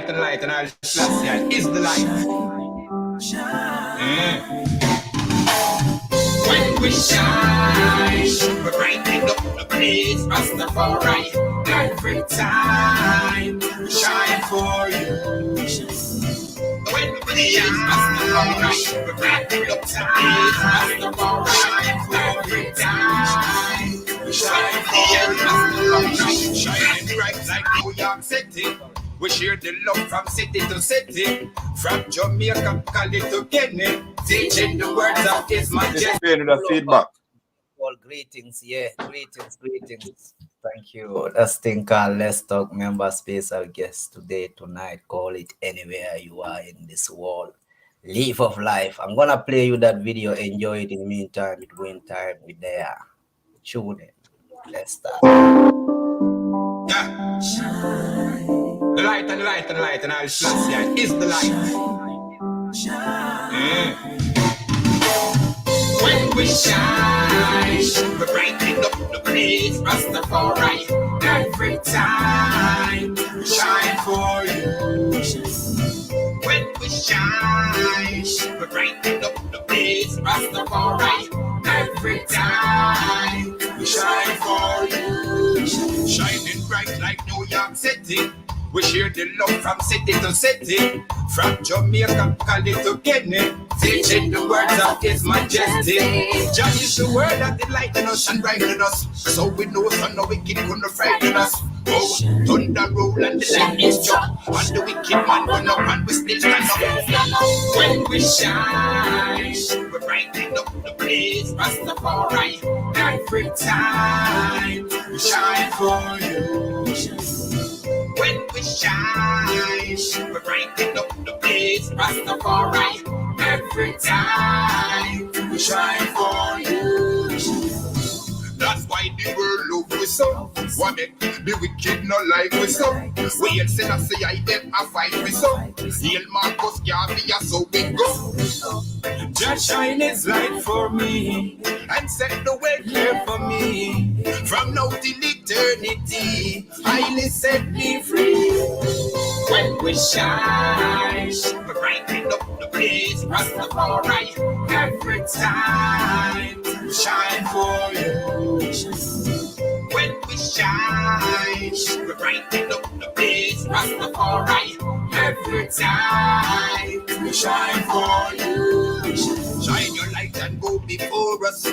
light and light and I'll flash it. Is the light. When we shine, we're brightening up the place, Rastafari. Every time we shine for you. When we shine, Rastafari, we're brightening up the place, Rastafari. Every time we shine for you. Shining bright like New York City. We share the love from city to city, from Jamaica, Cali to Guinea, teaching the words of His Majesty. The feedback. All greetings, greetings. Thank you. That's thing called Let's Talk member special guest today, tonight. Call it anywhere you are in this world. Leaf of Life. I'm gonna play you that video. Enjoy it. In the meantime, between time, we there. Tune in. Let's start. Yeah. The light and the light and the light and I'll flash it. Is the light. When we shine, we're brightening up the place, Rastafari. Every time we shine for you. When we shine, we're brightening up the place, Rastafari. Every time we shine for you. Shining bright like New York City. We share the love from city to city, from Jamaica, Cali to Guinea, teaching the words of His Majesty. Just is the word that enlighten us and brighten us, so we know son no wicked gonna frighten us. Oh, thunder roll and the lightning struck, and the wicked man run up and we still stand up. When we shine, we're brightening up the place, Rastafari. Every time we shine for you. When we shine, we're brightening up the place, Rastafari. Every time we shine for you. That's why the world love we so. What make the wicked not like we so? We ain't seen us say I them a fight we so. Heal Marcus Garvey, so we go. Just shine His light for me and set the way clear for me. From now till eternity, highly set me free. When we shine, we're brightening up the place, Rastafari. Every time we shine for you. When we shine, we're brightening up the place, Rastafari. Every time we shine for you. Shine your light and go before us.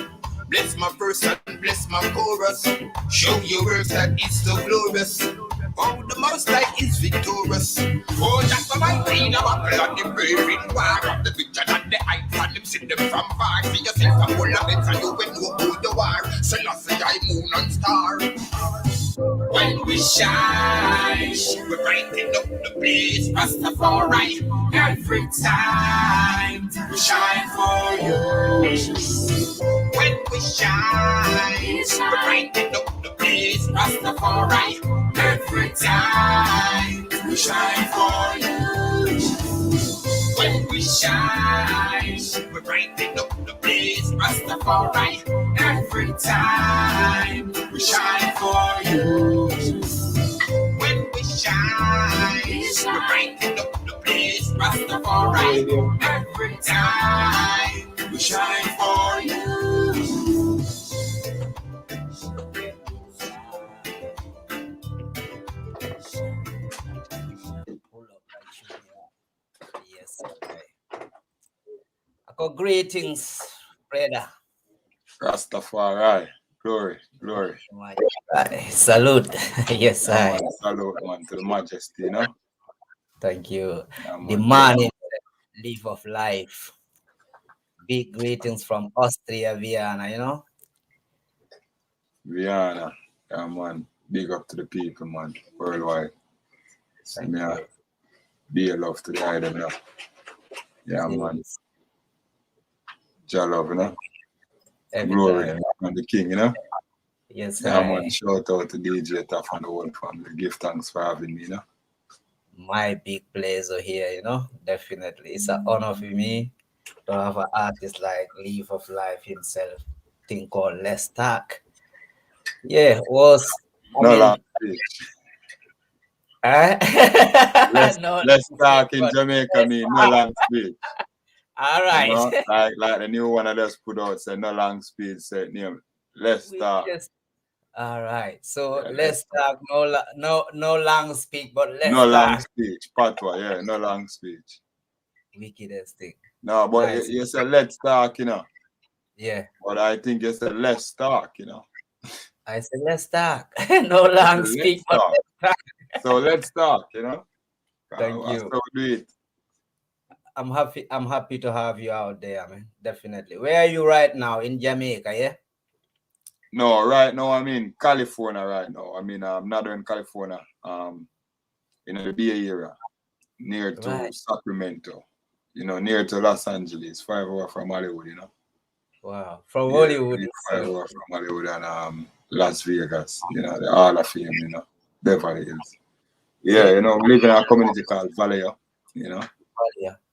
Bless my verse and bless my chorus. Show your works that it's so glorious. Oh, the Most High is victorious. Oh, that's the mighty now battle on the braving war. The picture and the height and them see them from far. See yourself a full of it and you will know who you are. So you say I moon and star. When we shine, we're brightening up the place, Rastafari. Every time we shine for you. When we shine, we're brightening up the place, Rastafari. Every time we shine for you. When we shine, we're brightening up the place, Rastafari. Every time we shine for you. When we shine, we're brightening up the place, Rastafari. Every time we shine for you. Yes, okay. Greetings, brother. Rastafari. Glory. Salute. Yes, I. Salute, man, to the Majesty, you know. Thank you. Yeah, The man in the Leaf of Life. Big greetings from Austria, Vienna, you know. Vienna. Yeah, man. Big up to the people, man. Worldwide. Thank you. Be a love to the idol, you know. Yeah, man. Jah love, you know. Glory and the King, you know. Yes, yeah, man. Shout out to DJ Taff and the whole family. Give thanks for having me, you know. My big pleasure here, you know. Definitely. It's an honor for me to have an artist like Leaf of Life himself. Thing called Let's Talk. Yeah, was no last speech. Let's talk in Jamaica mean no long speech. All right. You know, like the new one I just put out, say no long speech, say name. Let's talk. All right. So let's talk. No long speech, but let's no talk. long speech. Patwa, yeah, no long speech. Wickedest thing. No, but Nice. you said let's talk, you know. Yeah. But I think you said let's talk, you know. I said let's talk. No long speech, but let's talk. So let's talk, you know. Thank you. So do it. I'm happy to have you out there, man. Definitely. Where are you right now? In Jamaica, yeah? No, right now I'm in California right now. I mean Northern California, in the Bay Area, near to Sacramento, you know, near to Los Angeles, 5 hours from Hollywood, you know. Wow. From Hollywood. 5 hours from Hollywood and Las Vegas, you know, the Hall of Fame, you know, Beverly Hills. Yeah, you know, we live in a community called Vallejo, you know.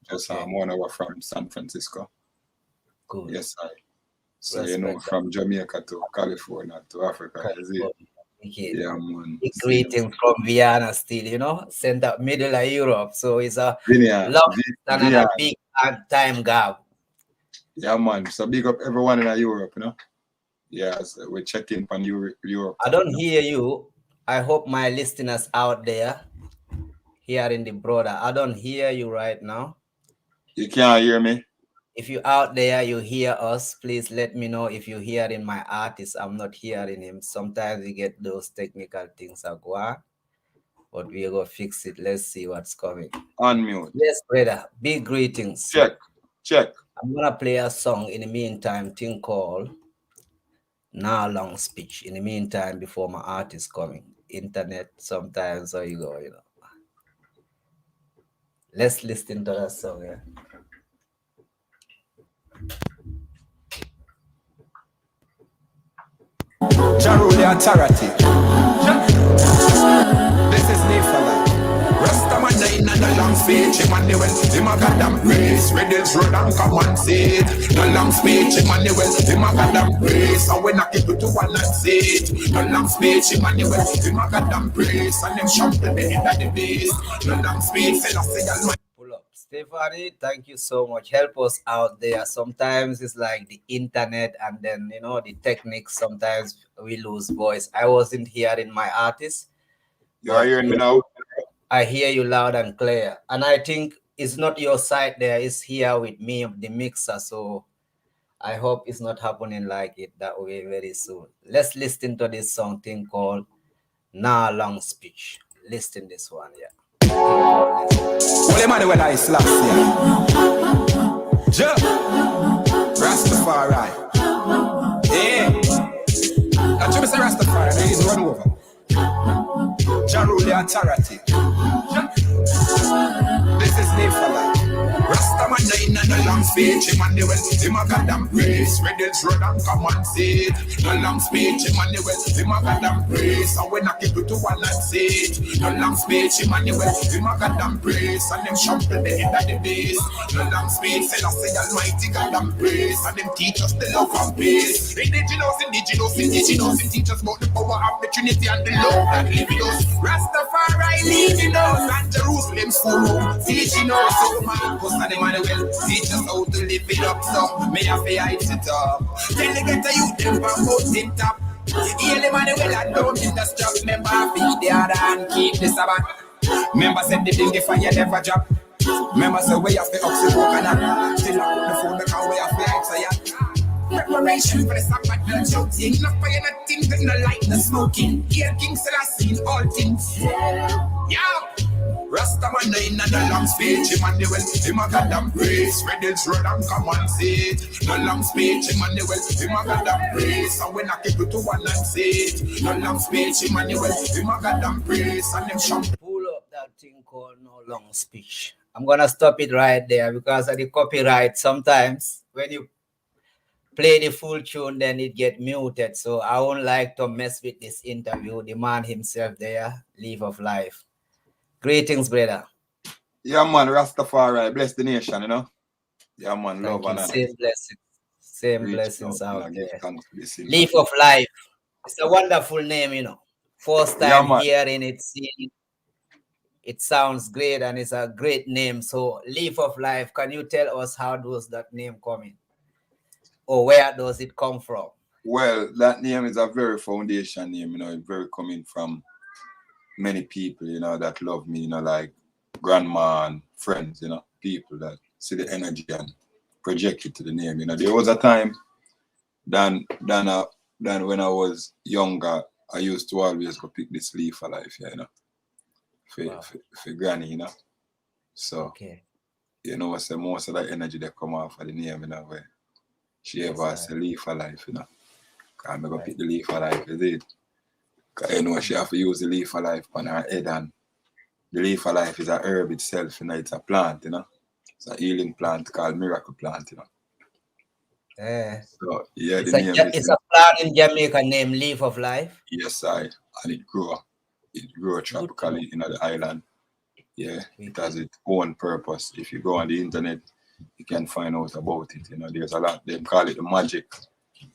Just 1 hour from San Francisco. Cool. Yes, So, you know, from Jamaica to California to Africa. Yeah, man. Greetings from Vienna still, you know, center, middle of Europe. So it's a long and a big time gap. Yeah, man. So big up everyone in Europe, you know. Yeah, so we're checking on Europe. I don't hear you. I hope my listeners out there hearing the brother. I don't hear you right now. You can't hear me? If you out there, you hear us, please let me know if you hearing my artist. I'm not hearing him. Sometimes we get those technical things that go on, but we're going to fix it. Let's see what's coming. Unmute. Yes, brother. Big greetings. Check. I'm going to play a song in the meantime, thing called Now Long Speech. In the meantime, before my artist coming. Internet, sometimes, so you go, you know. Let's listen to that song, yeah. Jaruli authority. This is Nephala. Rastaman in the long speech, Emmanuel, him a goddamn grace. Redels road and come and see it. The long speech, Emmanuel, him a goddamn grace. And when I keep it to one and say it. The long speech, Emmanuel, him a goddamn grace. And them shop the end of the beast. The long speech, Selassie Almighty. Pull up. Stephanie, thank you so much. Help us out there. Sometimes it's like the internet and then, you know, the techniques. Sometimes we lose voice. I wasn't hearing my artist. You are hearing me now? I hear you loud and clear. And I think it's not your side there. It's here with me, the mixer. So I hope it's not happening like it that way very soon. Let's listen to this song thing called Nah Long Speech. Listen this one, yeah. Well, Emmanuel, I slaps here. Rastafari. Yeah. That's what I say, Rastafari. There is run over. Jaruli authority. This is Nephala. Rastaman in the long speech, Emmanuel, him a goddamn grace. Redels road and come and see it. The long speech, Emmanuel, him a goddamn grace. And when I keep it to one and say it. The long speech, Emmanuel, him a goddamn grace. And them shop to the end of the base. The long speech, Selassie Almighty goddamn grace. And them teach us the love and peace. Indigenous, teach us about the power of the Trinity and the love that live in us. Rastafari leading us, and Jerusalem's full room teaching us. So Marcus and Emmanuel teach us how to live it up. So may I feel it up. Delegate the youth them from mountain top. Heal Emmanuel and don't in the strap. Remember feed the other and keep the Sabbath. Remember said the thing if I never drop. Remember say we have the oxygen and still I put the phone because we have the outside. Preparation for the Sabbath and shouting. No fire, nothing, no light, no smoking. Here King Selassie in all things. Yeah. Rastaman in the long speech, Emmanuel, him a goddamn grace. Redels road and come and see it. The long speech, Emmanuel, him a goddamn grace. And when I keep it to one and say it. The long speech, Emmanuel, him a goddamn grace. And them shop. Pull up that thing called No Long Speech. I'm gonna stop it right there because of the copyright. Sometimes when you play the full tune, then it get muted. So I won't like to mess with this interview. The man himself there, Leaf of Life. Greetings, brother. Yeah, man, Rastafari, bless the nation, you know. Yeah, man, Thank love you. and Same blessings. Same blessings out there. Leaf of Life. It's a wonderful name, you know. First time hearing it, seeing it. It sounds great and it's a great name. So Leaf of Life, can you tell us how does that name come in? Or where does it come from? Well, that name is a very foundation name, you know, it's very coming from many people, you know, that love me, you know, like grandma and friends, you know, people that see the energy and project it to the name. You know, there was a time than when I was younger, I used to always go pick this leaf of life, yeah, you know, for granny, you know. So you know, so most of that energy that come off of the name, you know, where she ever has a leaf of life, you know. I'm gonna pick the leaf of life, is it? Cause you know she have to use the leaf of life on her head, and the leaf of life is a herb itself, you know, it's a plant, you know. It's a healing plant called miracle plant, you know. So yeah, it's the name is it's a plant in Jamaica named Leaf of Life. Yes, and it grew tropically in the island. Yeah, it has its own purpose. If you go on the internet, you can find out about it. You know, there's a lot. They call it the magic.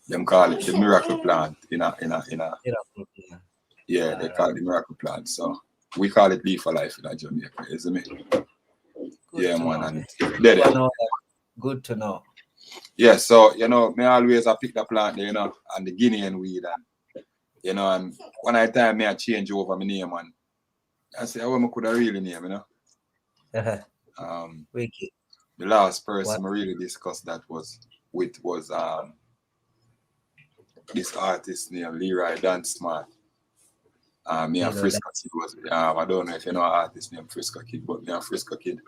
Them call it the miracle plant. Yeah, they call it the miracle plant. So we call it leaf of life in Jamaica, isn't it? Yeah, man. And good to know. Yeah, so you know, me always I pick the plant, you know, and the Guinean weed, and you know, and one at a time me I change over my name, and I say, how am I could have really name, you know? The last person I really discussed that was this artist named Leroy Dance Smart. Me and Frisco Kid was I don't know if you know an artist named Frisco Kid, but me and Frisco Kid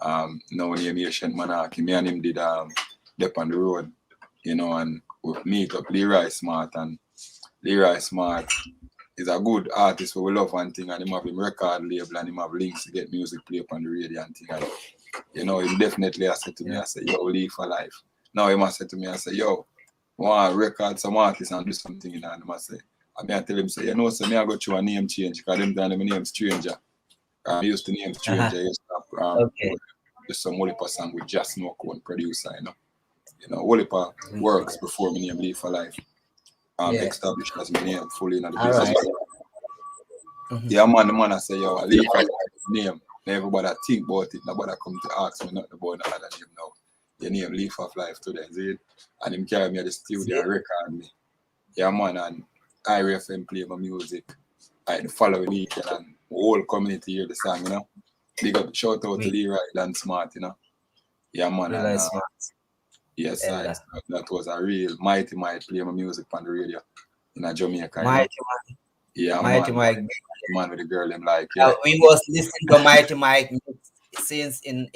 now name Ancient Monarchy. Me and him did Dep on the Road, you know, and we meet up Leroy Smart, and Leroy Smart is a good artist who we love one thing, and him have him record label and him have links to get music play up on the radio and thing. And you know, he definitely has said to me, I say, yo, Leaf for life. Now he must say to me, I say, yo, I want to record some artists and do something, you know, and I must say, I mean, I tell him, say, you know, so me I go through a name change, because them time my name Stranger. I used to name Stranger, I used to do some Wolipa song with Just Smoke, one producer, you know. You know, Wolipa works before my name Leaf for life. Established as my name fully in the business. Yeah, man, the man I say, yo, I leave for life name. Everybody think about it, nobody come to ask me nothing about another name now. Your name Leaf of Life today, see it? And him carry me at the studio and record me. Yeah, man, and IRFM play my music. The following weekend, and the whole community hear the song, you know. Big up, shout out to Leroy Dance Smart, you know. Yeah, man, and yes, that was a real mighty play my music on the radio in Jamaica. Mighty man. Yeah, Mighty man. Mike. Man with the girl, them like, we was listening to Mighty Mike since in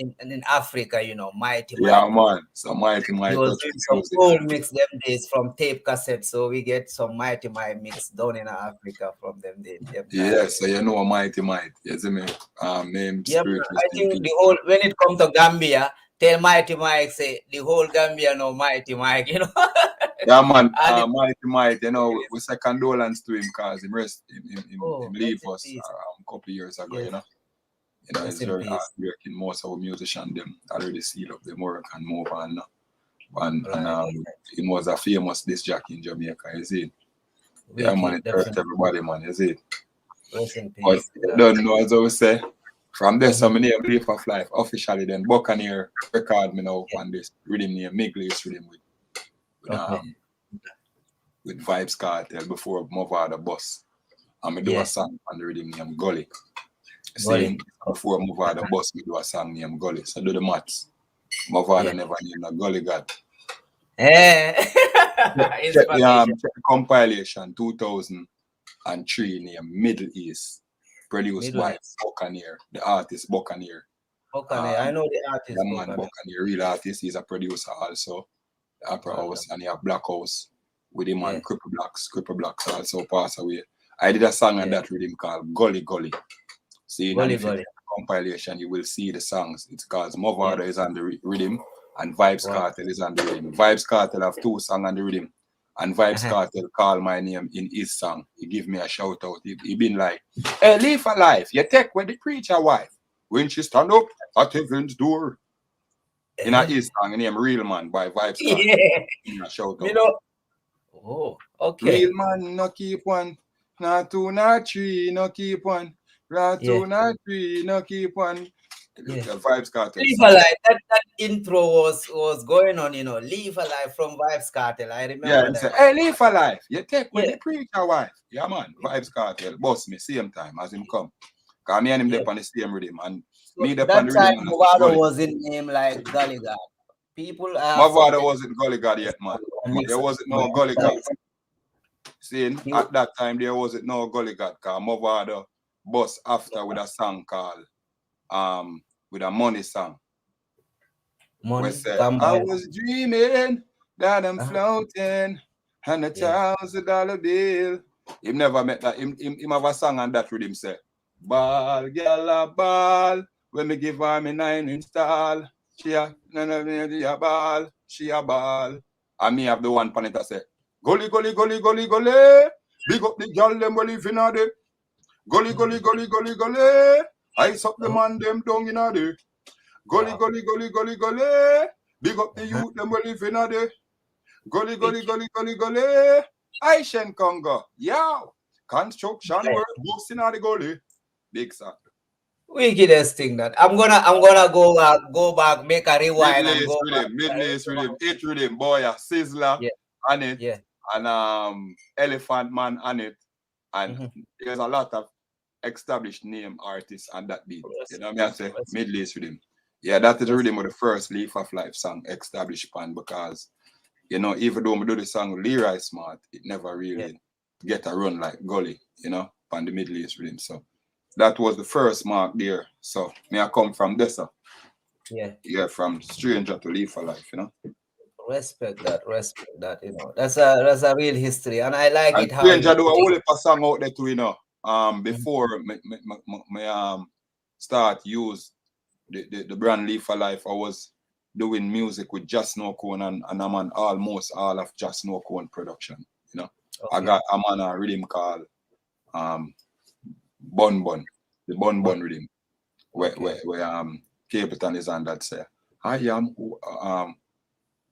Africa, you know, Mighty Mike. Yeah, man. So Mighty Mike. He was doing some old mix them days from tape cassette, so we get some Mighty Mike mix down in Africa from them days. Yeah, so you know Mighty Mike, you see me? Name I think the whole, when it comes to Gambia, tell Mighty Mike, say the whole Gambia know Mighty Mike, you know. Yeah, man, Mighty Mike, you know, we say condolence to him because he leave us a couple of years ago, you know. You know, it's very heartbreaking. Most of our musicians, them already seal up their work and move on now. And he was a famous disc jockey in Jamaica, you see. Yeah, man, it hurt everybody, man, you see. But you don't know, as I would say, from there, so many Leaf of Life officially, then Buccaneer record me now on this rhythm name, Miglis rhythm with Vibes Cartel before Movada Bus. And I do a song on the rhythm name Gully. See, before Movada Bus, we do a song named Gully. So do the maths. Movada never named a Gully God. Check the compilation 2003 named Middle East, produced by Buccaneer, the artist Buccaneer. I know the artist. The man Buccaneer, real artist. He's a producer also. The Opera House, and he have Black House with him and Cripple Blacks also passed away. I did a song on that rhythm called Gully Gully. See, in the compilation, you will see the songs. It's called Movada is on the rhythm and Vibes Cartel is on the rhythm. Vibes Cartel have 2 songs on the rhythm. And Vibes Cartel call my name in his song. He give me a shout out. He been like, hey, Leaf of Life, you take when the preacher wife, when she stand up at heaven's door. In his song, name Real Man by Vibes Cartel. Shout out. You know, oh, okay. Real man, no keep one. Not 2, not 3, no keep one. Right 293, no keep on. Yeah. The Vibes Cartel. Leave Alive. That intro was going on, you know. Leave Alive from Vibes Cartel. I remember that. Say, hey, Leave Alive. You take with Yeah. the preacher wife. Yeah, man. Vibes Cartel. Boss me, same time as him come. Because me and him dep on the same rhythm. And So me dep that on the time, rhythm. Movado was in name like Gully God. People My father wasn't Gully God yet, man. Mix There up. wasn't no Gully God. See, You- at that time, there wasn't no Gully God. Because my father bust after with a song called, with a money song. Money. We said, Come I by. was dreaming that I'm floating and $1,000 bill. Him never met that. Him have a song on that with him say, ball, girl, a ball. When me give her me 9-inch stall, she a ball, she a ball. And me have the one pan it that say, gully, gully, gully, gully, gully. Big up the girl them we live in a day. Gully, gully, gully, gully, gully. Ice up the man them down in a day. Gully, gully, gully, gully, gully. Big up the youth, them we live in a day. Gully, gully, gully, gully, gully. Aishen Congo. Yow. Construction work, boss in the gully. Big song. Wickedest thing that I'm gonna go back, make a rewind and go back. Mid-lace rhythm, it rhythm, boy, Sizzler on it, Yeah. and Elephant Man on it, and there's a lot of established name artists on that beat. You know what I say? Mid-lace rhythm. Yeah, that is the rhythm of the first Leaf of Life song established pan, because you know, even though I do the song with Leroy Smart, it never really get a run like Gully, you know, on the Middle East rhythm. So that was the first mark there. So me I come from this. Yeah, from stranger to Leaf for Life, you know. Respect that, you know. That's a real history. And I like And it how stranger do a whole heap of song out there too, you know. Before me start use the brand Leaf for Life, I was doing music with Just No Cone, and I'm on almost all of Just No Cone production. You know, I'm on a rhythm called Bun Bun, the Bun Bun rhythm, where Capleton is on that say, I am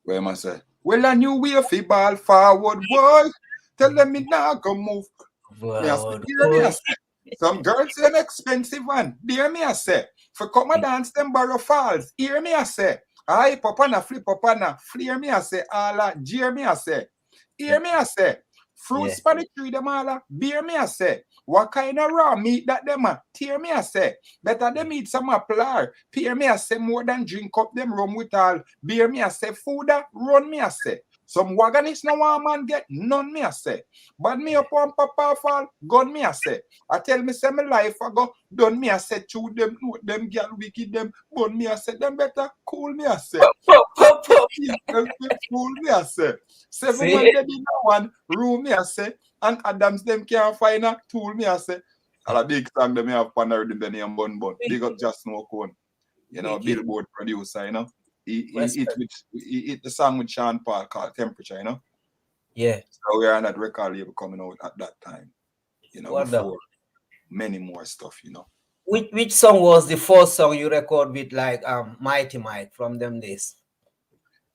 where am I say, well I knew we a ball forward boy, tell them me now go move. Me I say, some girls them expensive one. Hear me I say, for come and dance them Barrow Falls. Hear me I say, I pop on a flip up on a fleer me I say, all jeer me I say. Hear me I say, fruits for the tree them all beer me I say. What kind of raw meat that them tear me I say. Better them eat some apple. Peer me I say more than drink up them rum with all. Beer me I say food run me I say. Some wagonist no one man get none me I say. But me up on papa fall, gun me I say. I tell me say my life I go done me I say to them girl wicked them bun me I say them better cool me I say. Cool me I say. 7 man dead in one room me I say. And Adams them can't find a tool me I say. And a big song them me have partnered in the name Bun Bun. Big up Just No Cone. You know, Billboard producer, you know. He hit the song with Sean Paul called Temperature, you know. Yeah. So we are on that record label coming out at that time. You know, before many more stuff, you know. Which song was the first song you record with like Mighty Mike from them days?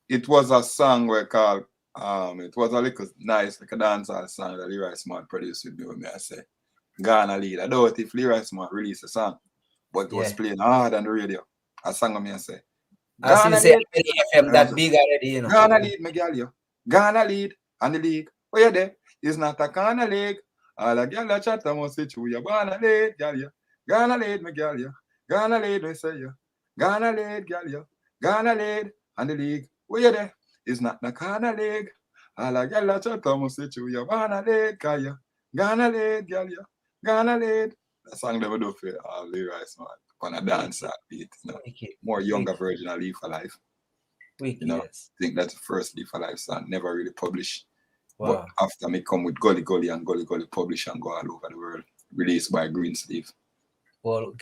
It was a song where called it was a little nice, like a dancehall song that Leroy Smart produced with me, I say. Ghana lead. I don't know if Leroy Smart released a song, but it was playing hard on the radio. A song of me I say. Ghana lead, FM that big already, you know. Ghana lead, me girl, you. Ghana lead and the league. Oh yeah, there. It's not a Ghana league. All a girl that chat must say true. You Ghana lead, girl, you. Ghana lead, me girl, you. Ghana lead, me say you. Ghana lead, girl, you. Ghana lead and the league. Oh yeah, there. It's not a Ghana league. All a girl that chat must say true. You Ghana lead, girl, you. Ghana lead, girl, you. Ghana lead. That song they would do for Leroy Smart on a dance beat. You know? More younger version of Leaf for Life. You know, I think that's the first Leaf for Life song, never really published. Wow. But after me come with Gully Gully and Gully Gully publish and go all over the world, released by Greensleeve. Well,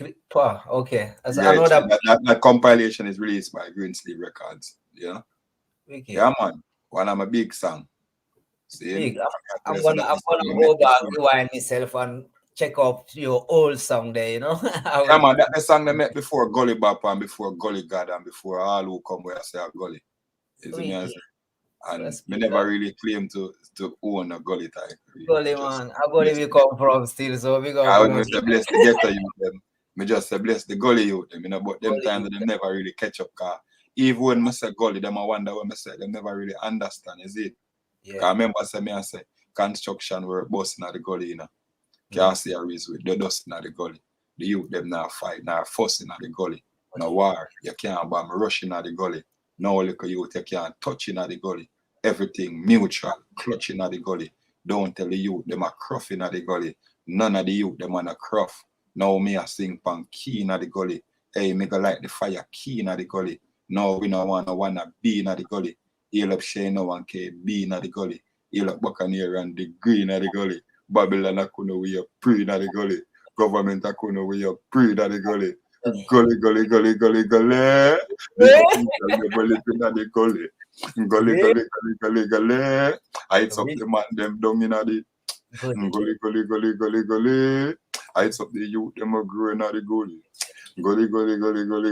okay. That compilation is released by Greensleeve Records. Yeah. Yeah, man. One of my big song. See? Big. I'm gonna go back, rewind myself and check out your old song there, you know. Yeah, man, that's the song they met before Gully Bop and before Gully God and before all who come where I say Gully. And me never really claim to own a gully type. Really. Gully man, I gully we come from still, so we go. I would say bless the ghetto youth them. Me just say bless the gully youth them, but them Gully times that them never really catch up, car. Even when I say gully, them I wonder when I say them never really understand, is it? Yeah. Cause I remember I say construction work busting at the gully, you know. Can't see a reason with the dusting at the gully. The youth them now fight, now fussing at the gully. No war. You can't bomb rushing at the gully. No little youth you can't touch in at the gully. Everything mutual, clutching at the gully. Don't tell the youth them a cruffing at the gully. None of the youth them on a cruff. Now me a sing pan keen at the gully. Hey, me go like the fire keen at the gully. No, we no wanna be in at the gully. Heal up Shane no one can be in at the gully. Heal up Buccaneer and the green at the gully. Babylon I couldn't we up pre in at the gully. Government I couldn't we up pre at the gully. Gully. The gully at the gully. Gully. Heights up the man them down in the gully. Heights up the youth them are growing at the gully.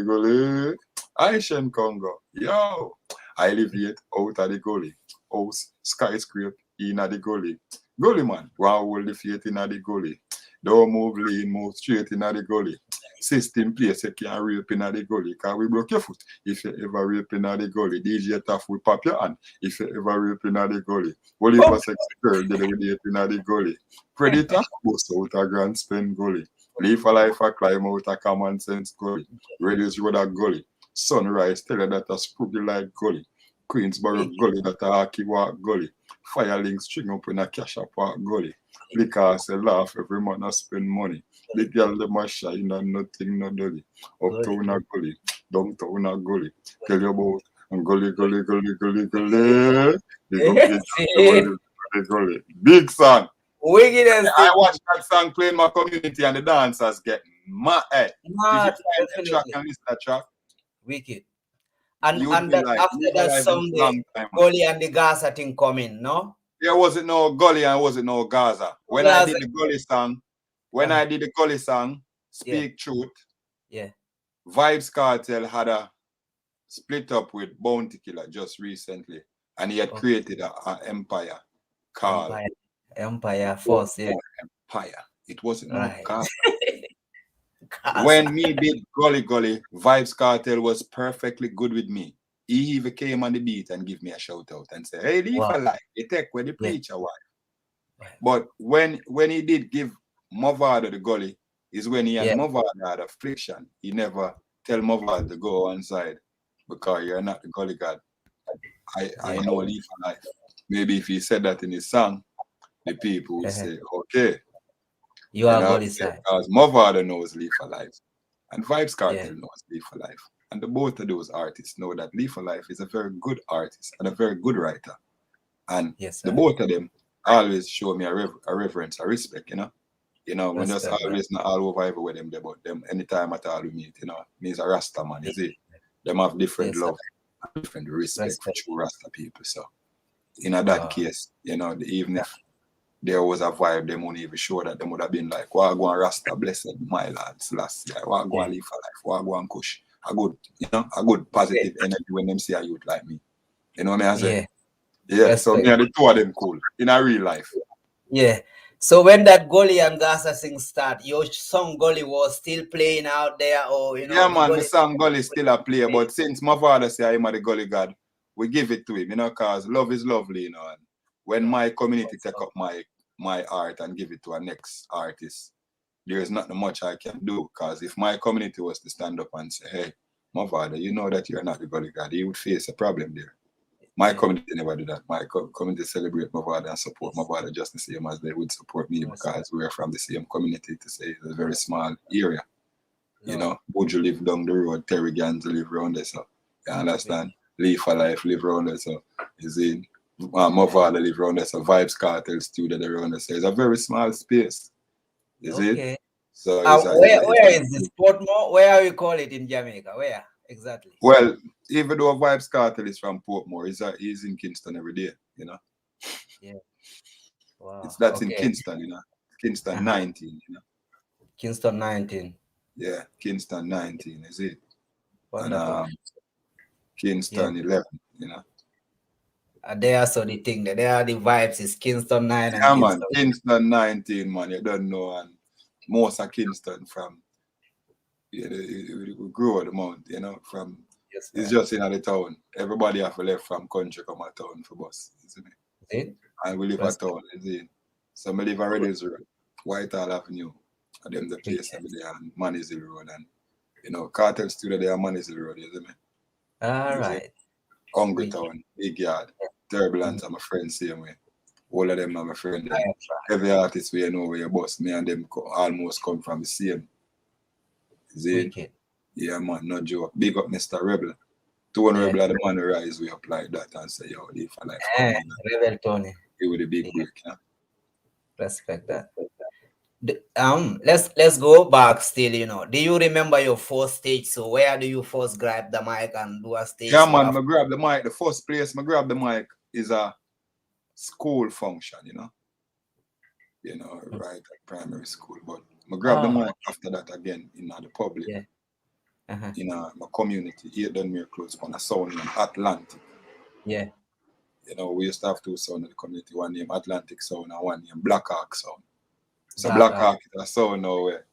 Gully. I Shen Congo. Yo. I live yet out of the gully. House skyscraper in the gully. Gully man. Wow, hold the faith in the gully. Don't move lean, move straight in the gully. System place you can't rape in the gully. Because we broke your foot. If you ever rape in the gully, DJ Taff will pop your hand. If you ever rape in the gully. Only if a sexy girl did with it in the gully. Predator, bust out a grand spend gully. Leave a life a climb out a common sense gully. Reddy's road a gully. Sunrise tell you that a spooky like gully. Queensborough gully that a hockey walk gully. Firelink string up in a cash up walk gully. Liquor say laugh every man a spend money. The girl them a shine and nothing no dolly. Uptown a gully, downtown a gully. Tell you about gully. The gully. Big song. Wickedest I watch that song play in my community and the dancers get mad. Hey, mad. Did you track and listen to that track? Wicked. And That like, after that Sunday, Gully and the Gaza thing coming, no? There wasn't no Gully and wasn't no Gaza. When I did the Gully song, Speak Truth, Vibes Cartel had a split up with Bounty Killer just recently. And he had created an empire called Empire Force, Empire. It wasn't no Gaza. When me did Gully, Vibes Cartel was perfectly good with me. He even came on the beat and give me a shout out and say, hey, leave a life. You take where the preacher wife. But when he did give Mavado the Gully, is when he had Mavado had affliction. He never tell Mavado to go on side because you're not the Gully God. I know leave a life. Maybe if he said that in his song, the people would say, okay. You are Gully side. Because Mavado knows Leaf for Life. And Vibes Cartel knows Leaf for Life. And the both of those artists know that Leaf for Life is a very good artist and a very good writer. And the both of them always show me a reverence, a respect, you know. You know, when just always not all over everywhere them about them. Anytime at all we meet, you know, me's a Rasta man, you see. Them have different love and different respect for true Rasta people. So in that case, you know, even if there was a vibe, they wouldn't even show that they would have been like, Wagwan Rasta, blessed my lads last year, Wagwan live for life, Wagwan Kush. A good, you know, a good positive energy when them see a youth like me. You know what I mean? Yeah, so me and the two of them cool in a real life. Yeah. So when that Gully and Gaza thing start, your song Gully was still playing out there, or you know? Yeah, man, the song Gully still a play, but since my father say I'm the Gully God, we give it to him, you know, cause love is lovely, you know. And when my community take up my art and give it to a next artist, there is not much I can do. Because if my community was to stand up and say, hey, my father, you know that you're not the Gully God, he would face a problem there. My community never do that. My community celebrate my father and support my father just the same as they would support me, because we are from the same community. To say it's a very small area. You know, Buju live down the road, Terry Gans live around there, so you understand? Live for life, live around there, so is it? My father live around there, so Vibes Cartel studio around there, so it's a very small space. Is it? So where is this Portmore? Where are you call it in Jamaica? Where exactly? Well, even though Vibes Cartel is from Portmore, he's in Kingston every day, you know. Yeah. Wow. That's in Kingston, you know. Kingston 19, you know. Kingston 19. Yeah, Kingston 19, is it? Wonderful. And Kingston 11, you know. They are so the thing that they are the vibes is Kingston 9 and Yeah, man. Kingston. Kingston 19, man. You don't know. And most of Kingston from, we grew out the mount, from, Yes, it's man. just in the town. Everybody have to left from country come to town for bus, isn't it? See? And we live at town, is it? So I live already is Whitehall Avenue. And them the place over there and Manizil Road. And, Cartel Studio there, Manizil Road, isn't it? All right. Hungry Town, Big Yard, Turbulence, I'm a friend same way. All of them are my friend. Every artist we know where you boss, me and them almost come from the same. Wicked. Yeah, man, no joke. Big up Mr. Rebel. Tone Rebel are the man who rise we up like that and say, yo, live for life. Rebel Tony. It with a big break, yeah. Respect that. Let's go back still, Do you remember your first stage? So where do you first grab the mic and do a stage? Yeah, man, I grab the mic. The first place I grab the mic is a school function, right at primary school. But I grab the mic after that again in the public. Yeah. In my community, here done me close on a sound named Atlantic. Yeah. We used to have two sound in the community, one named Atlantic Sound and one named Black Hawk Sound. So Black Hawk is a sound now where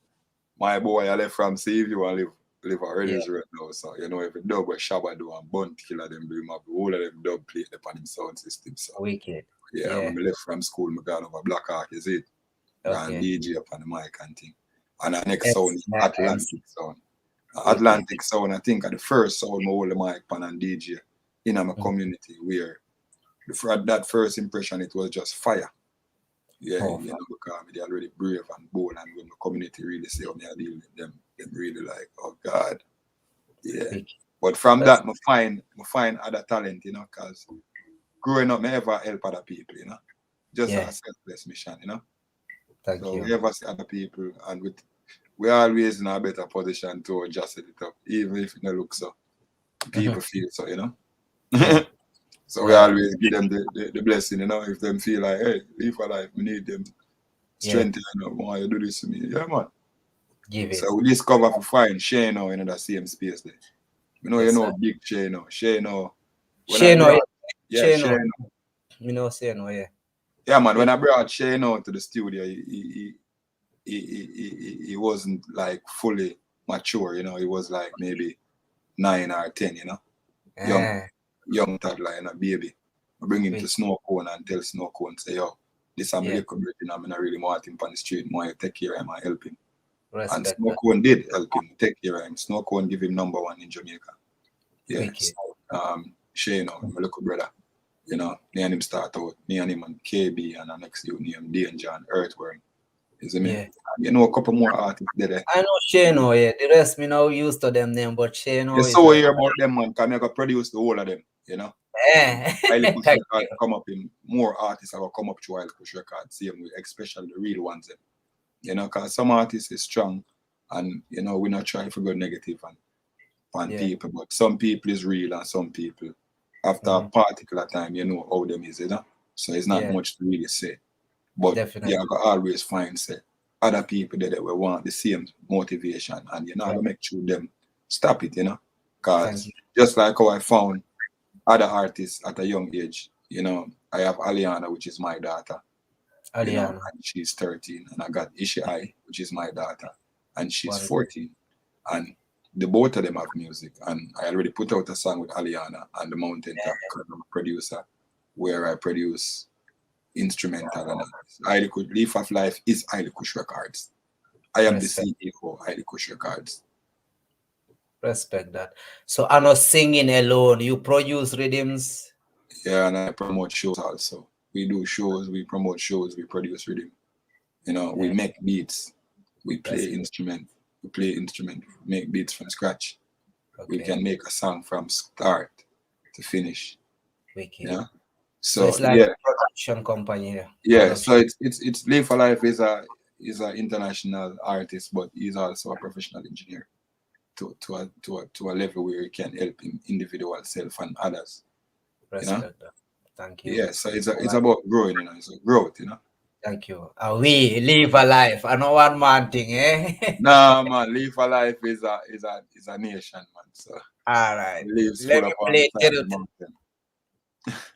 my boy I left from Seaview and live already right now. So every dub where Shabba do and Bunt Killer them do him up, all of them dub play upon him sound system. So wicked. Yeah, when I left from school, I got over Black Hawk, is it? And DJ up on the mic and thing. And the next sound is Atlantic Sound. Atlantic Sound, I think, are the first sound I hold the mic pan and DJ in my community where that first impression it was just fire. Yeah, because they already brave and bold, and when the community really say how I deal with them really like, oh God. Yeah. But from that I find other talent, because growing up I ever help other people, Just a selfless mission, Thank you. We ever see other people and we're always in a better position to adjust it up, even if it don't look so. People feel so, So we always give them the blessing, if them feel like, hey, live for life, we need them strength, why you do this to me? Yeah, man. Give it. So we discover for fine Shay now in the same space there. Big Shay now. Shay now. Shay now. Yeah, Shay now. Shay now, yeah. Yeah, man, when I brought Shay now to the studio, he wasn't like fully mature, he was like maybe 9 or 10, young toddler, baby. I bring him to Snow Cone and tell Snow Cone, say, yo, this is my little break, I'm not really want him on the street, I take care of him and help him. And Snow Cone did help him, take care of him. Snow Cone give him #1 in Jamaica. Yeah. So, Shay, my little brother, me and him start out, me and him and KB and the next dude named Danger and Earthworm. Is it me? Yeah. A couple more artists there. I know Shano, yeah. The rest me now used to them name, but Shano is so hear about them, man, because I got produce the whole of them, Yeah. Highly Push Record come up in more artists that will come up through Highly Push Record, same way, especially the real ones them. Because some artists is strong and we're not trying to go negative on people, but some people is real and some people after a particular time how them is, So it's not much to really say. But definitely. I got always find other people that will want the same motivation and I make sure them stop it, because just like how I found other artists at a young age, I have Aliana, which is my daughter. And she's 13, and I got Ishii, which is my daughter, and she's 14. And the both of them have music, and I already put out a song with Aliana and the Mountain Top because I'm a producer where I produce instrumental and Leaf of Life is Highly Kush Records. I am the CEO of Highly Kush Records. Respect that. So I'm not singing alone. You produce rhythms. Yeah, and I promote shows also. We do shows, we promote shows, we produce rhythm. We make beats, we play instrument, we make beats from scratch. We can make a song from start to finish. Yeah. So it's like a production company here. Yeah, so it's Live for Life is a international artist, but he's also a professional engineer to a level where he can help him individual self and others. Respect that. Thank you. Yeah, so it's about growing, it's a growth, Thank you. We live a life. I know one man thing, eh? Nah, man, Live for Life is a nation, man. So all right. Let me play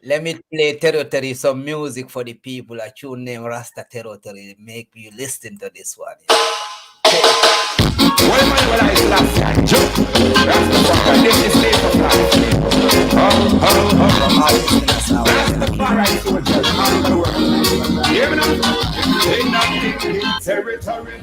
Let me play territory, some music for the people. A tune name Rasta Territory. Make you listen to this one. Well, man, well, I last and jump. Rastafari, this is state of life. Rastafari soldiers all the world. Hear me now? They not in territory.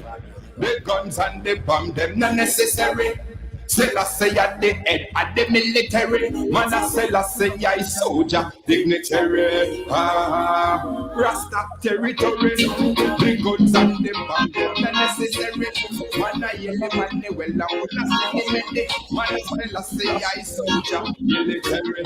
The guns and the bomb, them not necessary. Selassie at the head of the military. Man, I Selassie, I soldier, dignitary. Rasta territory. The guns and the bomb, them not necessary. Man, I yell the man, they well, I would not say it. Man, I Selassie, I soldier, military.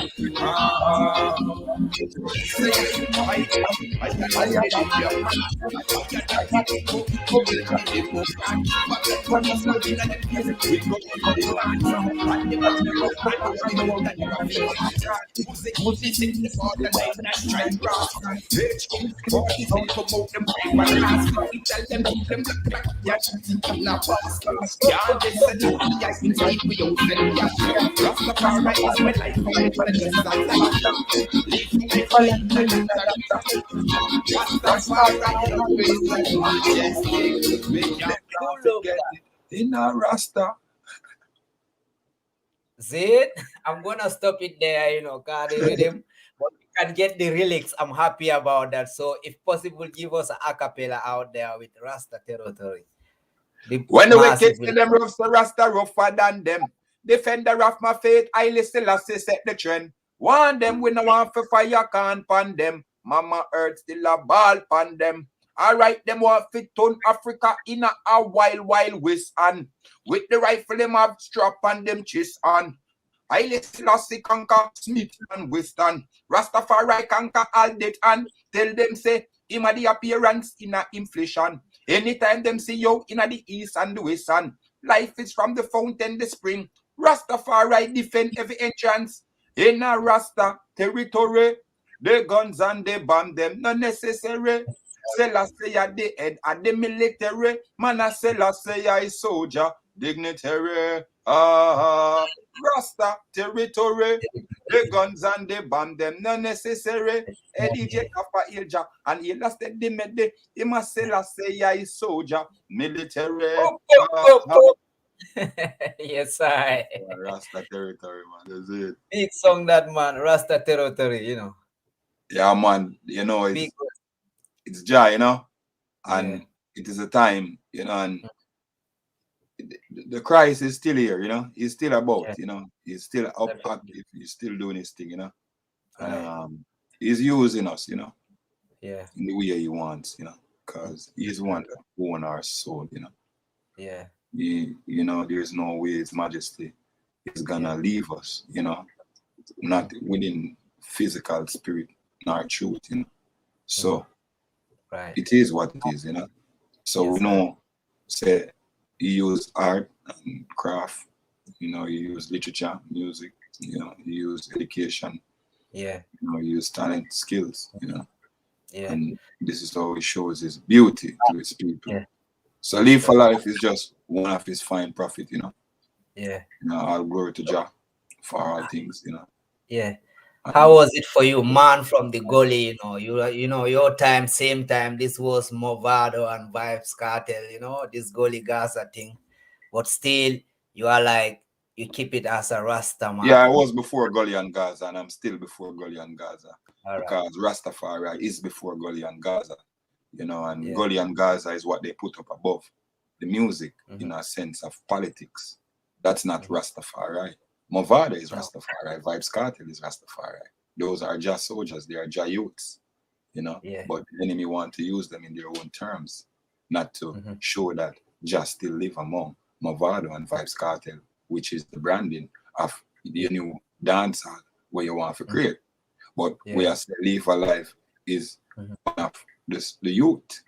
In a Rasta. See, I'm gonna stop it there, cause the rhythm, but we can get the lyrics. I'm happy about that. So, if possible, give us a cappella out there with Rasta Territory. When the wicked kill them rough, so Rasta rougher than them. Defender of my faith, I listen, set the trend. One them we no want for fire, can't pan them. Mama Earth still a ball pan them. Alright, them want fit turn Africa in a wild west, and with the rifle them have strap on them chest on. I listen conquer Smith and Western. Rastafari conquer all that and tell them say him a the appearance in a inflation. Anytime them see you in the east and the west, and life is from the fountain, the spring. Rastafari defend every entrance in a Rasta territory. The guns and the bomb them not necessary. Selassie at the head at the military. Man a Selassie I soldier dignitary. Rasta territory. The guns and the bomb them not necessary. Eddie Jekapa Ilja and he lost the mede. He must Selassie I soldier military. Yes, I. Rasta territory, man. That's it. Big song that, man. Rasta Territory, Yeah, man. It's joy, and it is a time, and the Christ is still here, he's still about, he's still up active, he's still doing his thing, he's using us, in the way he wants, because he's one that own our soul, there's no way his majesty is gonna leave us, not within physical spirit nor truth, so it is what it is, so we know, say, he used art and craft, he used literature, music, he used education, he used talent, skills, and this is how he shows his beauty to his people. So Live for Life is just one of his fine prophet, all glory to Jah for all things, How was it for you, man from the gully? Your time, same time. This was Movado and Vibes Cartel. This gully Gaza thing, but still, you are like you keep it as a Rasta man. Yeah, I was before Gully and Gaza, and I'm still before Gully and Gaza because Rastafari is before Gully and Gaza, and Gully and Gaza is what they put up above the music in a sense of politics. That's not Rastafari. Movada is Rastafari, Vibes Cartel is Rastafari. Those are just soldiers, they are just youths, but the enemy want to use them in their own terms, not to show that just still live among Movado and Vibes Cartel, which is the branding of the new dancehall where you want to create. But we are still Live for Life is one of the youth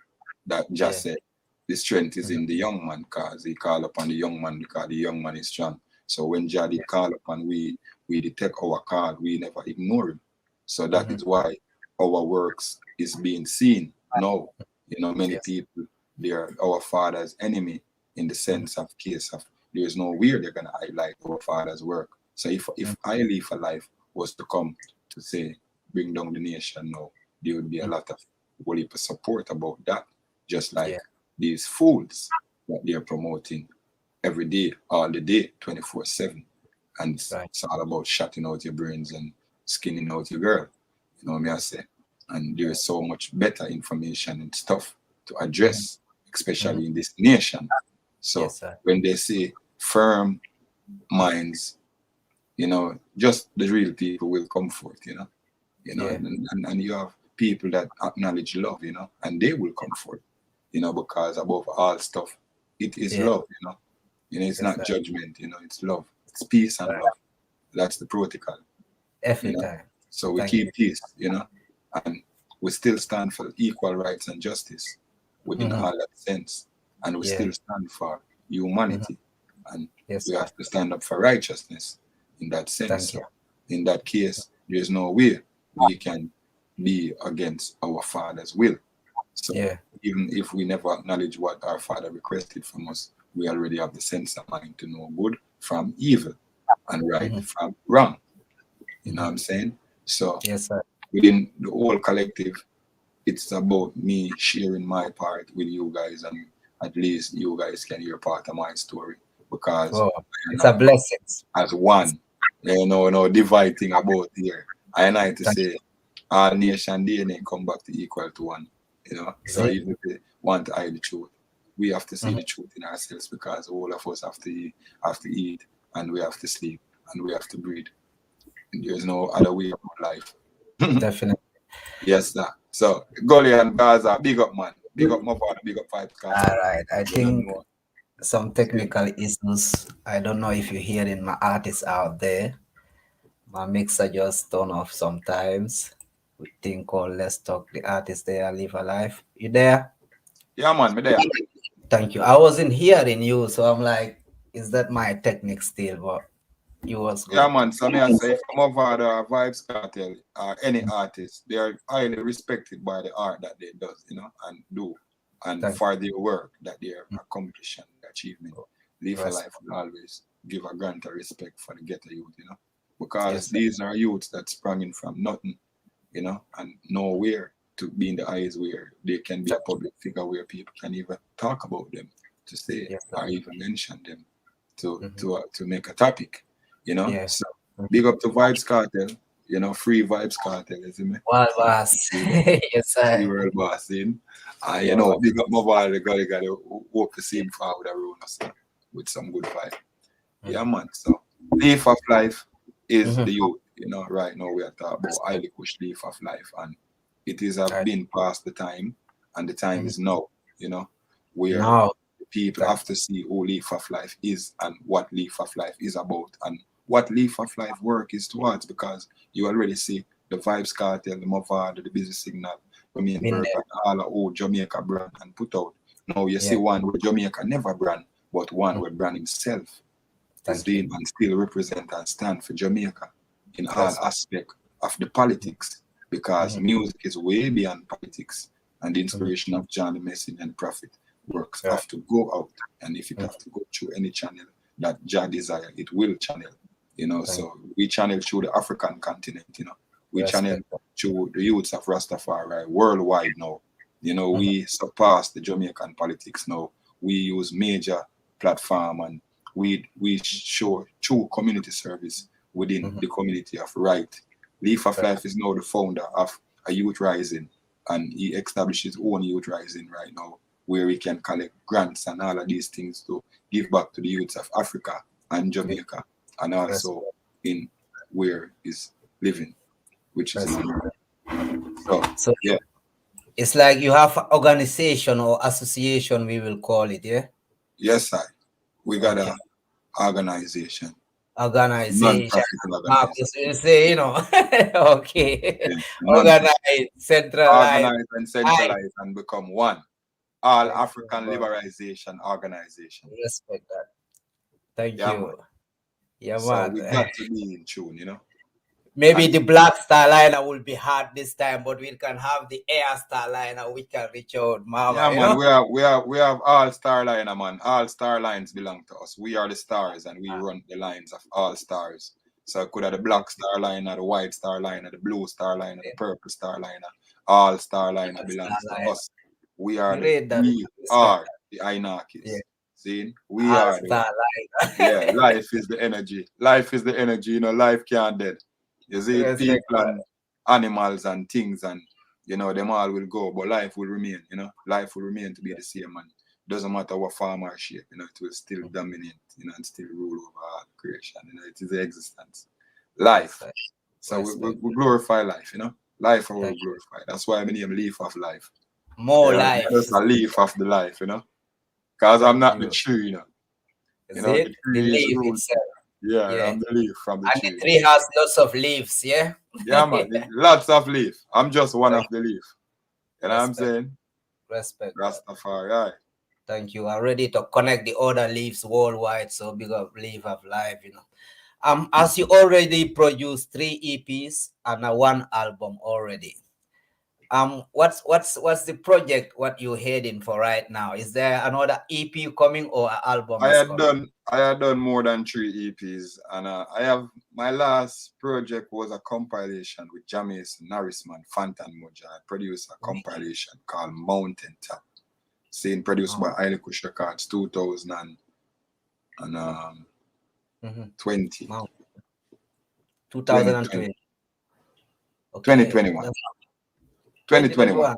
that just said the strength is in the young man, because he call upon the young man because the young man is strong. So when Jah did call upon we detect our call, we never ignore him. So that is why our works is being seen now. Many people, they are our father's enemy in the sense of case of there's no way they're gonna highlight our father's work. So if I Live for Life was to come to say bring down the nation now, there would be a lot of support about that. Just like these fools that they're promoting every day, all the day, 24/7. And it's all about shutting out your brains and skinning out your girl. You know what I say? And there's so much better information and stuff to address, especially in this nation. So when they say firm minds, you know, just the real people will come forth, you know, and you have people that acknowledge love, you know, and they will come forth, you know, because above all stuff, it is love, you know, it's not judgment, you know, it's love, it's peace and love. That's the protocol. Every time. So we keep peace, you know, and we still stand for equal rights and justice within all that sense, and we still stand for humanity, and we have to stand up for righteousness in that sense. So in that case, there's no way we can be against our Father's will. So even if we never acknowledge what our Father requested from us, we already have the sense of mind to know good from evil and right from wrong. You know what I'm saying? So within the whole collective, it's about me sharing my part with you guys, and at least you guys can hear part of my story, because it's a blessing. As one, you know, no dividing about here. I like to say all nation DNA come back to equal to one. You know, so even if they want to hide the truth, we have to see the truth in ourselves, because all of us have to eat, and we have to sleep, and we have to breathe. And there's no other way of life. Definitely. Yes, sir. So Gully and Gaza, big up, man. Big up my father, big up Five. All right. I think some technical issues. I don't know if you're hearing my artists out there. My mixer just turn off sometimes. We think called Let's Talk. The artist there, Live Alive. You there? Yeah, man, me there. Thank you. I wasn't hearing you, so I'm like, is that my technique still? But you was good. Yeah, man. So me I say, from over the Vibes Cartel, any artist, they are highly respected by the art that they does, you know, and do, and for their work that they accomplish and achievement. Live Alive will always give a grant of respect for the ghetto youth, you know, because these are youths that sprung in from nothing, you know, and nowhere to be in the eyes where they can be a public figure where people can even talk about them, to say or even mention them, to make a topic. You know, so big up to Vibes Cartel, you know, free Vibes Cartel, isn't it? World boss. Yes, sir. Free world boss, in. You know, big up my boy, the guy got to hope to see him forward around us with some good vibe. Yeah, man. So, Leaf of Life is the youth, you know, right now we are talking about highly pushed Leaf of Life, and it is been past the time, and the time is now, you know, where people have to see who Leaf of Life is and what Leaf of Life is about and what Leaf of Life work is towards, because you already see the Vibes Cartel, the Mavado, the Busy Signal, all old Jamaica brand and put out. Now you see one where Jamaica never brand, but one where brand himself is being and still represent and stand for Jamaica in all aspect of the politics, because music is way beyond politics, and the inspiration of John the Messenger and Prophet works have to go out, and if it have to go through any channel that Jah desire, it will channel, you know. So we channel through the African continent, you know. We channel through the youths of Rastafari worldwide now. You know, we surpass the Jamaican politics now. We use major platform, and we show true community service within the community of right. Leaf of Life is now the founder of a youth rising, and he established his own youth rising right now, where we can collect grants and all of these things to give back to the youths of Africa and Jamaica, and also in where he's living, which is so yeah. It's like you have organization or association, we will call it, yeah? Yes, sir. We got a organization. Organization. Marcus will say, you know, okay. Yeah, organize, centralize. Organize and centralize and become one. All African Liberalization Organization. Respect that. Thank you. Man. Yeah, so man. we got to be in tune, you know. Maybe the Black Star Liner will be hard this time, but we can have the Air Star Liner. We can reach out, mama. Yeah, man. Know? We have all Star Liner, man. All Star Lines belong to us. We are the stars, and we run the lines of all stars. So it could have the black star line, or the white star line, or the blue star line, or the purple star line, all star line that belongs to us. We are the Yeah. Inakis. See, we All are the star line. yeah. Life is the energy. Life is the energy. You know, life can't dead. You see, Respect, people and animals and things and them all will go, but life will remain. Life will remain to be the same, man. Doesn't matter what form or shape. It will still dominate. And still rule over all creation. It is the existence, life. So we glorify life. Life will glorify. That's why I name Leaf of Life. More life. Just a leaf of the life. Because I'm not the tree. Is the it? The tree is leaf rooted. itself. Yeah, I'm the leaf from the And tree. the tree has lots of leaves, yeah? Yeah, man. Lots of leaf. I'm just one of the leaf. You know what I'm saying? Respect. Rastafari. Thank you. I'm ready to connect the other leaves worldwide. So big up Leaf of Life, As you already produced 3 EPs and 1 album already. What's the project what you heading for right now? Is there another EP coming or an album? I had done more than 3 EPs, and I have my last project was a compilation with JAMAICA, Narisman, Fantan Moja. I produced a compilation called Mountain Top, produced by Highly Kush Records 2020. 2020. Okay. 2021. 2021.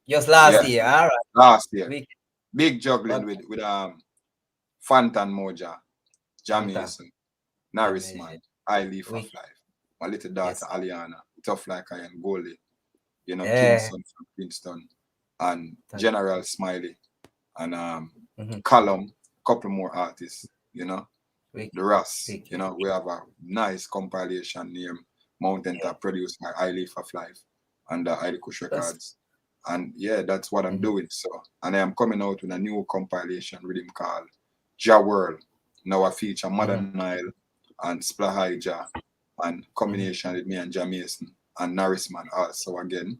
Just last year, all right. Last year. Big juggling with Fantan Moja, JAMAICA, Narisman, I Leaf of Life, my little daughter Aliana, Tough Like I Am Goalie, Kingston from Kingston, and General Smiley, and Callum, couple more artists, the Russ, we have a nice compilation named Mountain Top produced by I Leaf of Life under Highly Kush Records. And that's what I'm doing. So, and I am coming out with a new compilation rhythm called Ja World. Now I feature Modern Nile and Splahija and combination with me and JAMAICA and Narisman also again.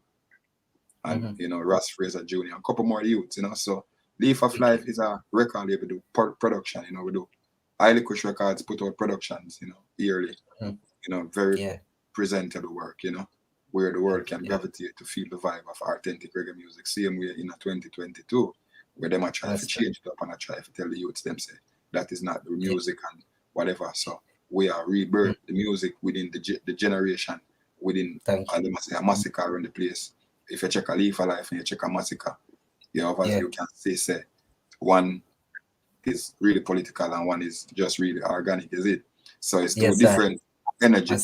And Ross Fraser Jr. and a couple more youths, So Leaf of Life is a record label, we do production, we do Highly Kush Records put out productions, yearly. Very presentable work, where the world can gravitate to feel the vibe of authentic reggae music. Same way in 2022, where them are trying to change it up and I try to tell the youths them say that is not the music and whatever. So we are rebirth the music within the generation, within a massacre around the place. If you check a Leaf of Life and you check a massacre, obviously you can say one is really political and one is just really organic, is it? So it's two different energy.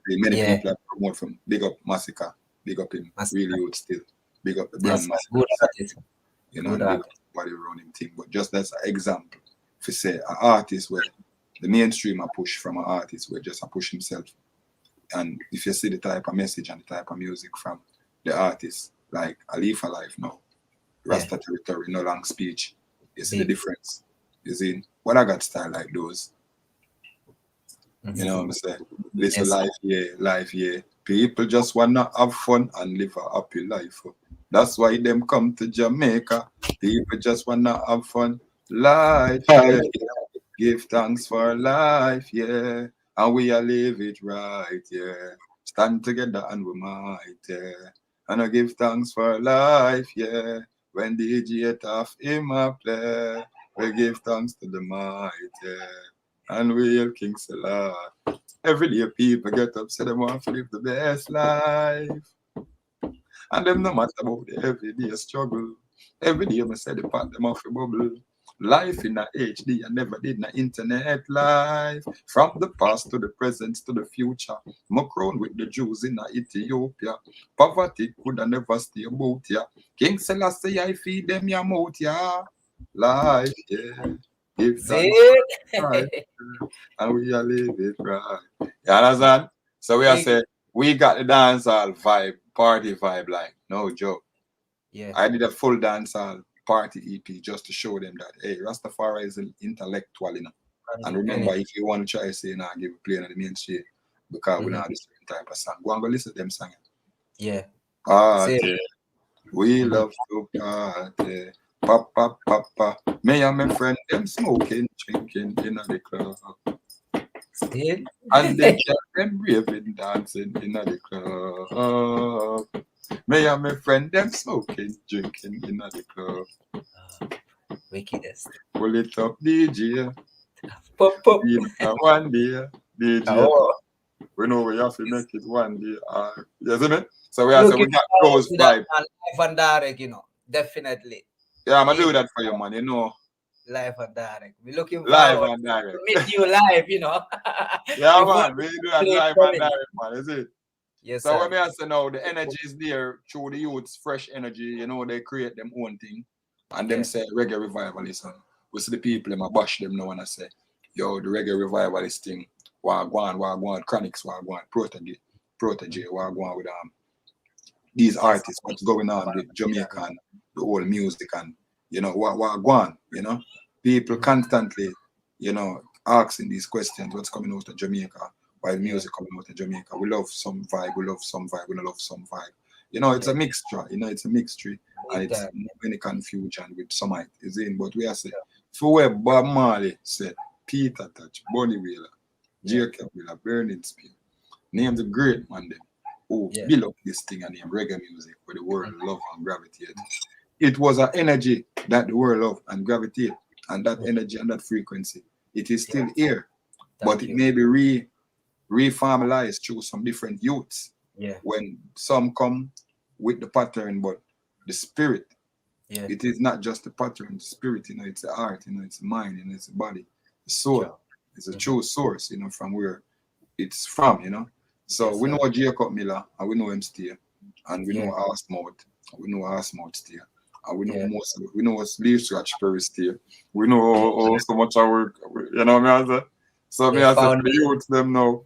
Many people have promote from big up Massacre, big up him, really would still big up the brand Massacre. Good artist. Big up body around him thing. But just as an example, if you say an artist where the mainstream a push from an artist where just a push himself. And if you see the type of message and the type of music from the artist, like A Leaf of Life now, Rasta Territory, No Long Speech, you see the difference. You see, what I got style like those. You know what I'm saying? Listen, life, yeah. People just wanna have fun and live a happy life. That's why them come to Jamaica. People just wanna have fun. Life, yeah. Give thanks for life, yeah. And we live it right, yeah. Stand together and we might, yeah. And I give thanks for life, yeah. When DJ Taff in my play, we give thanks to the might, yeah. And we hail King Salah. Every day people get up, say they want to live the best life. And them no matter about the everyday struggle. Every day I say the part them off a bubble. Life in a HD, I never did na internet life. From the past to the present to the future. My crown with the Jews in Ethiopia. Poverty could have never stay about ya. King Selassie, I feed them your mouth, yeah. Life, yeah. Give thanks. And we are live it right. You understand? So we are saying we got the dancehall vibe, party vibe, like no joke. Yeah. I did a full dancehall party EP just to show them that hey, Rastafari is an intellectual, And remember, if you want to try to say give a play on the main street because we don't have the certain type of song. Go and go listen to them singing. Yeah. Party. We love to party. Papa. Me and my friend them smoking, drinking in the club. Still? And they kept them raving, dancing in the club. Me and my friend them smoking, drinking in the club. Wickedest. Pull it up, DJ. Pop, pop. One day, DJ. Oh. We know we have to make it one day. You see me? So we have to, we Looking got forward those to that, vibes. man. Live and direct, you know. Definitely. Yeah, I'm gonna do that for you, man. You know, Live and direct. We're looking live forward and direct. to meet you live, you know. Yeah, Before man. We do that play live for and me. direct, man. Is it? Yes, So sir. when me I say now, the energy is there through the youths, fresh energy. You know, they create them own thing, and them say reggae revivalism. We see the people them a bash them now and I say, yo, the reggae revivalist thing. Wagwan, Chronics, Wagwan, Protege, Wagwan with these artists. What's going on with Jamaican, the old music, and you know Wagwan. You know, people constantly, you know, asking these questions. What's coming out of Jamaica? Why music coming out of Jamaica? We love some vibe. We love some vibe. We don't love some vibe. You know, it's a mixture. You know, it's a mixture, and it's many confusion with some is in. But we are saying, for where Bob Marley said, Peter Touch, Bonnie Wheeler, Jacob Wheeler, Burning Spear, name the great man them who build up this thing and name reggae music where the world love and gravitate. It was an energy that the world love and gravitate, and that energy and that frequency, it is still here, but it may be reformalized through some different youths. When some come with the pattern, but the spirit, it is not just the pattern, the spirit, you know, it's the heart, you know, it's the mind, you know, it's the body, the soul. It's a true source, you know, from where it's from, you know. So we know Jacob Miller, and we know him still, and we know Asmouth, we know Asmouth still, and we know most of it. We know Leaf Scratch Perry still. We know so much of work, you know what I mean? So me I say to the youths them now,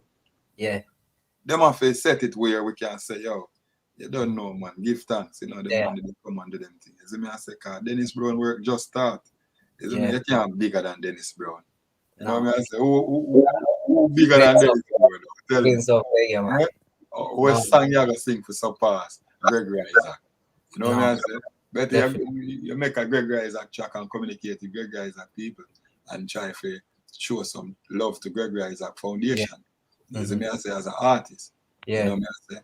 them have to set it where we can say, yo, you don't know, man, give thanks, you know, them man didn't come and do them things. You see me I say, cause Dennis Brown work just start. You see me, you can't be bigger than Dennis Brown. You know what I mean? I say, who bigger than Dennis Brown? Tell me. What song you gonna sing for surpass Gregory Isaac? You know what I mean? Better you make a Gregory Isaac track and communicate with Gregory Isaac people and try to show some love to Gregory Isaac Foundation. You see me I say as an artist. You know what I say?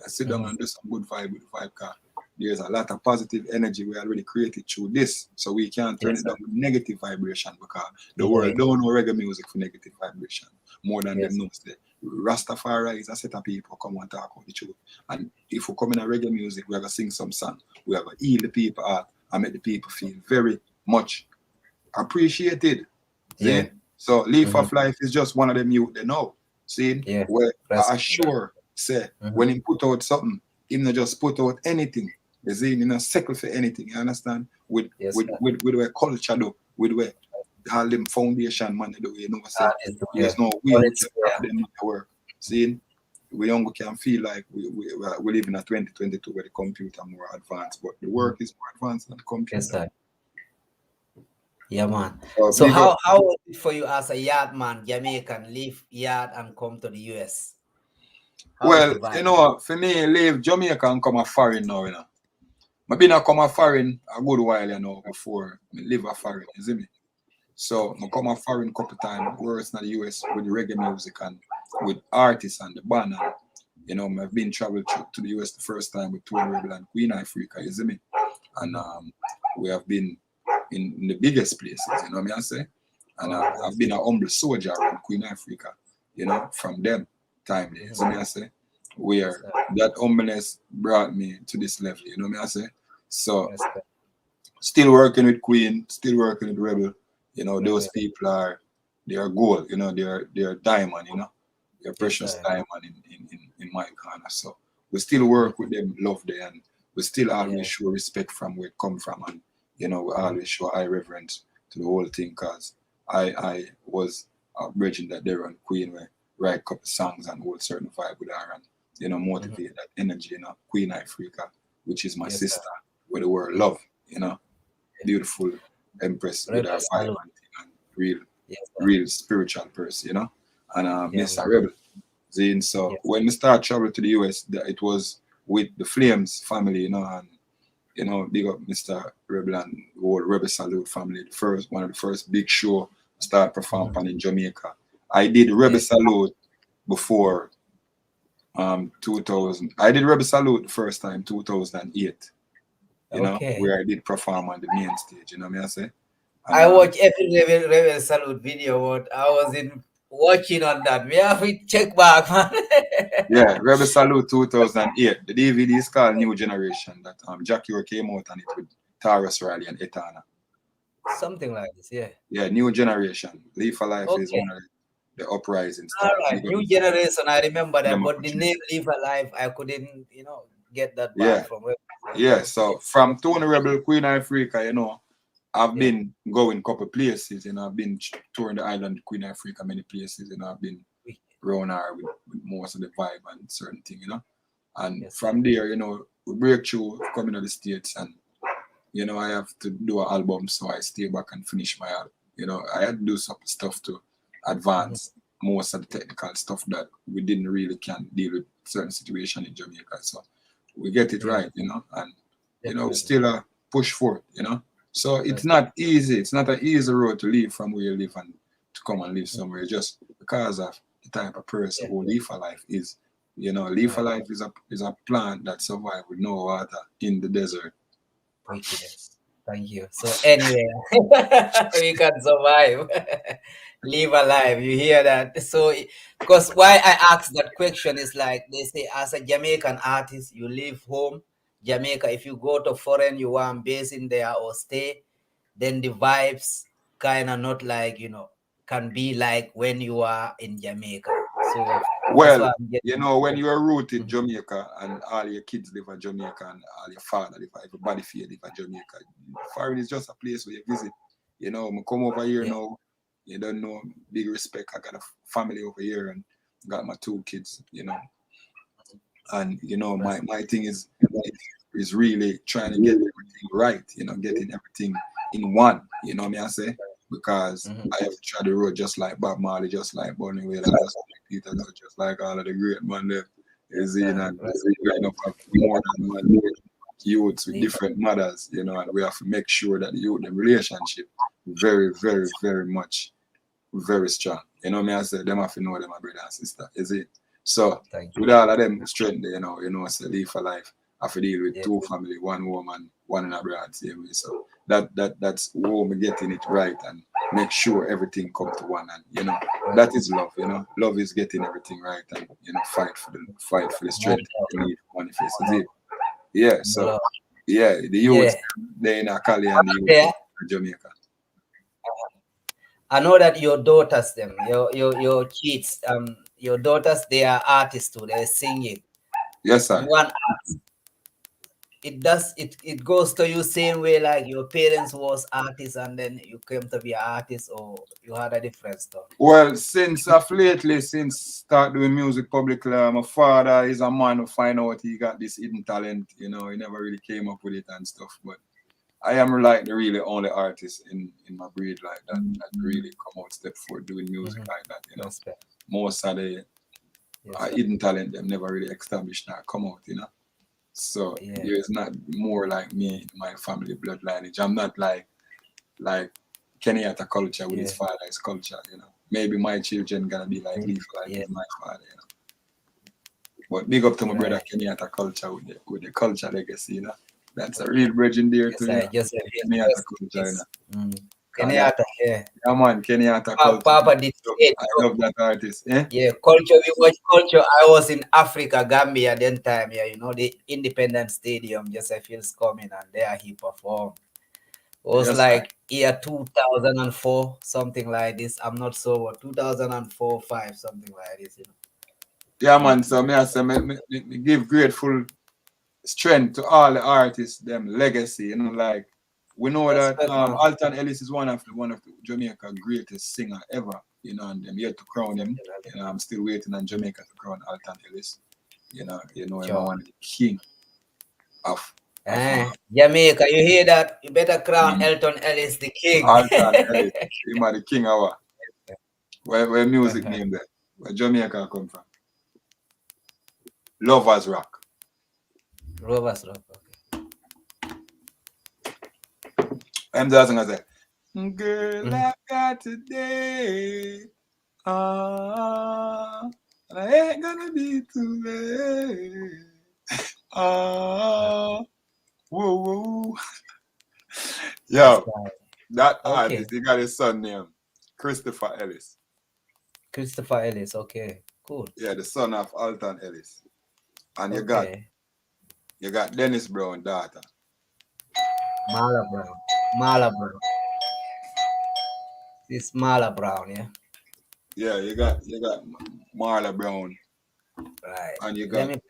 I sit down and do some good vibe with the vibe car. There's a lot of positive energy we already created through this, so we can't turn it down with negative vibration because the world don't know reggae music for negative vibration more than them knows that Rastafari is a set of people come and talk about the truth. And if we come in a reggae music, we are gonna sing some song, we are gonna heal the people out and make the people feel very much appreciated. See? So Leaf of Life is just one of them youth they know. See, where I assure say when he put out something, he not just put out anything. You see, he not settle for anything. You understand? With where culture do, with where all them foundation man do, you know. Say there's no way we can have them to work. See, we young can feel like we live in a 2022 where the computer more advanced, but the work is more advanced than the computer. Yeah, man. So how was it for you as a yard man, Jamaican, leave yard and come to the US? Well, you know, for me, leave Jamaica and come a foreign now, you know. I've been a come a foreign a good while, you know, before I live a foreign, you see me? So I come a foreign couple times, worse in the US with the reggae music and with artists and the band. And, you know, I've been traveled to the US the first time with Tony Rebel and Queen Africa, you see me? And we have been in the biggest places, you know what I say? And I've been a humble soldier around Queen Africa, you know, from them time there, you know what I say? Where that humbleness brought me to this level, you know what I say? So, still working with Queen, still working with Rebel, you know, those people are, they are gold, you know, they're diamond, you know, they're precious diamond in my corner. So, we still work with them, love them, and we still always show respect from where it come from, and you know, we always show high reverence to the whole thing, because I was bridging that there on Queen where write a couple songs and hold certain vibe with her and, you know, motivate that energy, you know, Queen Africa, which is my sister, where the world love, you know, beautiful empress with her vibe and real spiritual person, you know, and Mr. Rebel. So when we start travel to the US, it was with the Flames family, you know, and you know, big up Mr. Rebel and the whole Rebel Salute family. One of the first big show start performing in Jamaica. I did Rebel Salute before 2000. I did Rebel Salute the first time 2008. You know, where I did perform on the main stage. You know what I say? And, I watch every Rebel Salute video. What I was watching on that. We have to check back, man. Yeah, Rebel Salute 2008. The DVD is called New Generation. That Jackie came out on it with Taurus Riley and Etana. Something like this, yeah. Yeah, New Generation. Live for Life is one of the uprising stars. All right, New Generation. I remember that, but the name Live Alive, I couldn't, get that back from Rebel. Yeah, so from Tony Rebel, Queen Africa, I've been going couple places, I've been touring the island, Queen Africa, many places, I've been around her with most of the vibe and certain thing, And from there, we break through coming to the States, and I have to do an album, so I stay back and finish my album. I had to do some stuff to advance most of the technical stuff that we didn't really can deal with certain situation in Jamaica. So we get it right, and we still push forward, So it's not easy. It's not an easy road to leave from where you live and to come and live somewhere, just because of the type of person who Live for Life is. Live for Life is a plant that survives with no water in the desert. Thank you. So anyway, we can survive. Live alive. You hear that? So, because why I ask that question is like they say, as a Jamaican artist, you leave home, Jamaica. If you go to foreign, you want base in there or stay, then the vibes kind of not like can be like when you are in Jamaica. So well, when you are rooted in Jamaica and all your kids live in Jamaica and all your father live, everybody feel live in Jamaica. Foreign is just a place where you visit. I come over here now. You don't know, big respect. I got a family over here and got my 2 kids. And my thing is really trying to get everything right. Getting everything in one. You know what I say? Because I have to try the road just like Bob Marley, just like Bonnie Wailer, just like Peter, just like all of the great men there. And more than one youths with different mothers, and we have to make sure that the relationship very, very, very much, very strong. I say them have to know them, my brother and sister, So with all of them strength there, say Live for Life. I have to deal with 2 family, 1 woman, 1 in abroad, same way. So that's where we're getting it right and make sure everything comes to one. And that is love. Love is getting everything right and fight for the strength you need to manifest. Yeah. So the youth they in Akali and the youth in Jamaica. I know that your daughters, your kids, your daughters, they are artists too. They're singing. Yes, sir. One art. It goes to you same way like your parents was artists and then you came to be an artist, or you had a different stuff? Well, since start doing music publicly, my father is a man who find out he got this hidden talent. He never really came up with it and stuff. But I am like the really only artist in my breed like that really come out step forward doing music like that. Most of the hidden talent them never really established that come out. So there's not more like me, my family blood lineage. I'm not like Kenyatta culture with his father's culture, Maybe my children gonna be like Live for Life with my father, But big up to my brother Kenyatta culture with the culture legacy, That's a real bridge in there too. Kenyatta culture, Kenyatta, yeah, man, Kenyatta culture. Papa did I love that artist. Yeah, culture. We watch culture. I was in Africa, Gambia, then time. Yeah, the Independence Stadium. Just I feels coming, and there he performed. It was like year 2004, something like this. I'm not sure, 2004, 5, something like this. Yeah, man. So I say, me give grateful strength to all the artists, them legacy. Like we know that Alton Ellis is one of the Jamaica greatest singer ever. And I'm yet to crown him. I'm still waiting on Jamaica to crown Alton Ellis. Him one of the king of Jamaica. You hear that? You better crown Elton Ellis the king. Alton Ellis, him are the king of where music name there? Where Jamaica come from? Lovers Rock. Lovers Rock. I'm just gonna say, girl, I got today. I ain't gonna be too late. Whoa, whoa. Yo, that artist, he got his son named Christopher Ellis. Christopher Ellis, okay, cool. Yeah, the son of Alton Ellis. And you got Dennis Brown daughter. Marla Brown. This Marla Brown, yeah. Yeah, you got Marla Brown. Right. And you got. Let me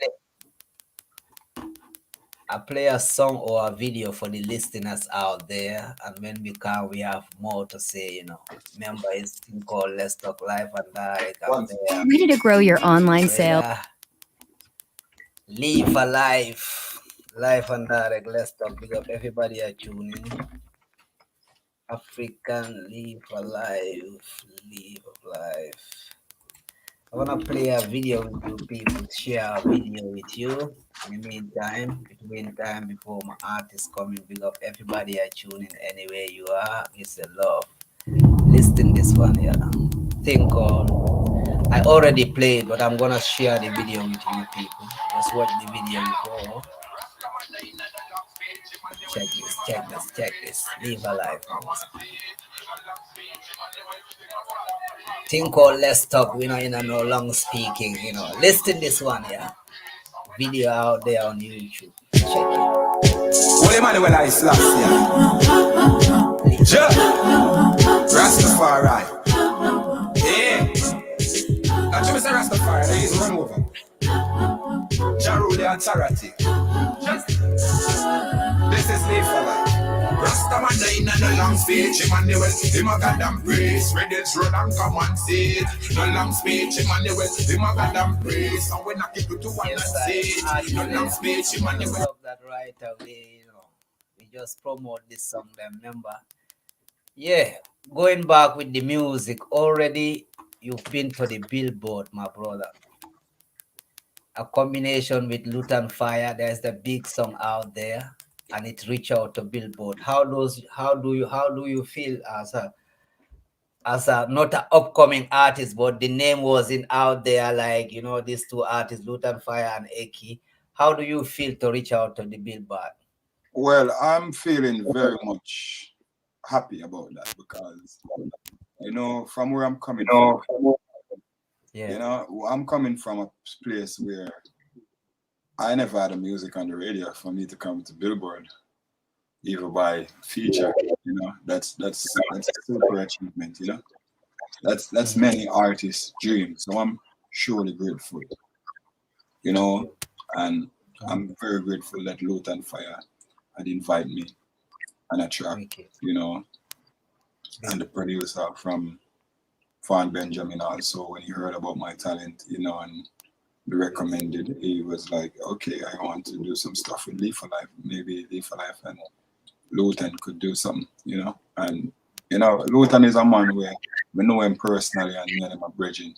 play a song or a video for the listeners out there, and when we come, we have more to say. You know, remember it's thing called Let's Talk Live and Direct out there. Ready to grow your online sales? Live a life, live and direct. Let's talk. Big up everybody are tuning. African live a life, live a life. I wanna play a video with you people, share a video with you. In the meantime, between time before my artist coming, big up everybody are tuning anywhere you are. It's a love. Listen this one, yeah. Thing called I already played, but I'm gonna share the video with you people. Just watch the video before. Check this. Live a life. Thing called Let's Talk, we know, no long speaking, Listen this one, yeah. Video out there on YouTube. Check it. Well, Emmanuel I slaps, yeah. Rastafari. Yeah. Now, Mr. Rastafari, he's run over. Jaru the authority. This is Live for Life. Rastaman in no long speech, Emmanuel, him a goddamn praise. Redditch road and come and see it. No long speech, Emmanuel, him a goddamn praise. And when I keep you to one and see it. No long speech, Emmanuel. That right away, we just promote this song, remember? Yeah, going back with the music, already you've been to the Billboard, my brother. A combination with Lutan Fire, there's the big song out there, and it reached out to Billboard. How do you feel as a not an upcoming artist, but the name wasn't out there, like these two artists, Lutan Fire and Eki. How do you feel to reach out to the Billboard? Well, I'm feeling very much happy about that because from where I'm coming from. Yeah. I'm coming from a place where I never had a music on the radio for me to come to Billboard, even by feature. That's a super achievement. That's many artists' dream. So I'm surely grateful. And I'm very grateful that Lutan Fire had invited me on a track. And the producer from Fan Benjamin also, when he heard about my talent, and we recommended, he was like, okay, I want to do some stuff with Live for Life. Maybe Live for Life and Lutan could do something, And, Lutan is a man where we know him personally and me and him are bridging.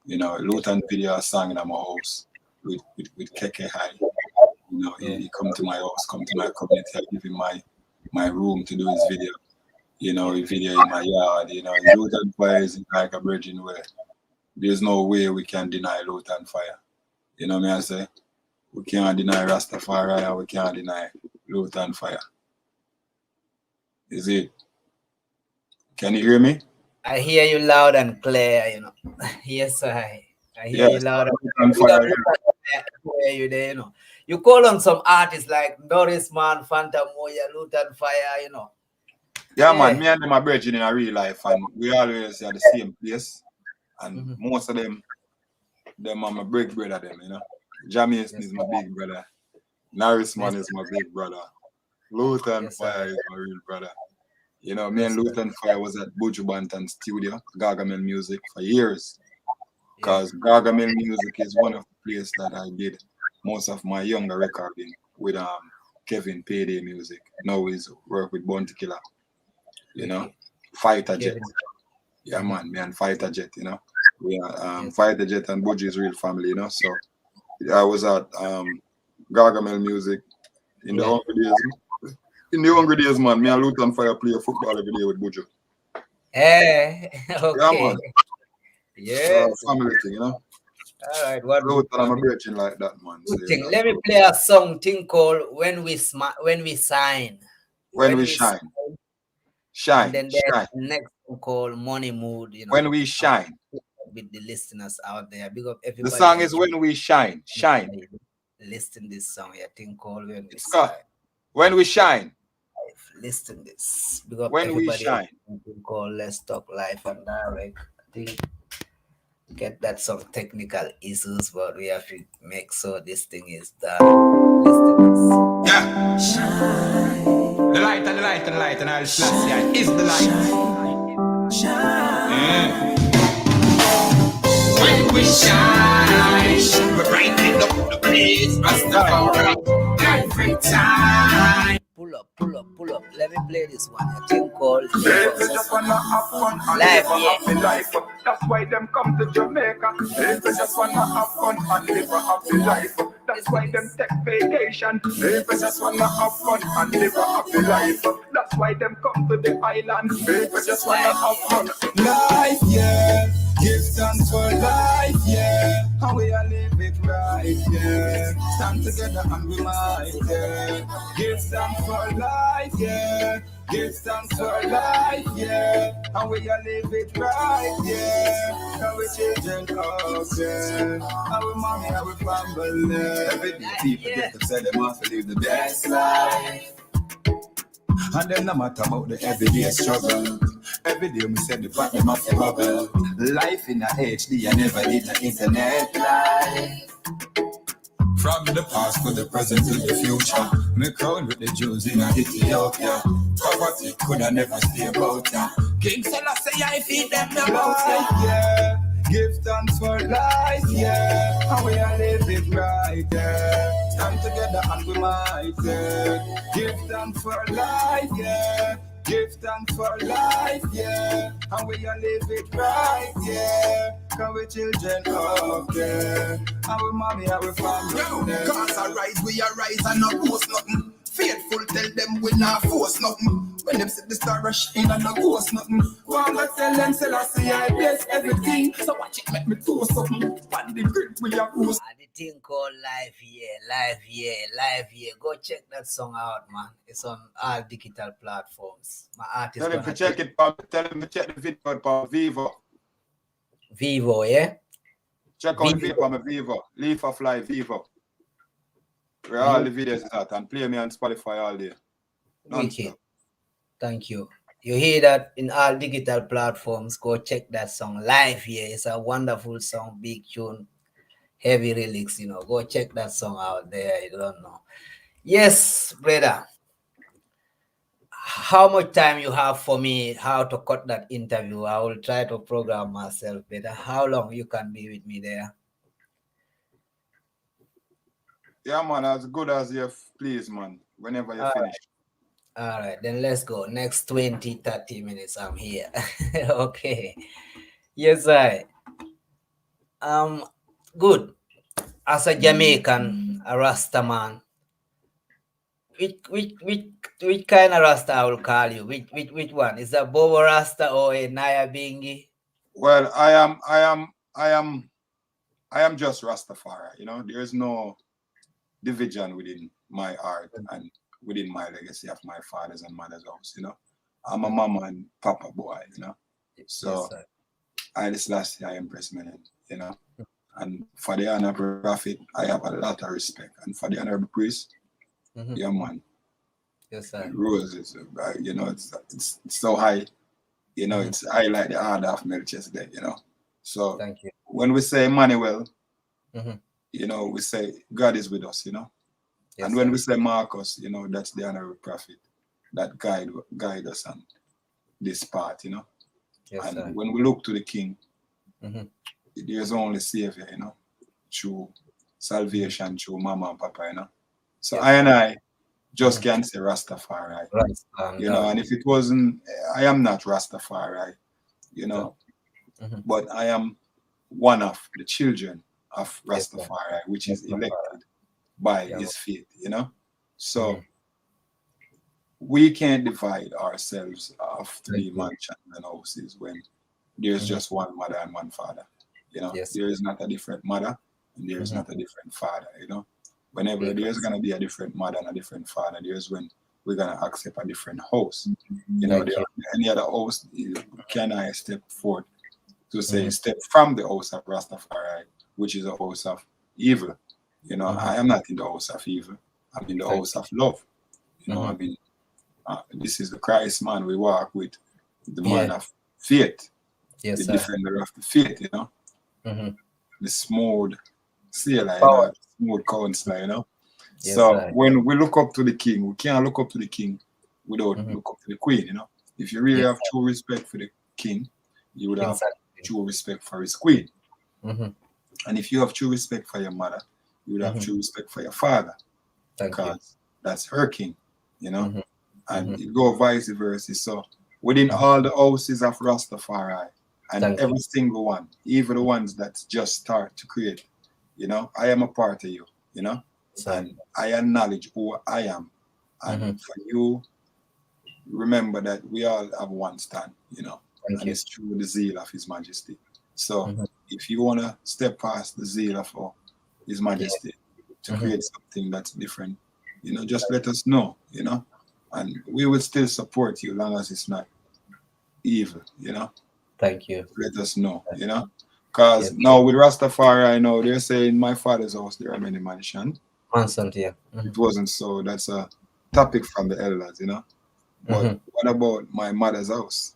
Lutan video a song in my house with Keke High. He come to my house, come to my community, I give him my room to do his video. He video in my yard, Lutan Fire is like a bridging where there's no way we can deny Lutan Fire. You know what I say? We can't deny Rastafari and we can't deny Lutan Fire. Is it? Can you hear me? I hear you loud and clear, Yes, I hear you loud and clear. You there, You call on some artists like Doris Man, Phantom Moya, Lutan Fire, Yeah, man, me and them are bridging in a real life, and we always are the same place. And most of them are my big brother, JAMAICA is my big brother. Norris Man is my big brother. Lutan Fire is my real brother. Me and Lutan Fire was at Buju Banton studio, Gargamel Music, for years. Because Gargamel Music is one of the places that I did most of my younger recording with Kevin Payday Music. Now he's work with Bounty Killer. Fighter Jet. Yeah, man, me and Fighter Jet, We are Fighter Jet and Buju is real family, So I was at Gargamel Music in the hungry days. In the hungry days, man, me and Lutan Fire play football every day with Buju. Hey, okay. Yeah, man. Yes. Family thing, you know. All right. What Root and I'm a virgin like that, man. So, good thing. Let me play a song thing called When We Sign. When we shine. And Shine. then there's next one called Money Mood, you know. When we shine. With the listeners out there. Big up everybody. The song is When We Shine. Shine. Listen this song, I think called When We Scott, Shine. When we shine. Listen this. Big up When we everybody. shine. Called Let's Talk Live and Direct. I think get that some technical issues, but we have to make sure this thing is done. Listen this. Yeah. Shine. The light and the light and the light and I'll slash yeah, is the light. Shine. Yeah. When we shine, we're brightening up the place, Rastafari, every time. Pull up. Let me play this one. A thing called They just wanna have fun and live a happy life. That's why them come to Jamaica. They just wanna have fun and live a happy life. That's why them take vacation. They just wanna have fun and live a happy life. That's why them come to the island. They just wanna have fun. Life, yeah. Give thanks for life, yeah. How we are living right, yeah. Stand together and we might, yeah. Give thanks for life, yeah. Give thanks for life, yeah. And we are living right, yeah. How we children up, yeah. How we mommy, how we family. Every day people get to say they must live the best life. And then no matter about the everyday struggle. Every day we say the fact they must bubble. Life in a HD, I never did the internet life. From the past to the present to the future. Me crown with the Jews in Ethiopia. Poverty could I never stay about ya. King Selassie, I feed them about ya. Yeah. Give thanks for life, yeah. And we are living right, yeah. Stand together and we might, yeah. Give thanks for life, yeah. Give thanks for life, yeah. And we are living right, yeah. Cause we children up, yeah. And we mommy and we family. Yo, cause arise, we arise and not post nothing. Faithful, tell them we not force nothing. When them see the star rush in and not ghost nothing. One I tell them, Selassie, I bless everything. So watch it, make me do something. On the grid, we are post. the thing called Live Here. Go check that song out, man. It's on all digital platforms. My artist. Tell him to check it, tell him to check the video on Vivo, yeah? Check out the video on Vivo. Leaf of Life Vivo. Where all the videos is at and play me on Spotify all day. Wicked. Thank you. You hear that in all digital platforms. Go check that song Live Here. It's a wonderful song, big tune, heavy lyrics, you know. Go check that song out there. You don't know. Yes, brother. How much time you have for me? How to cut that interview? I will try to program myself better. How long you can be with me there? Yeah, man, as good as you please, man. Whenever you finish. All right, then let's go. Next 20-30 minutes, I'm here. Okay. Yes, I. Good. As a Jamaican, a Rasta man, which kind of Rasta I will call you? Which one? Is that Bobo Rasta or a Naya Bingi? Well, I am just Rastafari, you know. There is no division within my art and within my legacy of my father's and mother's house, you know. I'm a mama and papa boy, you know. So Yes, I just last year I impressed me, you know. And for the honorable prophet, I have a lot of respect. And for the honorable priest, yeah, man. Yes, sir. Roses, you know, it's so high, you know, it's high like the order of Melchizedek, you know. So Thank you. when we say Emmanuel, you know, we say God is with us, you know. Yes, and when we say Marcus, you know, that's the honorable prophet that guide us on this path, you know. Yes, and sir. when we look to the King, there's only Savior, you know, through salvation, through Mama and Papa, you know. So Yes, I and I just can't say Rastafari, you know. And if it wasn't, I am not Rastafari, you know, but I am one of the children of Rastafari, which is elected by his faith, you know. So we can't divide ourselves off three mansions and houses when there's just one mother and one father. You know, Yes. there is not a different mother and there is not a different father. You know, whenever there's gonna be a different mother and a different father, there's when we're gonna accept a different host. You know, any other host, can I step forth to say step from the host of Rastafari, which is a host of evil. You know, I am not in the house of evil. I'm in the house of love. You know, I mean, this is the Christ man we walk with, the man of faith, the defender of the faith, you know, the smooth sailor, you know, smooth counselor, you know. So when we look up to the king, we can't look up to the king without look up to the queen, you know. If you really have true respect for the king, you would have true respect for his queen. And if you have true respect for your mother, you would have true respect for your father. Because that's her king, you know. And it go vice versa. So within all the houses of Rastafari, and every single one, even the ones that just start to create, you know, I am a part of you, you know, and I acknowledge who I am. And for you, remember that we all have one stand, you know, and it's through the zeal of His Majesty. So if you want to step past the zeal of His Majesty to create something that's different, you know, just let us know, you know, and we will still support you long as it's not evil, you know. Thank you. Let us know, you know, because now with Rastafari, I know they're saying my father's house there are many mansions. It wasn't so. That's a topic from the elders, you know. But what about my mother's house?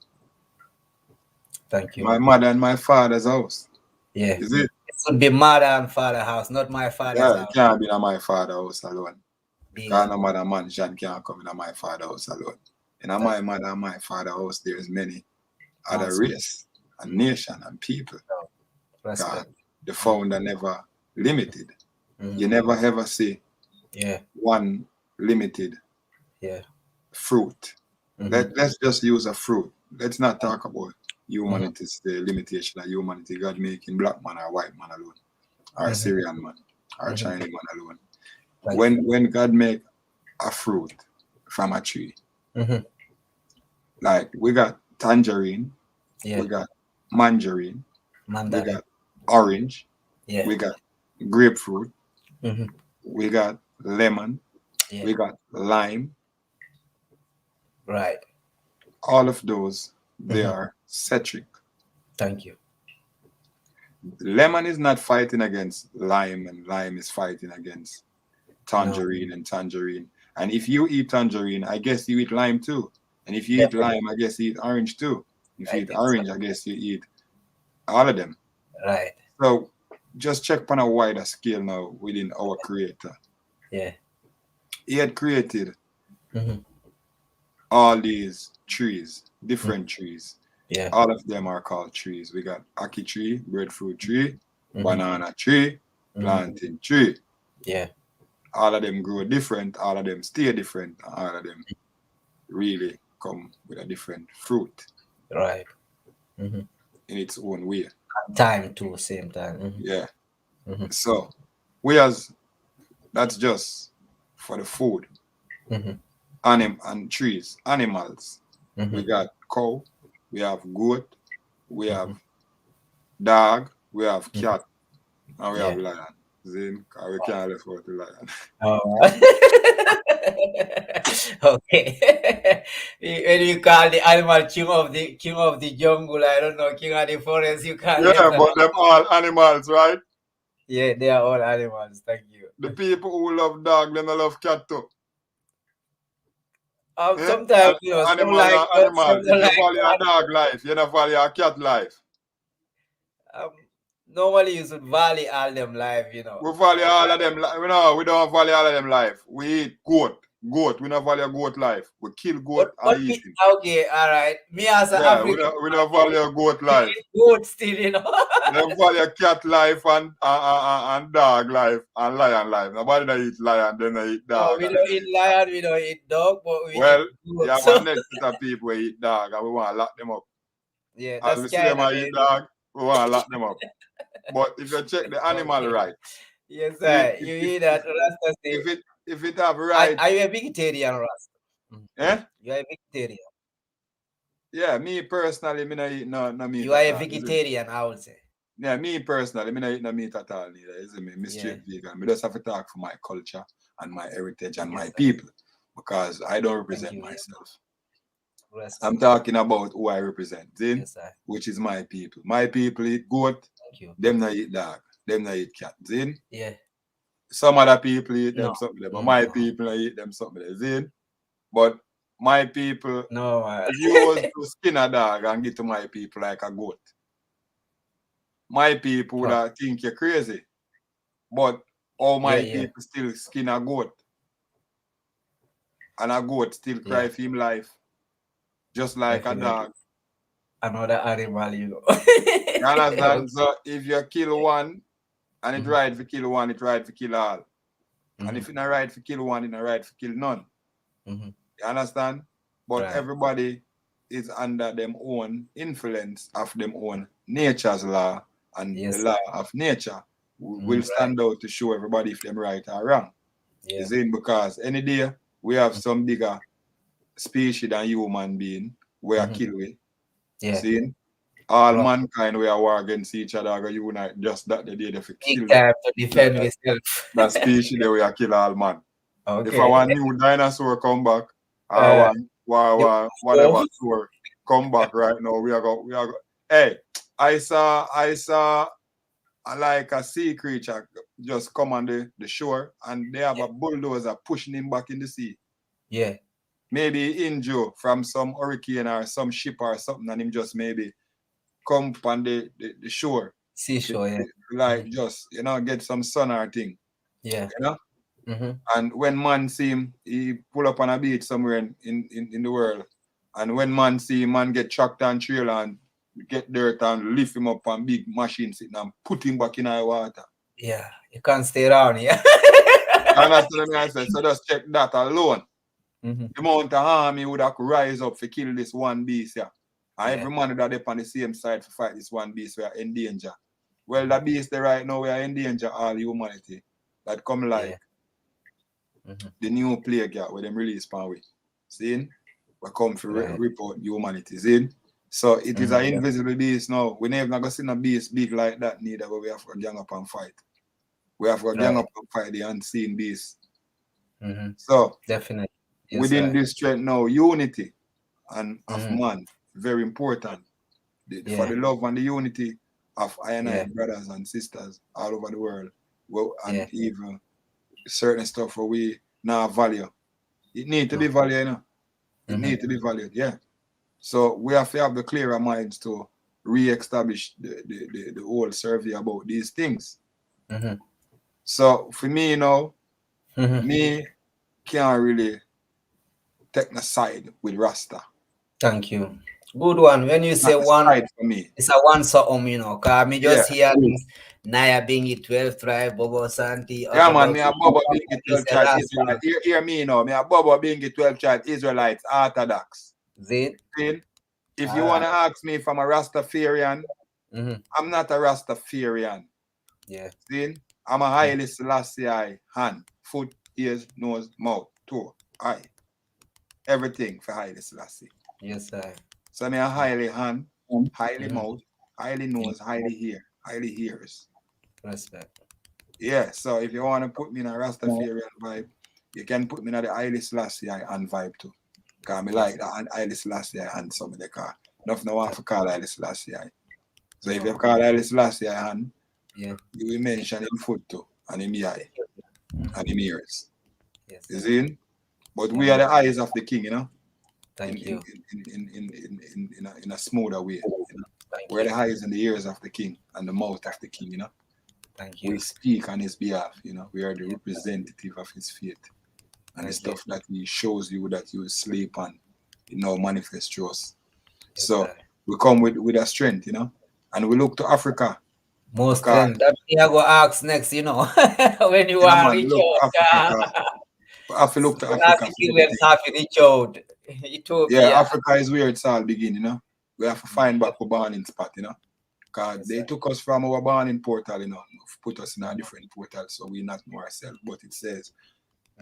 Thank you. My mother and my father's house. Yeah. Is it? It should be mother and father house, not my father's house. It can't be in my father's house alone. Because no mother mansion can't come in my father's house alone. In my mother and my father's house, there's many other race and nation and people. God, the founder never limited. You never ever see one limited fruit. Let's just use a fruit. Let's not talk about humanity's the limitation of humanity. God making black man or white man alone, or Syrian man, or Chinese man alone. When God make a fruit from a tree, like we got tangerine, we got mandarin, we got orange, we got grapefruit, we got lemon, we got lime. Right. All of those, they are citric. Thank you. Lemon is not fighting against lime, and lime is fighting against tangerine and tangerine. And if you eat tangerine, I guess you eat lime too. And if you eat lime, I guess you eat orange too. If you eat orange, I guess you eat all of them. Right. So just check on a wider scale now within our Creator. Yeah. He had created all these trees, different trees. Yeah. All of them are called trees. We got ackee tree, breadfruit tree, banana tree, plantain tree. Yeah. All of them grow different, all of them stay different, all of them really come with a different fruit. Right. In its own way. Time too, same time. Yeah. So that's just for the food. And trees, animals. We got cow, we have goat, we have dog, we have cat, and we have lion. Zin, because we can't live without the lion. Okay. When you call the animal king of the jungle, I don't know, king of the forest, you can't. Yeah, but them all animals, right? Yeah, they are all animals. Thank you. The people who love dog, they don't love cat too. Sometimes, you know, animal are animal. If you value a dog life, you don't value a cat life. Normally you should value all them life, you know. We value all of them. No, we don't value all of them life. We eat goat. We don't value goat life. We kill goat and eat him. Okay, all right. Me as an African, we don't value goat life. Goat still, you know. We don't value cat life and dog life and lion life. Nobody don't eat lion, then they eat dog. No, we don't eat lion, we don't eat dog, but we eat goat. You have a next set of people who eat dog and we want to lock them up. Yeah, that's we see them eat dog, we want to lock them up. But if you check the animal right, yes, sir. You hear that? If it have right, are you a vegetarian, Rasta? Eh? You are a vegetarian. Yeah, me personally, me not eat no meat. You are a vegetarian, I would say. Yeah, me personally, me not eat no meat at all neither. Isn't me? Me straight vegan. Me just have to talk for my culture and my heritage and my people because I don't represent myself. I'm talking about who I represent, which is my people. My people eat goat, them not eat dog, them not eat cat, zin? Yeah. Some other people eat them something, but my people not eat them something, zin? But my people, if you was to skin a dog and give to my people like a goat, my people would think you're crazy. But all my people still skin a goat. And a goat still cry for him life. Just like a dog. Another animal, you know. You understand? So if you kill one and it right for kill one, it right for kill all. And if it not right for kill one, it not right for kill none. You understand? But everybody is under them own influence of them own nature's law, and the law of nature will stand out to show everybody if them right or wrong. Is it because any day we have some bigger species than human being we are kill with. See? All mankind we are war against each other, go unite just that the day they kill to defend yourself. that species that we are kill all man. If I want new dinosaur come back, I want whatever tour come back right now. We are go. Hey, I saw like a sea creature just come on the shore and they have a bulldozer pushing him back in the sea. Yeah. Maybe injured from some hurricane or some ship or something, and him just maybe come on the shore. Seashore, Like just, get some sun or thing. Yeah. And when man see him, he pull up on a beach somewhere in the world. And when man see him, man get tractor and trailer and get dirt and lift him up on big machine sitting and put him back in the water. Yeah, you can't stay around here. And that's what I said. So just check that alone. The amount of army would have rise up to kill this one beast here. And every man that they on the same side to fight this one beast, we are in danger. Well, that beast there right now, we are in danger, all humanity. That come like the new plague where them release pan we. See? We come for report humanity. See? So it is an invisible beast now. We never gonna see a beast big like that neither, but we have to gang up and fight. We have to gang up and fight the unseen beast. So definitely within this strength now, unity and of man, very important. For the love and the unity of I and I brothers and sisters all over the world. Well, and even certain stuff where we now value. It need to be valued, It need to be valued, So we have to have the clearer minds to re-establish the whole survey about these things. So for me, me can't really take the side with Rasta. Thank you. Good one. When you say one, for me. It's a one something, because me just hear Naya Bingi 12 tribe, Bobo Santi. Yeah, man, me a Bobo Bingi 12 tribe Israelite. Hear me now. Me a Bobo Bingi 12 tribe Israelites, Orthodox. See? If you want to ask me if I'm a Rastafarian, I'm not a Rastafarian. Yeah. See? I'm a Haile Selassie hand, foot, ears, nose, mouth, toe, eye. Everything for Haile Selassie. Yes, sir. So I'm a highly hand, highly mouth, highly nose, highly ear, highly ears. Respect. Yeah, so if you want to put me in a Rastafarian vibe, you can put me in the Haile Selassie and vibe too. Because I like that Haile Selassie and some of the car. Nothing I want to call Haile Selassie. So if you call Haile Selassie hand, you will mention him foot too, and him eye, and him ears. Yes. You see? But we are the eyes of the king, Thank you. In a smoother way. We're the eyes and the ears of the king and the mouth of the king, Thank you. We speak on his behalf, we are the representative of his faith. And the stuff that he shows you that you sleep and manifest to us. Yes, so we come with a strength, and we look to Africa. More strength. That me I go ask next, when you want to reach out. I have to look to Africa. Africa is where it's all begin, We have to find back our born spot, Because they took us from our born portal, put us in a different portal, so we not know ourselves. But it says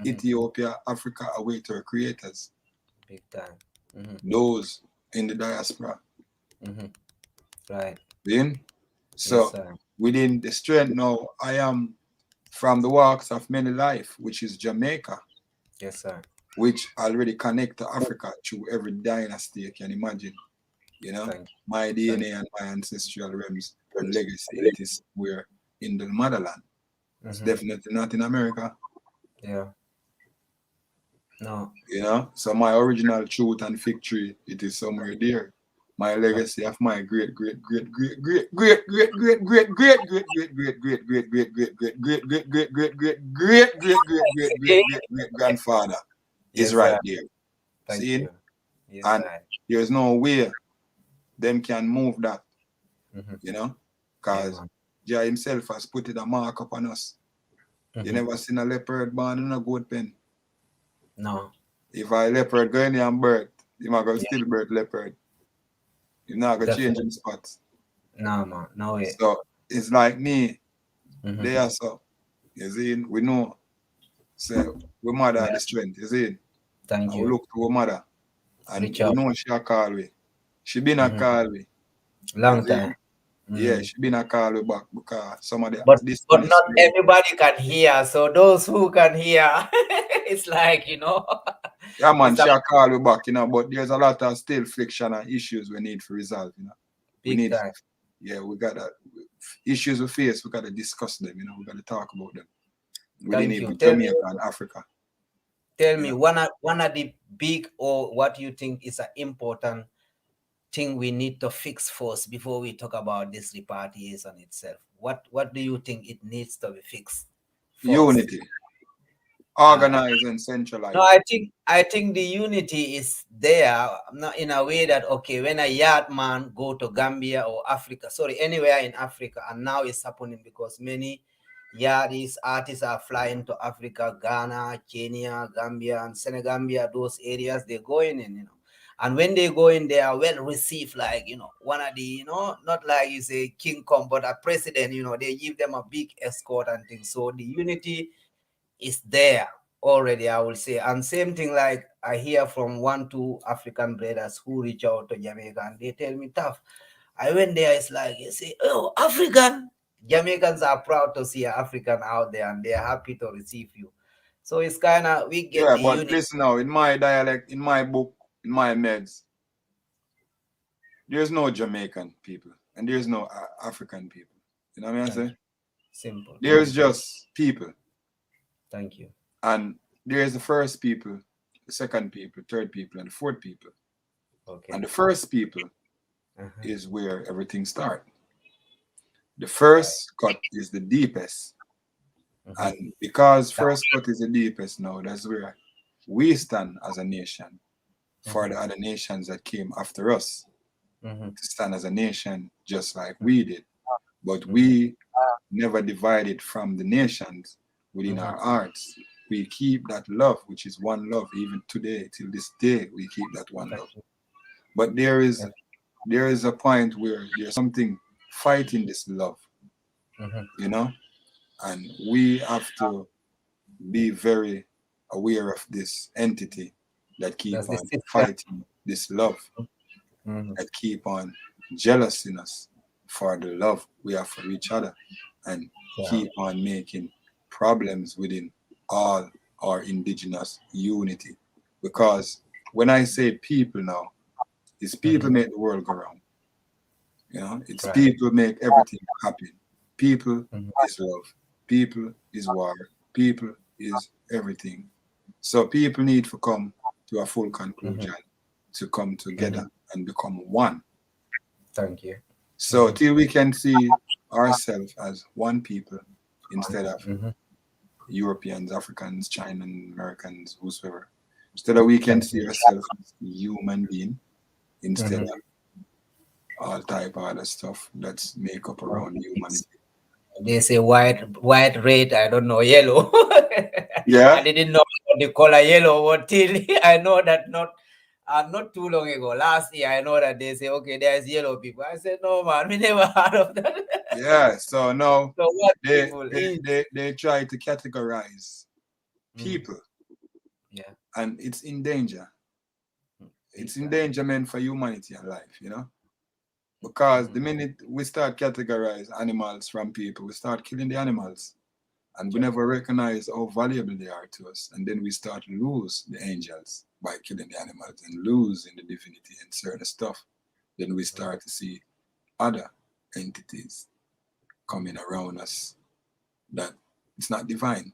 Ethiopia, Africa await our creators. Big time. Those in the diaspora. Right. So Yes, within the strength now, I am from the walks of many life, which is Jamaica. Yes, sir. Which already connect to Africa through every dynasty you can imagine. My DNA and my ancestral realms and legacy, it is where in the motherland. It's definitely not in America. Yeah. No. So my original truth and victory, it is somewhere there. My legacy of my great grandfather is right there. See? And there's no way them can move that. Because Jah himself has put it a mark upon us. You never seen a leopard born in a goat pen. No. If a leopard go in there and birth, you might go still birth leopard. You're not going to change them spots. No, man. No way. So it's like me. They are so. You see, we know. So we mother the strength. You see. Thank you. We look to our mother. And we know she a call we. She been a call we. Long time. Yeah, she been a call we back because some of the but not everybody can hear. So those who can hear, it's like, Yeah, man, she a call we back, but there's a lot of still friction and issues we need to resolve, Big time. We got issues we face, we got to discuss them, we got to talk about them. Within even Jamaica and Africa. Tell me, one of the big, or what you think is an important thing we need to fix first before we talk about this repatriation itself? What do you think it needs to be fixed first? Unity. Organize and centralize. No, I think the unity is there, not in a way that, okay, when a yard man go to Gambia or Africa, anywhere in Africa, and now it's happening because many yardis artists are flying to Africa, Ghana, Kenya, Gambia, and Senegambia, those areas they're going in, And when they go in, they are well received, like, one of the, not like you say King Kong, but a president, they give them a big escort and things. So the unity is there already, I will say. And same thing, like I hear from 1-2 African brothers who reach out to Jamaica and they tell me, Taff, I went there, it's like, you say, oh, African. Jamaicans are proud to see an African out there and they're happy to receive you. So it's kind of, we get the but unity. listen now, in my dialect, in my book, in my meds, there's no Jamaican people and there's no African people. You know what I mean? Simple. There's just people. Thank you. And there's the first people, the second people, third people, and the fourth people. Okay. And the first people is where everything starts. The first cut is the deepest. And because first cut is the deepest now, that's where we stand as a nation for the other nations that came after us to stand as a nation just like we did. But we never divided from the nations within our hearts. We keep that love, which is one love, even today, till this day, we keep that one love. But there is a point where there's something fighting this love, and we have to be very aware of this entity that keep on fighting this love, that keep on jealous in us for the love we have for each other, and keep on making problems within all our indigenous unity. Because when I say people now, it's people make the world go round. It's people make everything happen. People is love. People is war. People is everything. So people need to come to a full conclusion, to come together and become one. Thank you. So till we can see ourselves as one people instead of Europeans, Africans, Chinese, Americans, whosoever. Instead of we can see ourselves as human being instead of all type of other stuff that's make up around humanity. They say white, red, I don't know, yellow. Yeah. I didn't know the color yellow until I know that not too long ago. Last year, I know that they say, okay, there's yellow people. I said, no, man, we never heard of that. Yeah, so now So what they try to categorize people. Yeah. And it's in danger. It's endangerment for humanity and life, you know? Because the minute we start categorize animals from people, we start killing the animals. And we never recognize how valuable they are to us. And then we start to lose the angels by killing the animals and losing the divinity and certain stuff. Then we start to see other entities coming around us that it's not divine.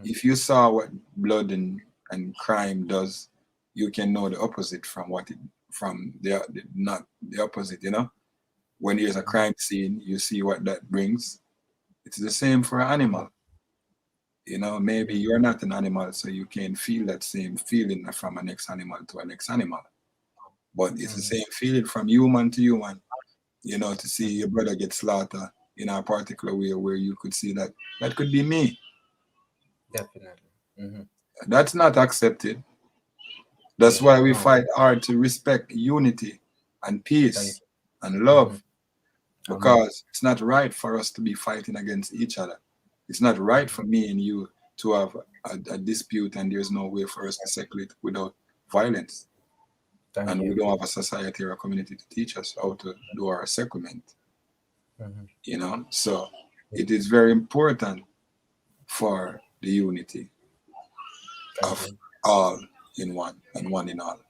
If you saw what blood and crime does, you can know the opposite from what it from not the opposite, you know. When there's a crime scene, you see what that brings. It's the same for an animal. You know, maybe you're not an animal, so you can't feel that same feeling from an next animal to a next animal. But it's the same feeling from human to human. You know, to see your brother get slaughtered in a particular way where you could see that that could be me. Definitely. That's not accepted. That's why we fight hard to respect unity and peace and love. Because it's not right for us to be fighting against each other. It's not right for me and you to have a dispute and there's no way for us to settle it without violence. We don't have a society or a community to teach us how to do our settlement. You know, so it is very important for the unity of all in one and one in all.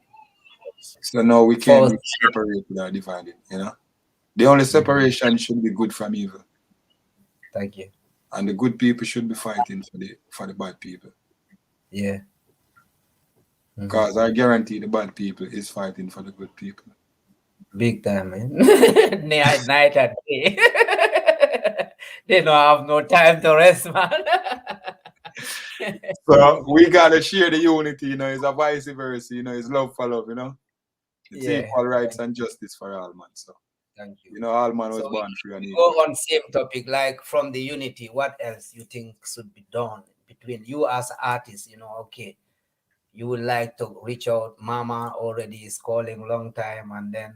So no, we can't be separated or divided, you know. The only separation should be good from evil. Thank you. And the good people should be fighting for the bad people. Yeah. Because I guarantee the bad people is fighting for the good people. Big time, man. Night and day. They don't have no time to rest, man. So we gotta share the unity, you know, it's a vice versa, you know, it's love for love, you know. It's equal rights and justice for all, man. So thank you. You know, all man was born free and go equal. on same topic, like from the unity, what else you think should be done between you as artists, you know, okay. You would like to reach out, mama already is calling long time, and then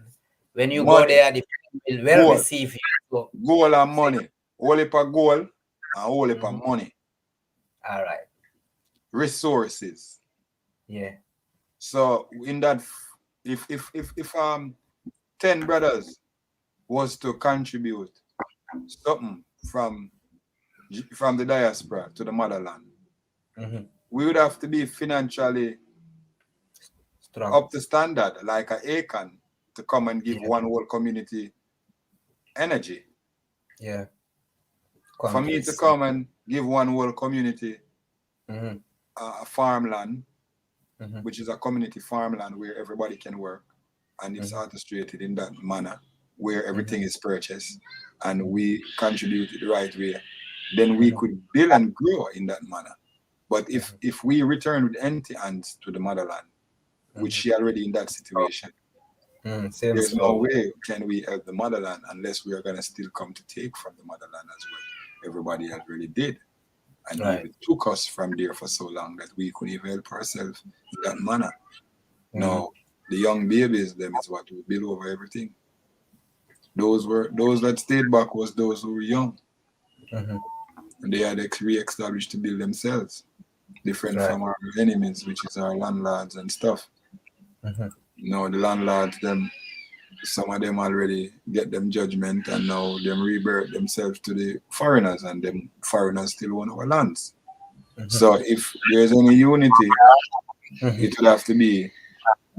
when you go there, the people will well receive you. So, goal and money. Only for goal and only for money. All right. Resources. Yeah. So in that, if 10 brothers was to contribute something from the diaspora to the motherland, we would have to be financially strong, up to standard, like an Akon, to come and give one whole community energy. Yeah. For me to come and give one whole community a farmland, which is a community farmland where everybody can work, and it's orchestrated in that manner, where everything is purchased, and we contribute it the right way, then we could build and grow in that manner. But if we return with empty hands to the motherland, which she already in that situation, there's no way can we help the motherland unless we are going to still come to take from the motherland as well. Everybody already did. And it took us from there for so long that we couldn't even help ourselves in that manner. Now, the young babies, them is what we build over everything. Those that stayed back was those who were young. And they had re-established to build themselves, different from our enemies, which is our landlords and stuff. You know, the landlords, some of them already get them judgment, and now them rebirth themselves to the foreigners, and them foreigners still own our lands. So if there's any unity, it will have to be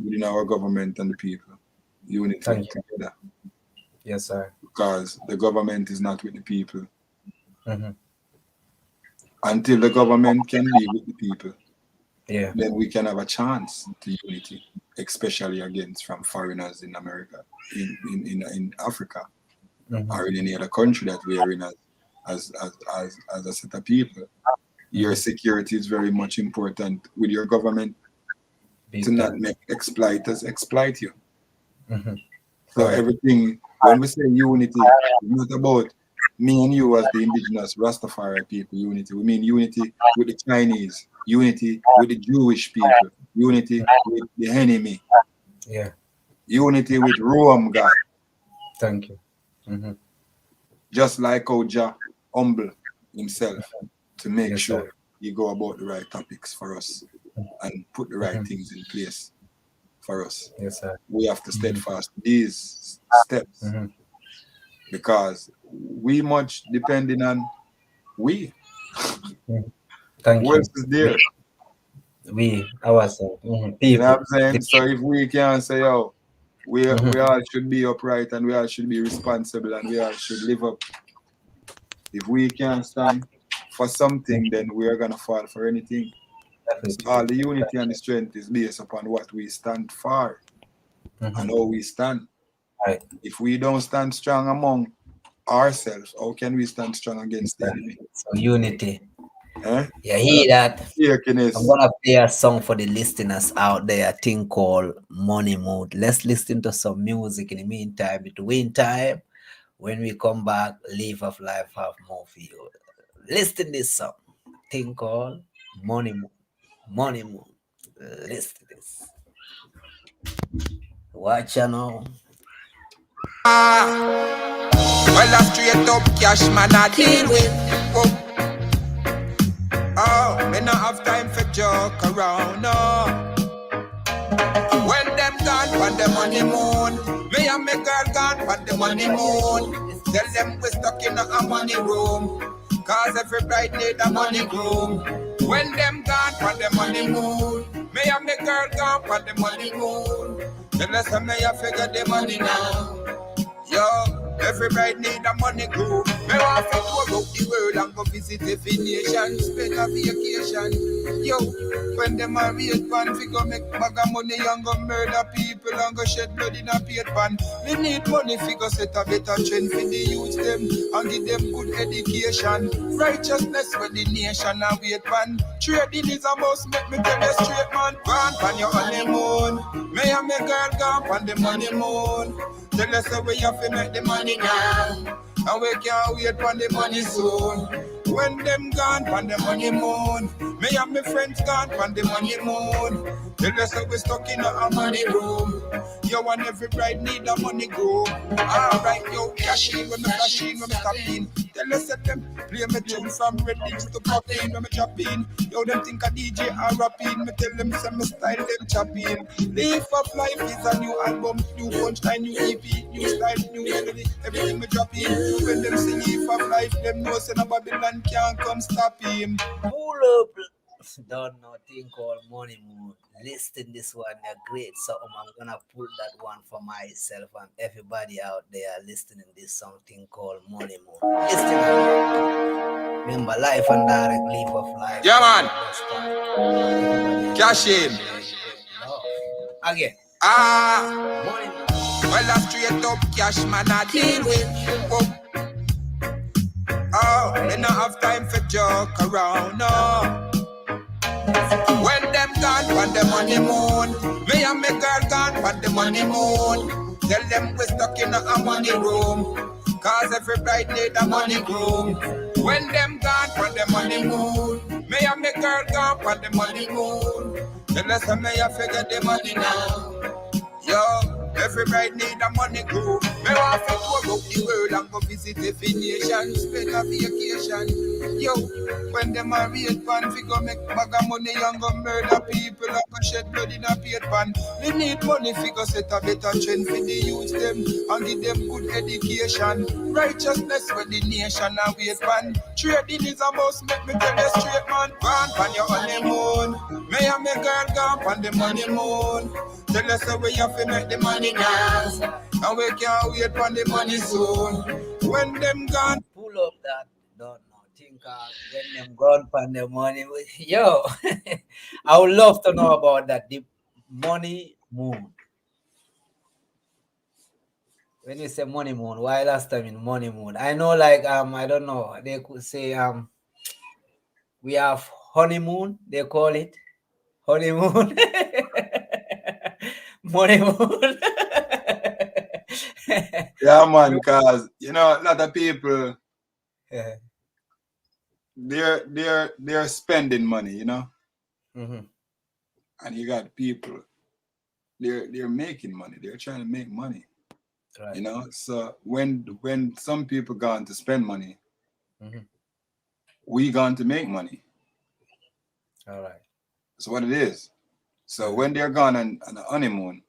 within our government and the people. Unity together. Yes, sir. Because the government is not with the people. Until the government can be with the people, then we can have a chance to unity, especially against from foreigners in America, in Africa, or in any other country that we are in as a set of people. Your security is very much important with your government to not make exploiters exploit you. So everything, when we say unity, it's not about me and you as the indigenous Rastafari people unity. We mean unity with the Chinese, unity with the Jewish people, unity with the enemy. Yeah. Unity with Rome God. Thank you. Just like how Jah humble himself to make sure he go about the right topics for us and put the right things in place. for us. Yes, sir. We have to steadfast these steps because we much depending on we. Thank Who you. else is there? We ourselves. You People. know what I'm saying? So if we can say, yo, we all should be upright and we all should be responsible and we all should live up. If we can't stand for something, then we are gonna fall for anything. So all the unity and the strength is based upon what we stand for and how we stand. Right. If we don't stand strong among ourselves, how can we stand strong against the enemy? So unity. Eh? You hear that? Shakiness. I'm gonna play a song for the listeners out there, a thing called Money Mood. Let's listen to some music in the meantime. Between time, when we come back, Live of Life have more for you. Listen this song, thing called Money Mood. Money Mood. Listen to this. Watch you now. Well, a straight up cash man I deal with. Oh, me not have time for joke around, no. When them gone on the honeymoon, me and me girl gone on the honeymoon. Tell them we stuck in a money room, cause every bride need a money groom. When them gone on the honeymoon, me and me girl gone on the honeymoon. Tell us how me a figure the money now. Yo, every bride need a money groove. Me want to tour out the world and go visit every nation, spend a vacation. Yo, when them a rate pan, we go make bag of money and go murder people and go shed blood in a paid pan. We need money fi go set a better trend for the youth them and give them good education. Righteousness with the nation and wait pan. Trading is a must, make me tell you straight man. Gone pan your honeymoon, me and me girl gone pan the honeymoon. Tell us how we have to make the money now, and we can't wait for the money soon. When them gone on the honeymoon, me and my friends gone on the honeymoon. Tell us how we stuck in a money room. Yo, and every bride need a money groove. Alright, yo, cash in when me flash in, when me tap in. Tell us that them play me tune from Reddit to pop in when me drop in. Yo, them think a DJ are rapping. Me tell them some style them chopping. Live of Life is a new album, new punchline, new EP, new style, new melody. Everything me drop in. When them sing Live of Life, them know say no Babylon can't come stop him. Pull up. Don't know thing called Money Mood. Listen this one, they're great. So I'm gonna pull that one for myself and everybody out there listening this song thing called Money Mood. Listen. Remember, life and direct Live of Life. Yeah, man. Cash in. Again. Money Mood. Well, a straight up cash man I deal with. Oh, me not have time for joke around, no. When them gone on the honeymoon, me and me girl gone on the honeymoon. Tell them we stuck in a money room, cause every bride need a money groom. When them gone on the honeymoon, me and me girl gone on the honeymoon. Tell us how me a figure the money now. Yo, every bride need a money groove. Me want to tour out the world and go visit every nation, spend a vacation. Yo, when them a rate pan, we go make bag of money and go murder people and go shed blood in a paid pan. We need money fi go set a better trend for the youth them and give them good education. Righteousness with the nation and wait pan. Trading is a must, make me tell you straight man. Gone pan your honeymoon, me and me girl gone pan the honeymoon. Tell us how we have to make the money now, and we can't wait for the money soon. When them gone, pull up that. Don't know. Think when them gone pan the money. Yo, I would love to know about that. The money moon. When you say money moon, why last time in money moon? I know, like I don't know. They could say we have honeymoon. They call it honeymoon. Money moon. Yeah, man, because you know a lot of people they're spending money, you know. And you got people they're making money, they're trying to make money. Right. You know, so when some people gone to spend money, we gone to make money. All right. That's what it is. So when they're gone on a honeymoon,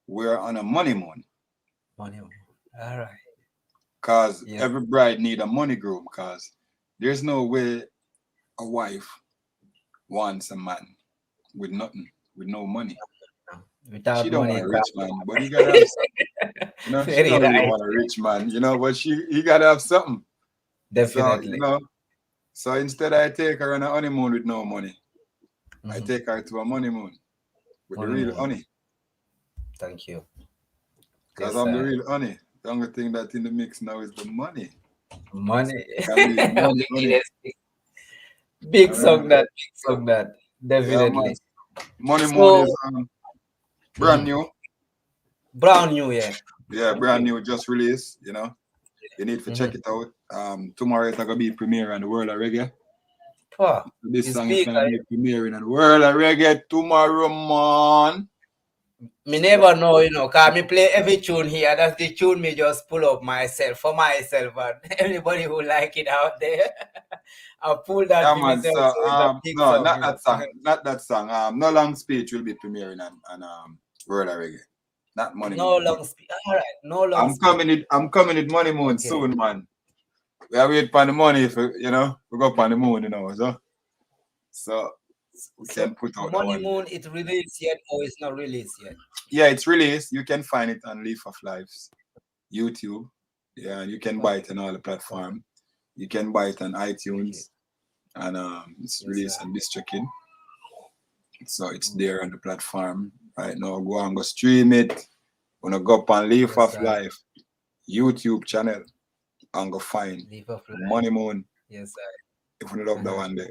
we're on a money moon. Money. All right. Cause every bride need a money groom. Cause there's no way a wife wants a man with nothing, with no money. Without She don't money, want a rich man, but he gotta have something. You know, she don't really want a rich man, you know, but he gotta have something. Definitely. So, you know, so instead I take her on a honeymoon with no money. I take her to a money moon with the real honey. Thank you. Because I'm the real honey. The only thing that's in the mix now is the money. Money. Money. Big song that. Definitely. Yeah, money moon is brand new. Brand new, yeah. Yeah, brand new, just released, you know. You need to check it out. Tomorrow it's gonna be premiere on the World of Reggae. This song is gonna be premiering on the World of Reggae tomorrow, man. Me never know, you know, cause me play every tune here. That's the tune me just pull up myself for myself, and everybody who like it out there, I pull that for man, myself. So, no, song, not that song. Not that song. No Long Speech will be premiering on World of Reggae. Not Money No Moon. Long Speech. All right, no long. I'm coming with Money Moon soon, man. We are waiting for the money, you know. We go on the moon, you know. So we can put out Money Moon. It released yet or it's not released yet? Yeah, it's released. You can find it on Leaf of Life's YouTube. Yeah, you can buy it on all the platforms. You can buy it on iTunes, and it's released on DistroKid. So it's there on the platform right now. Go and go stream it. Wanna go up on Leaf of Life YouTube channel and go find Money Moon. Yes, sir. If you love that one day,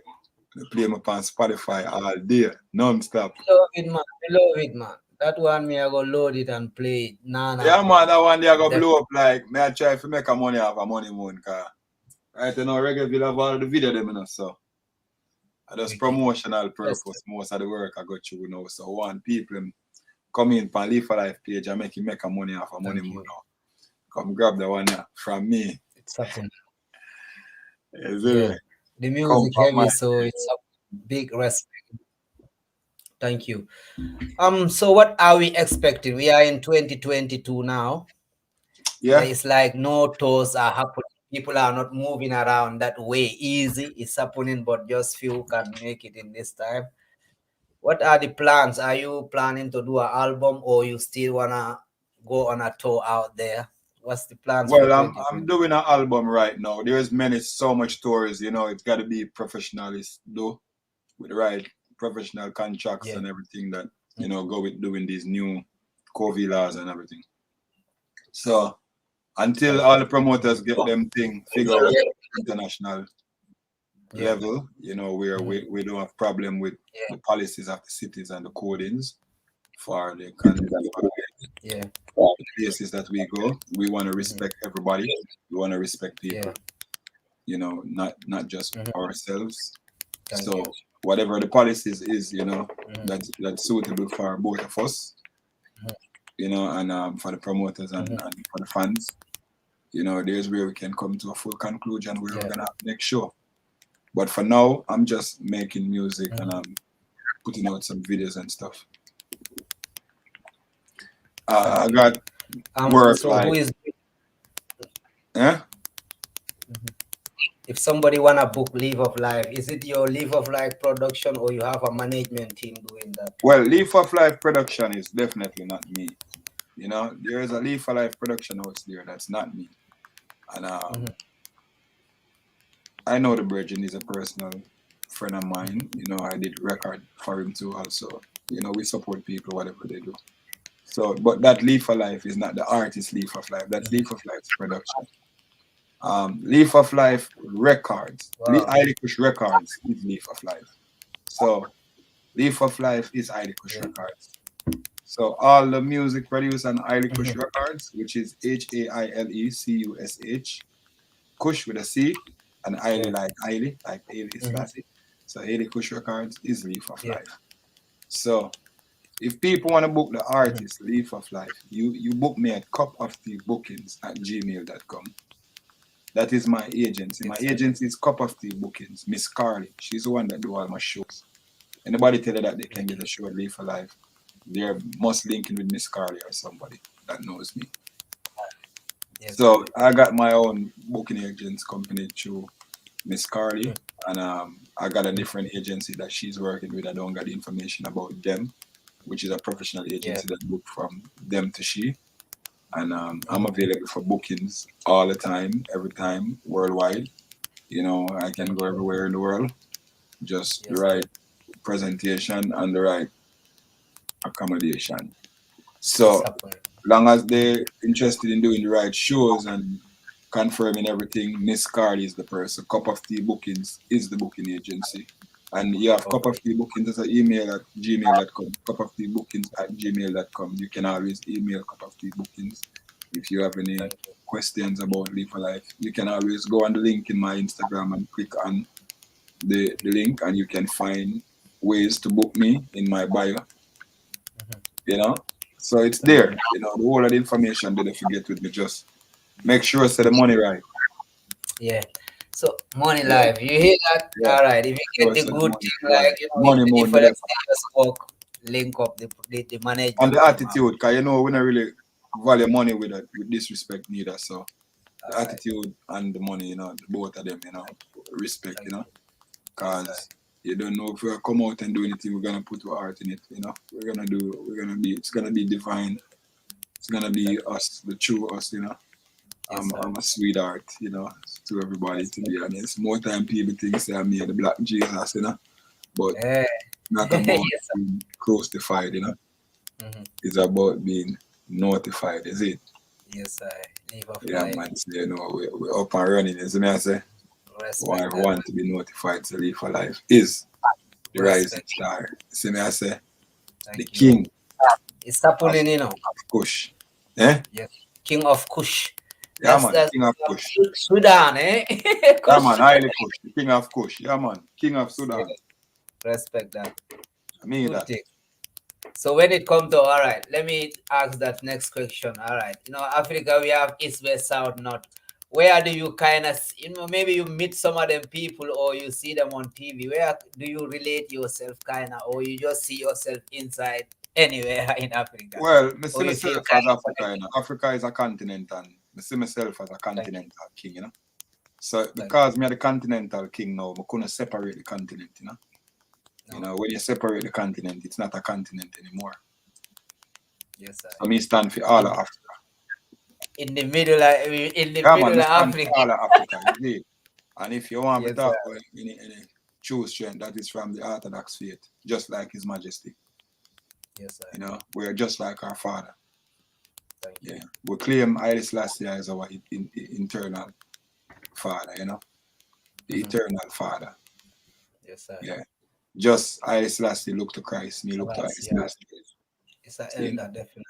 play me on Spotify all day, non-stop. I love it, man. That one me I go load it and play it. Nah. Yeah, man, that one day I go blow up like me. I try to make a money off a Money Moon car. Right now, Reggae will have all the video them, you know, so I just promotional purpose. Most of the work I got through now. So one people come in and Live for Life page and make a money off a Money Moon now. Come grab the one from me. It's happening. Yeah. The music heavy, so it's a big respect. Thank you. So what are we expecting? We are in 2022 now. Yeah. It's like no tours are happening. People are not moving around that way easy. It's happening, but just few can make it in this time. What are the plans? Are you planning to do an album or you still wanna go on a tour out there? What's the plans? Well, I'm doing an album right now. There's so much tours, you know, it's got to be professionalists do with the right professional contracts and everything that, you know, go with doing these new COVID laws and everything. So until all the promoters get them thing figured out at international level, you know, we don't have problem with the policies of the cities and the codings for the places that we go. We want to respect everybody. We want to respect people. You know, not just ourselves. So whatever the policies is, you know, that's suitable for both of us. You know, and for the promoters and for the fans. You know, there's where we can come to a full conclusion where we're gonna make sure. But for now, I'm just making music and I'm putting out some videos and stuff. I got work so like. who is? Yeah. If somebody wanna book Leave of Life, is it your Leave of Life production or you have a management team doing that? Well, Leave of Life production is definitely not me. You know, there is a Leave of Life production out there that's not me. And I know the Virgin is a personal friend of mine. You know, I did record for him too also. You know, we support people, whatever they do. So, but that Leaf of Life is not the artist Leaf of Life. That's Leaf of Life's production. Leaf of Life Records, Kush Records is Leaf of Life. So, Leaf of Life is Kush Records. So, all the music produced on Kush Records, which is HAILECUSH, Kush with a C, and Ailey like Ailey is classic. So, Kush Records is Leaf of Life. So, if people want to book the artist, Leaf of Life, you book me at cupofteabookings@gmail.com. That is my agency. My agency is Cup of Tea Bookings, Miss Carly. She's the one that do all my shows. Anybody tell you that they can get a show at Live for Life, they must link in with Miss Carly or somebody that knows me. Yes, So I got my own booking agents company through Miss Carly, and I got a different agency that she's working with. I don't got the information about them, which is a professional agency that book from them to she. And I'm available for bookings all the time, every time, worldwide. You know, I can go everywhere in the world. Just the right presentation and the right accommodation. So long as they're interested in doing the right shows and confirming everything, Miss Carly is the person. Cup of Tea Bookings is the booking agency. And you have Cup of Tea Bookings as an email at gmail.com, Cup of Tea Bookings at gmail.com. You can always email Cup of Tea Bookings if you have any questions about Live for Life. You can always go on the link in my Instagram and click on the link, and you can find ways to book me in my bio. You know? So it's there. You know, the whole of the information that they forget with me. Just make sure say the money right. Yeah. So money live. You hear that? All right. If you get the good thing, like money more smoke, link up the management. And the attitude, because you know we don't really value money with disrespect neither. So the attitude and the money, you know, both of them, you know, respect, you know. Because you don't know if we come out and do anything, we're gonna put our heart in it, you know. It's gonna be divine. It's gonna be us, the true us, you know. I'm a sweetheart, you know, to everybody, to be honest. More time people think say I'm the black Jesus, you know. But not about being crucified, you know. It's about being notified, is it? Yes, I man, so, you know, we're up and running, as I say. Why I want to be notified to Live for Life is the rising star. See me, I say, the king. It's happening, you know. Of Kush. Eh? Yes. King of Kush. Yeah, man, King of Kush. Sudan, eh? Yeah, man, highly Kush. The King of Kush. Yeah, man, King of Sudan. Respect that. I mean that. So when it comes to, all right, let me ask that next question. All right, you know, Africa, we have East, West, South, North. Where do you kind of, you know, maybe you meet some of them people or you see them on TV. Where do you relate yourself kind of, or you just see yourself inside anywhere in Africa? Well, I see myself as Africa, you know. Africa is a continent, and I see myself as a continental king, you know. So because me are the continental king now, I couldn't separate the continent, you know. You know, when you separate the continent, it's not a continent anymore. Yes, sir. So me stand for all of Africa. In the middle of Africa. All of Africa, you see. And if you want to talk about any true strength, that is from the Orthodox faith, just like His Majesty. Yes, sir. You know, we're just like our Father. Thank you. We claim Haile Selassie as our internal Father, you know, the eternal Father. Yes, sir. Yeah. Just Haile Selassie look to Christ, me look to Haile Selassie. It's an elder, definitely.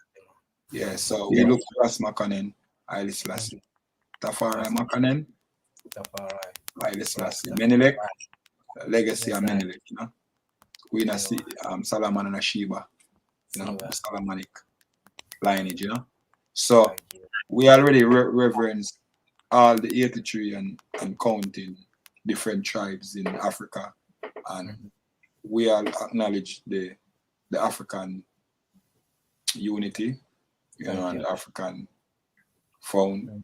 Yeah, so we look to Ras Makanen, Haile Selassie. Tafari Makanen, Haile Selassie. Menelik, legacy of Menelik, you know. Queen of Solomon and Sheba, you know, Solomonic lineage, you know. So we already reverence all the 83 and counting different tribes in Africa, and we all acknowledge the African unity, you know, and the African founded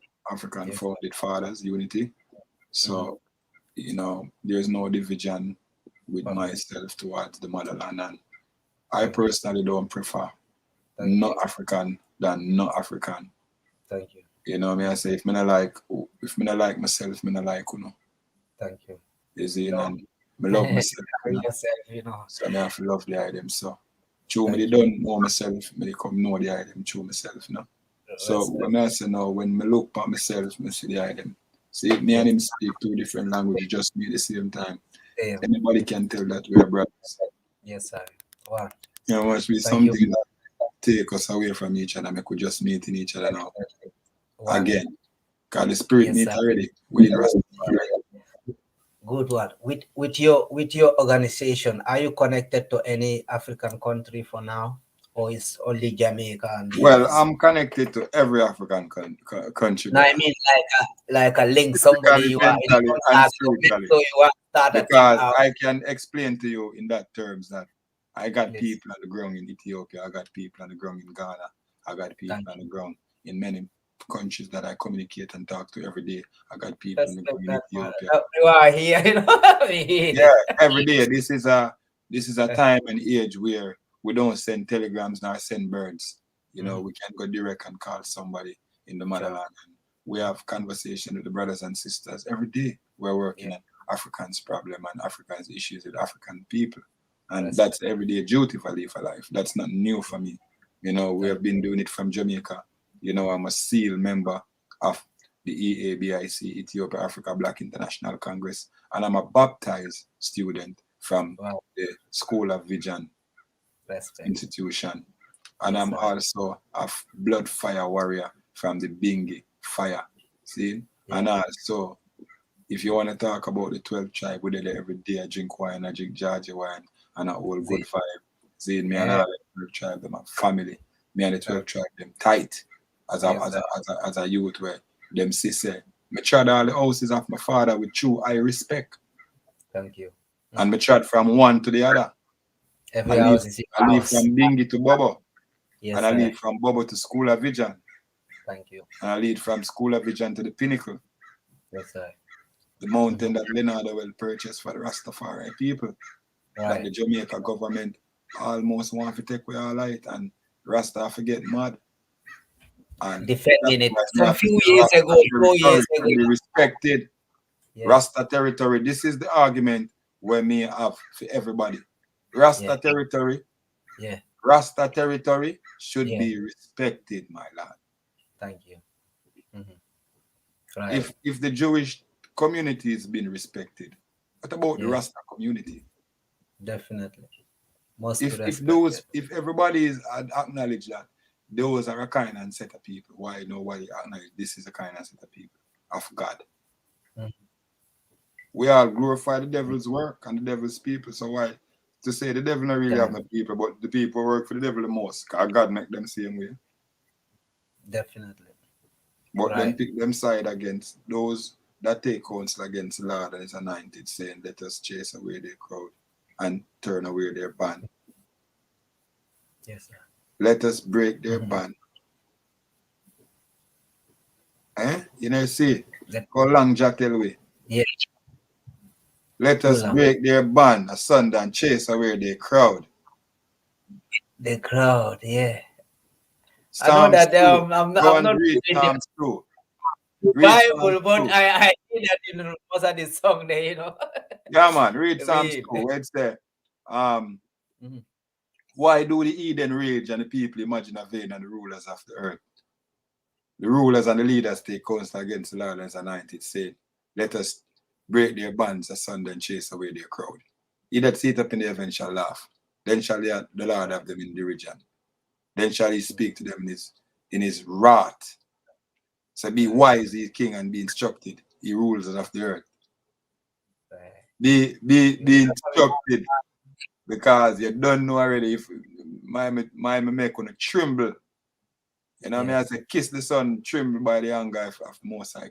fathers unity. So, you know, there's no division with myself towards the motherland, and I personally don't prefer not African than not African. Thank you. You know, I say if me not like myself, me not like you know. Thank you. You see, and me love myself. You know. So I have to love the item. So true, me they don't know myself, me they come know the item through myself, you know. So when I say now, when me look at myself, me see the item. See, me and him speak two different languages, just me at the same time. Anybody can tell that we're brothers. Yes, sir. Wow. You know, must be something that take us away from each other. We could just meet in each other now. Again. Because the spirit meet already. Good one. With your organization, are you connected to any African country for now? Or is only Jamaica? And well, I'm connected to every African country. No, I mean like a link. Somebody you are. start a thing Because out. I can explain to you in that terms that I got Yes. people on the ground in Ethiopia, I got people on the ground in Ghana, I got people Thank on the ground in many countries that I communicate and talk to every day. I got people on the Respect ground in that, man. Ethiopia. You are here, you know. We hear Yeah, it. every day. This is a time and age where we don't send telegrams nor send birds. You know, we can go direct and call somebody in the motherland. And we have conversation with the brothers and sisters every day. We're working on Africans' problem and Africans' issues with African people. And that's everyday duty for Live for Life. That's not new for me. You know, we have been doing it from Jamaica. You know, I'm a SEAL member of the EABIC, Ethiopia Africa Black International Congress, and I'm a baptized student from the School of Vision institution. And I'm also a blood fire warrior from the Bingi fire. See? And also, if you want to talk about the 12 tribe, we did it every day. I drink wine, I drink Georgia wine, and I hold good vibe. See, me and all the 12 tribe, them are family. Me and the 12 tribe, them tight as a youth where them say, me tried all the houses of my father with true high respect. Thank you. And me tried from one to the other. Every house is your I leave house. from Bingi to Bobo. Yes, and I lead from Bobo to School of Vision. Thank you. And I lead from School of Vision to the Pinnacle. Yes, sir. The mountain that Leonardo will purchase for the Rastafari people. That the Jamaica government almost want to take away our light and Rasta forget mad. And defending it some few years ago, 4 years ago. Be respected. Yes. Rasta territory. This is the argument where me have for everybody. Rasta territory. Yeah. Rasta territory should be respected, my lad. Thank you. Right. If the Jewish community is being respected, what about the Rasta community? Definitely. If everybody is acknowledge that those are a kind and set of people, why nobody acknowledge this is a kind and set of people of God? We all glorify the devil's work and the devil's people. So why to say the devil not really have no people, but the people work for the devil the most? Because God make them same way. Definitely. But then pick them side against those that take counsel against the Lord and is anointed, saying, let us chase away their crowd and turn away their band. Yes, sir. Let us break their band. You know, see, how long Jack tell we? Yeah. Let us break their band asunder and chase away their crowd. The crowd, yeah. Psalms I know that I'm not reading Psalms 2. Bible, but I hear that in most of the song there, you know. Yeah, man, read Psalms 2. Where it's there. Why do the Eden rage and the people imagine a vain and the rulers of the earth? The rulers and the leaders take counsel against the Lord and his anointed, saying, let us break their bands asunder and chase away their crowd. He that sit up in the heaven shall laugh. Then shall the Lord have them in derision. Then shall he speak to them in his wrath. So be wise, ye king, and be instructed, ye rulers of the earth. Be instructed, because you don't know already if my make on a tremble. You know, me I say kiss the sun, tremble by the anger of Most High.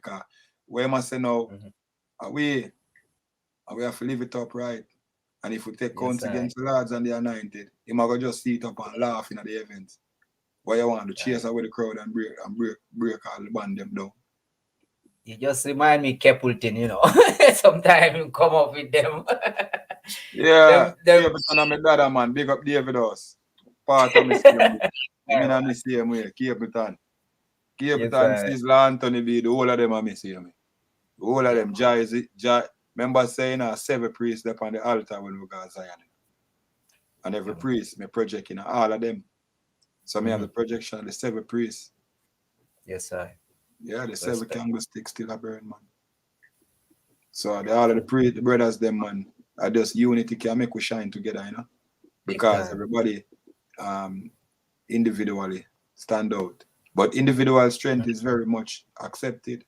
Where must say now, we have to live it up right. And if we take count against the Lords and the anointed, he might go just sit up and laugh in the events. Why you want to chase away the crowd and break all the band them down? You just remind me Capleton, you know. Sometimes you come up with them. Yeah, David and my dad, man. Big up David House. Part of me same way. I mean, I'm the same way. Capleton. Sizzler, Anthony B, the whole of them are me same way. The whole of them. Jai. Remember saying 7 priests up on the altar when we got Zion. And every priest, me project in all of them. So me have the projection of the 7 priests. Yes, sir. Yeah, the 7 candlesticks still a burn, man. So all of the priests, the brothers, them, man, are just unity can make we shine together, you know. Because everybody individually stand out. But individual strength is very much accepted.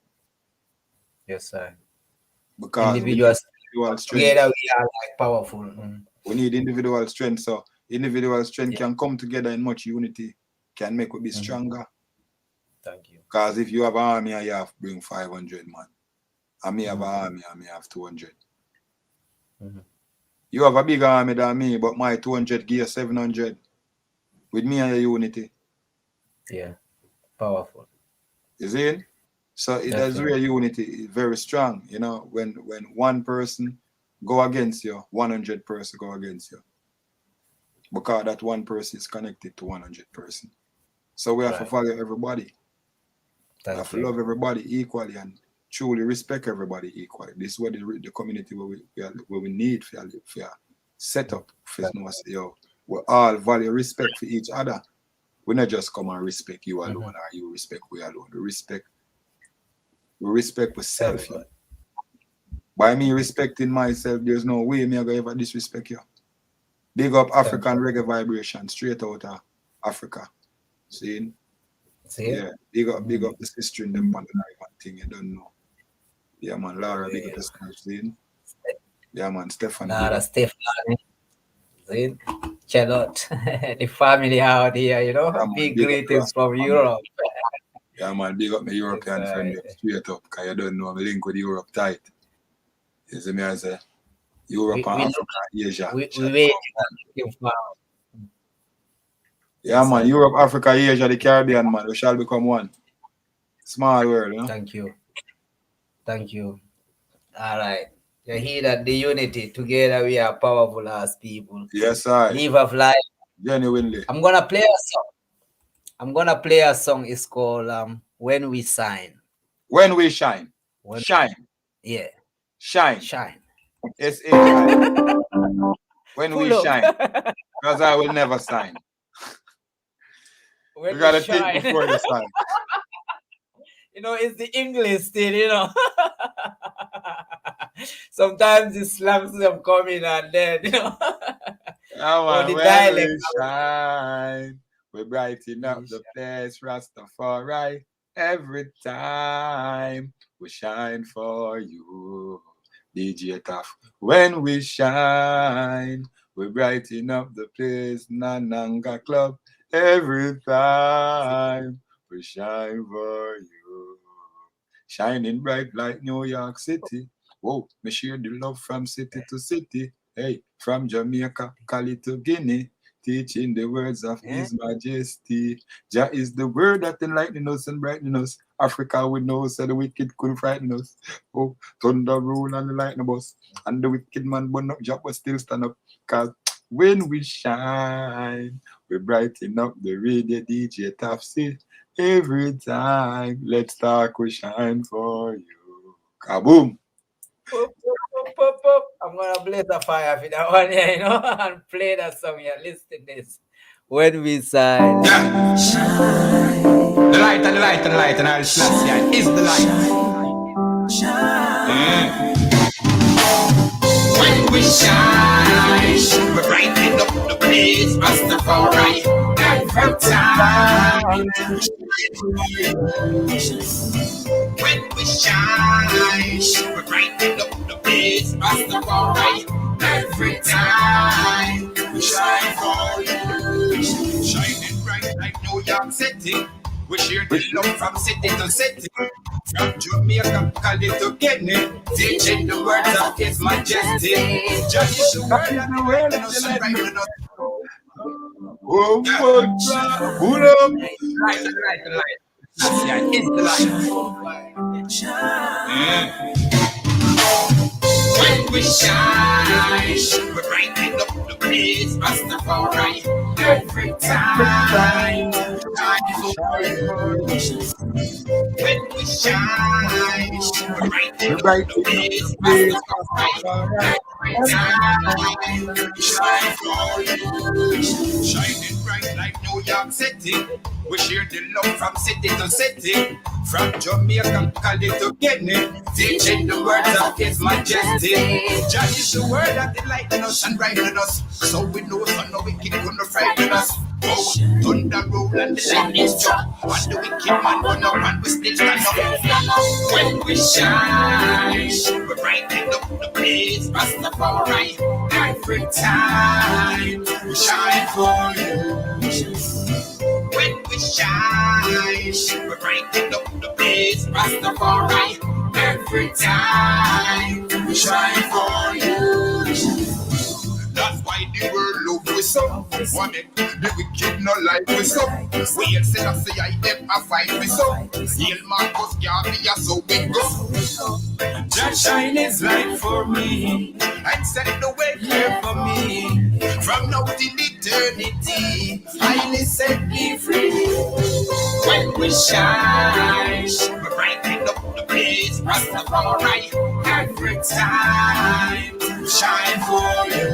Yes, sir. Because individual strength. Together we are like powerful. We need individual strength. So individual strength can come together in much unity, can make we be stronger. Thank you. Because if you have an army, you have to bring 500 man. And me have an army and me have 200. You have a bigger army than me, but my 200 gear 700. With me and your unity. Yeah. Powerful. You see? So it has real unity. It's very strong. You know, when one person go against you, 100 person go against you. Because that one person is connected to 100 person. So we have to value everybody. We have to love everybody equally and truly respect everybody equally. This is what the community where we need for set up. For we all value respect for each other. We not just come and respect you alone or you respect we alone. We respect myself. By me respecting myself, there's no way me gonna ever disrespect you. Big up African reggae vibration straight out of Africa. See? Yeah, big up the sister in them on the one thing you don't know. Yeah, man, Laura, big up the sister. Yeah, man, Stephanie. Laura, Stephanie. See? Charlotte, the family out here, you know. Yeah, big greetings from Europe. Yeah, man, big up my European friend straight up, because you don't know I'm linked with Europe tight. You see me as a Europe and Africa, Asia. We wait. Yeah, man, Europe, Africa, Asia, the Caribbean, man, we shall become one. Small world, you know? Thank you. Thank you. All right. You hear that the unity, together we are powerful as people. Yes, I. Live of life. Genuinely. I'm going to play a song. It's called When We Shine. When We Shine. Shine. Yeah. Shine. Shine. S-A-I. When we shine. Because I will never sign. When we got to shine. think before the sign. You know, it's the English thing, you know. Sometimes the slangs them coming and then, you know. Or the dialect. We shine, we brighten up the place, Rastafari. Every time we shine for you, DJ Taff. When we shine, we brighten up the place, Nananga Club. Every time we shine for you, shining bright like New York City. Whoa, me share the love from city to city. Hey, from Jamaica, Cali to Guinea, teaching the words of His Majesty. Jah is the word that enlightening us and brightening us. Africa we know, so the wicked couldn't frighten us. Oh, thunder rule and the lightning bus. And the wicked man burn up Jah but still stand up. Cause when we shine, we brighten up the radio DJ Taff. Every time, let's talk, we shine for you. Kaboom! I'm gonna blaze a fire for that one here, you know, and play that song here. Listen to this. When we shine. Yeah. Shine. The light and the light and the light and I'll slash yeah, is the light. Shine. When we shine, we're brighten up the place, Rastafari. Every time. When we shine, we're brighten up the place, Rastafari. Every time we shine for you, shining bright like New York City. We share the love from city to city, from Jamaica, Cali to Guinea, teaching the words of His Majesty. Just is the word that the world and us and brightening us. Oh, pull up. Light. Yeah, it's the light. When we shine, we're brightening up the place, Rastafari. Every time, when we shine, we're brightening up the place, Rastafari. Every time, we shine for you, shining bright like New York City. We share the love from city to city, from Jamaica, Cali to Guinea, teaching the words of His Majesty. Jah is the word that enlightening us and brightening us, so we know so no wicked couldn't frighten us. Oh, thunder roll and the lightning struck, and the wicked man run up and we still stand up. When we shine, we're brightening up the place, Rastafari. Every time we shine for you. When we shine, we're brightening up the place, Rastafari. Every time we shine for you. we so. One make the wicked no like we so. We ain't say I say I them a fight we so. Heal Marcus Garvey, so we go. That shine is light for me, and set the way clear for me. From now till eternity, highly set me free. When we shine, we're brightening up the place. Rastafari, every time we shine for you.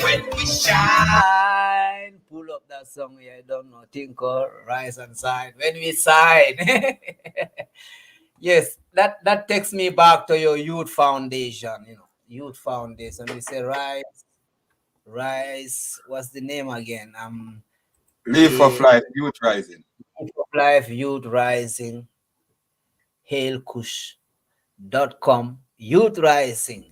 When we shine, pull up that song here. I don't know. Think or rise and shine. When we shine. Yes, that takes me back to your youth foundation, youth foundation. We say rise, what's the name again? Leaf of Life Youth Rising. Leaf of Life Youth Rising, hailkush.com, Youth Rising,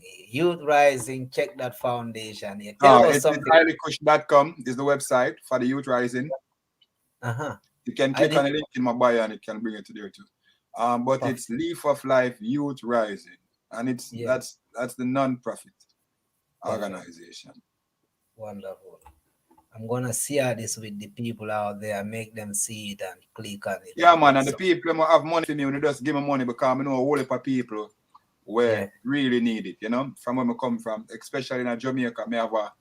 check that foundation. Yeah. Tell us something. Hailkush.com is the website for the Youth Rising. You can click on the link in my bio and it can bring it to there too. But it's Leaf of Life Youth Rising, and it's that's the non-profit organization. Wonderful. I'm gonna share this with the people out there, make them see it and click on it. Yeah, man, and the people who have money for me, when they just give me money because I know a whole heap of people where really need it, from where I come from, especially in Jamaica. I have a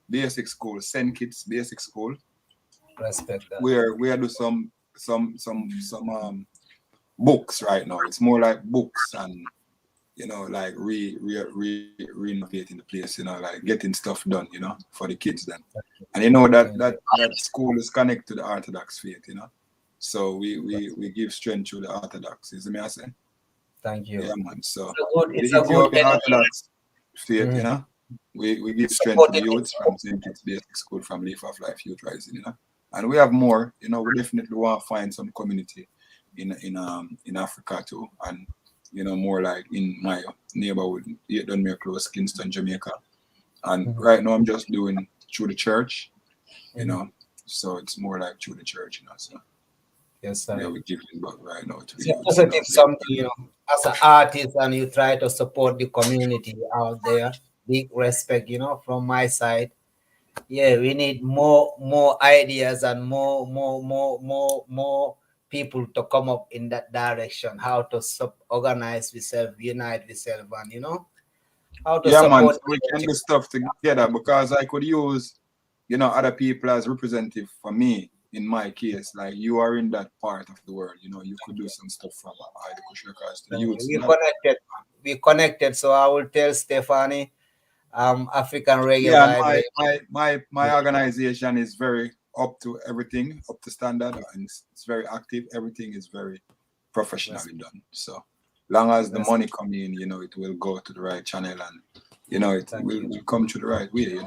basic school, St. Kitts Basic School. Respect that. Where we do some books right now. It's more like books and like renovating the place, like getting stuff done, for the kids then. And that school is connected to the Orthodox faith, So we give strength to the Orthodox, is me I say? Thank you. Yeah, man. So it's a good Orthodox faith, we give strength to the youths from St. Kitts Basic School, from Leaf of Life Youth Rising, And we have more, we definitely want to find some community in Africa too, and more like in my neighborhood, done me close, Kingston, Jamaica. And right now I'm just doing through the church, so it's more like through the church, So yes, sir. Yeah, we give it back right now to the positive something, as an artist, and you try to support the community out there. Big respect, from my side. Yeah, we need more ideas and more people to come up in that direction. How to organize ourselves, unite ourselves, and how to support. Man, we can do stuff together, because I could use other people as representative for me. In my case, like you are in that part of the world, you could do some stuff from Hailkush Records to the youth. We connected, so I will tell Stephanie. African reggae. Yeah, my organization is very up to everything, up to standard, and it's very active. Everything is very professionally done. So long as the money come in, it will go to the right channel, and it will come to the right way.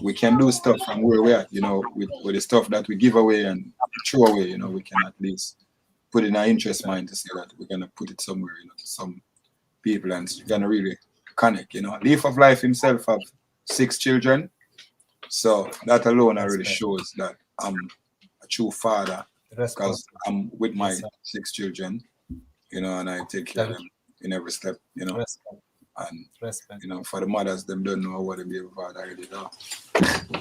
We can do stuff from where we're at, with the stuff that we give away and throw away. We can at least put in our interest mind to say that we're gonna put it somewhere, to some people, and it's gonna really connect. Leaf of Life himself have 6 children, so that alone already shows that I'm a true father, because I'm with my 6 children, and I take care of them in every step, and for the mothers, them don't know what a baby father really does.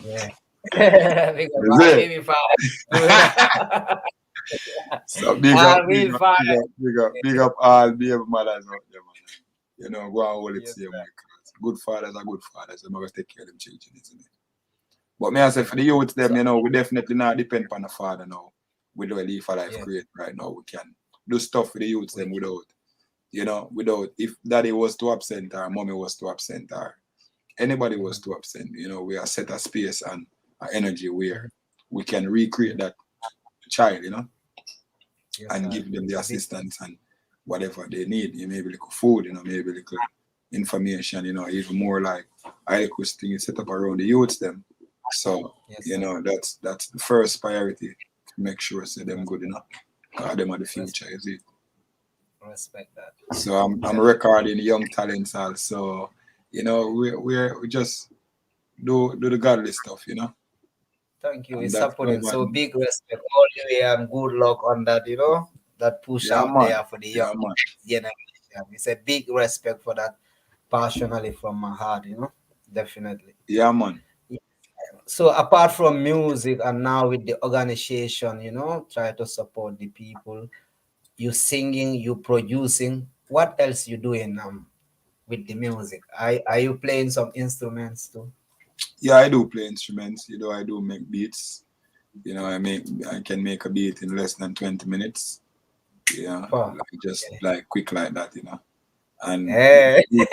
Yeah. Baby father. So big up all baby mothers out there, man. Go and hold it same way. Good fathers are good fathers. They're going to take care of them children, isn't it? But I say for the youth, them, we definitely not depend on the father now. We do a Leaf of Life create right now. We can do stuff for the youth them without, if daddy was too absent or mommy was too absent or anybody was too absent, we are set a space and an energy where we can recreate that child, and give them the assistance and whatever they need. Maybe little food, maybe little information, even more like Hailkush thing is set up around the youths them. So, that's the first priority, to make sure them good enough. Because them are the future, is it? Respect that. So I'm recording young talents also. We just do the godly stuff, Thank you. It's happening. So big respect all the way, and good luck on that, that push out there for the young generation. It's a big respect for that, passionately from my heart, definitely. Yeah, man. So apart from music and now with the organization, try to support the people. You singing, you producing. What else you doing with the music? Are you playing some instruments too? Yeah, I do play instruments. I do make beats. I can make a beat in less than 20 minutes. Yeah, Oh, like just okay. like quick like that. And Hey. we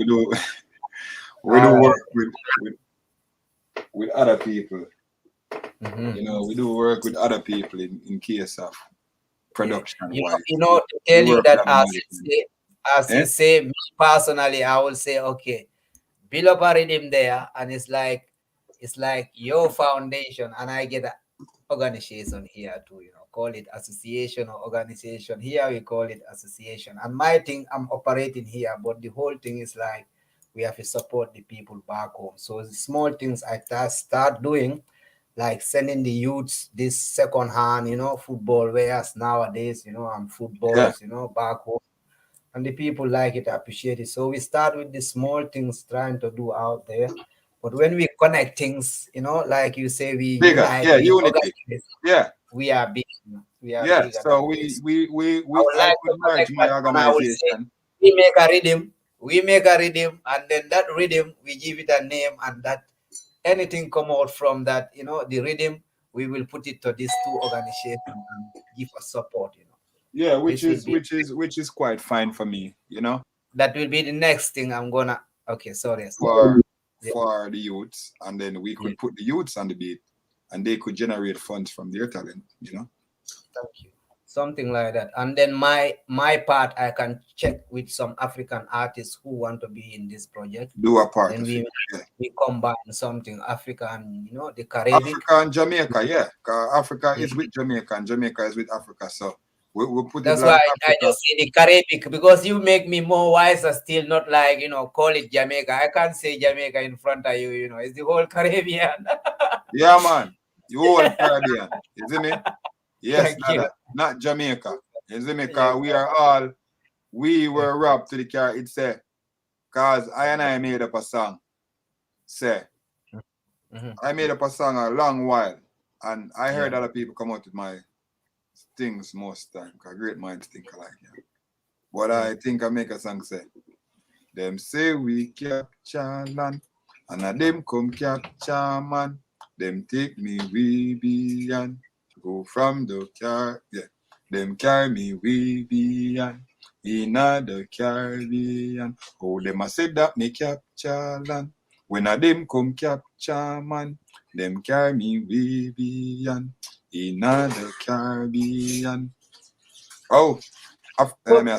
do All right. work with other people. Mhm. We do work with other people in case of Yeah. production wise. To We tell you work with that other management. as Eh? you say, me personally, I will say, okay, build up a rhythm there, and it's like your foundation, and I get an organization here too. Call it association or organization. Here we call it association. And my thing, I'm operating here, but the whole thing is like we have to support the people back home. So the small things I start doing, like sending the youths this second hand, football wears nowadays, and Yeah. footballs, back home. And the people like it, appreciate it. So we start with the small things trying to do out there. But when we connect things, like you say, we Bigger. unite, Yeah, we unity. organize, Yeah. we are big. We are Yeah. bigger So than we this. we we, I we would I like could to merge connect my that, and I will say, organization. we make a rhythm, and then that rhythm, we give it a name, and that anything come out from that, the rhythm, we will put it to these two organizations and give us support. Yeah, which This will is be which is which is quite fine for me. that will be the next thing I'm gonna. Okay, sorry. For Yeah, for the youths, and then we yeah. could put the youths on the beat, and they could generate funds from their talent. Thank you. Something like that. And then my part, I can check with some African artists who want to be in this project. Do a part Then of it. Yeah. we combine something African, the Caribbean. Africa and Jamaica, yeah. 'Cause Africa Yeah. is with Jamaica and Jamaica is with Africa. So we put it That's like why I Africa. just say the Caribbean, because you make me more wiser still, not like, call it Jamaica. I can't say Jamaica in front of you, it's the whole Caribbean. Yeah, man. The whole Caribbean. You see me? Yes, Thank you. nada. Not Jamaica. You see me? Yeah. 'Cause we Yeah. were robbed to the car. It say, cause I made up a song. Say, Mhm. I made up a song a long while. And I heard Yeah. other people come out with my things most time. Cause great minds think alike. Yeah. But Yeah. I think I make a song say, them say we capture land, and a them come capture man. Them take me we beyond, go from the car, yeah. Them carry me we beyond, in the Caribbean. Oh, them a say that me capture land. When a them come capture man, them carry me we beyond, in the Caribbean. Oh, let me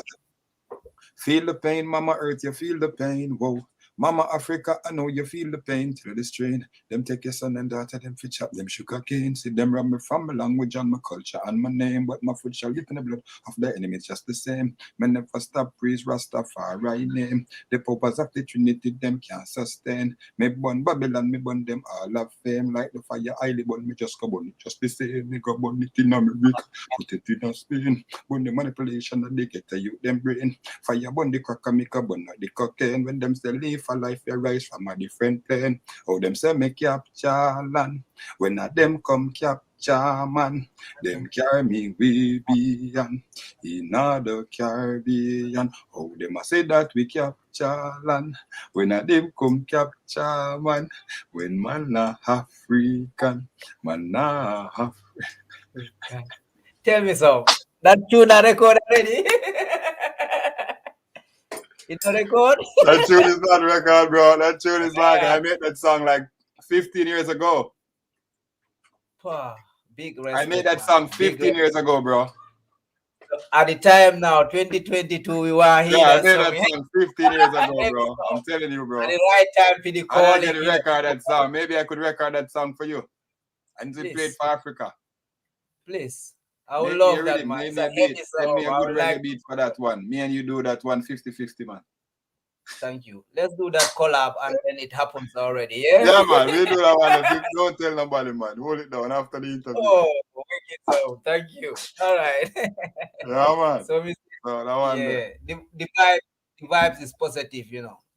feel the pain, Mama Earth, you feel the pain. Whoa. Mama Africa, I know you feel the pain through the strain. Them take your son and daughter, them fi chop them sugar cane. See them rob me from my language and my culture and my name. But my foot shall dip in the blood of the enemy, just the same. Me never stop praise Rastafari name. The purpose of the Trinity, them can't sustain. Me burn Babylon, me burn them all of fame. Like the fire, highly burn me just go burn it. Just the same, me go burn it in America. Put it in a Spain. Burn the manipulation that they get to you, them brain. Fire burn the cracker, make a burn the cocaine. When them say live for life, you rise from a different plane. How them say me capture land. When a them come capture man, them carry me we beyond. In the Caribbean, how them a say that we capture land. When a them come capture man, when man na African, man na African. Tell me so. That tune I record already. It's a record. That tune is not record, bro. That tune is like I made that song like 15 years ago. Big I made respect, that man. song 15 years ago, bro. At the time now, 2022, we were here. Yeah, I made So that we song 15 years ago, at bro. I'm telling you, bro. the right time for the And I can calling, record that song. Maybe I could record that song for you. And to play it Please, for Africa. please. I would Make me a love that, rhythm, man. make It's me a a beat. heavy Send song. me a I good would like. reggae beat for that one. Me and you do that one 50-50, man. Thank you. Let's do that collab, and then it happens already. Yeah. Yeah, man. We do that one. Don't tell nobody, man. Hold it down after the interview. Oh, wicked so. Thank you. All right. Yeah, man. So, So that one there. yeah, the vibes is positive.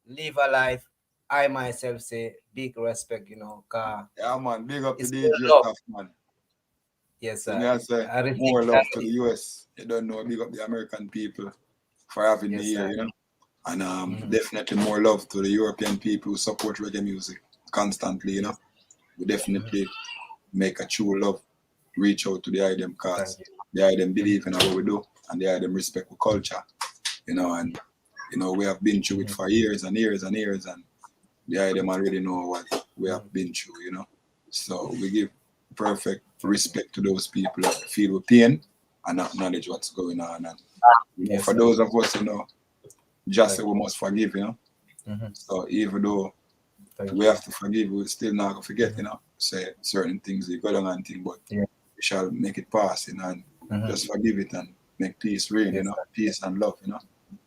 Live a life, I myself say big respect, Yeah, man. Big up to it's DJ love. Taff, man. Yes, So sir. me I say I really more think love that to the is- US. You don't know, big up the American people for having me Yes, here, sir. you know. And definitely more love to the European people who support reggae music constantly, you know. We definitely make a true love reach out to the item cause Thank you. the item believe in what we do and the item respect our culture, you know, and we have been through it for years and years and years, and the item already know what we have been through, you know. So we give perfect respect to those people that feel with pain and acknowledge what's going on. And Yes, for sir. those of us, just say Thank we must forgive, you know. Mhm. So even though Thank we you. have to forgive, we still not gonna forget, say certain things, you go down and think, but Yeah. we shall make it pass, and just forgive it and make peace reign, Yes, peace and love,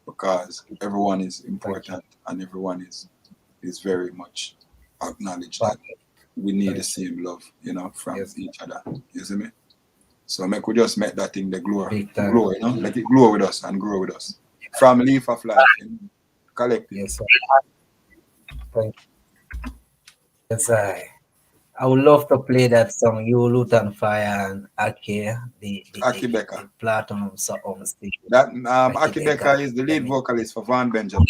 because everyone is Thank you. important and everyone is very much acknowledged that Thank we need the Thank same love, from Yes. each other. You see me? So we just make that thing the Big time. glow, let it glow with us and grow with us. From leaf of life, collectively. Yes, sir. Thank you. Yes, I would love to play that song, You Lutan Fire and Ake, the Akibeka. platinum song. That Akibeka. Akibeka is the lead vocalist for Van Benjamin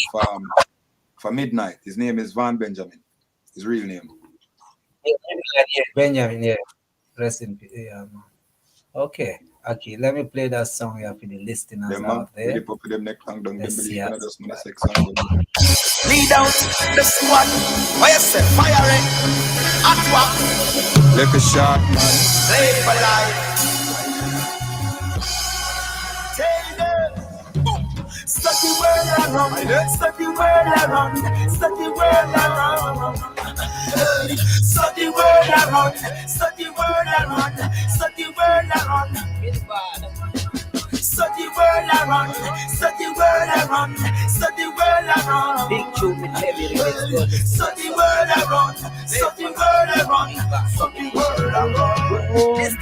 for Midnight. His name is Van Benjamin. His real name. Benjamin, yeah. Rest in peace. Yeah, man. Okay. Okay, let me play that song here for the listeners Them man, out there. really pop them neck tongue down, them Let's see believe how in just man sex song. Lead out the squad. Why you say firing? At what? Left a shot, man. Play for life. Tell them. Boom. Study world around. Study world around. Study world around. Study world around. Study world around. Study world around. Study world around. Study world around. Study world around. big tune with heavy remix. Study world around. Study world around. Study world around.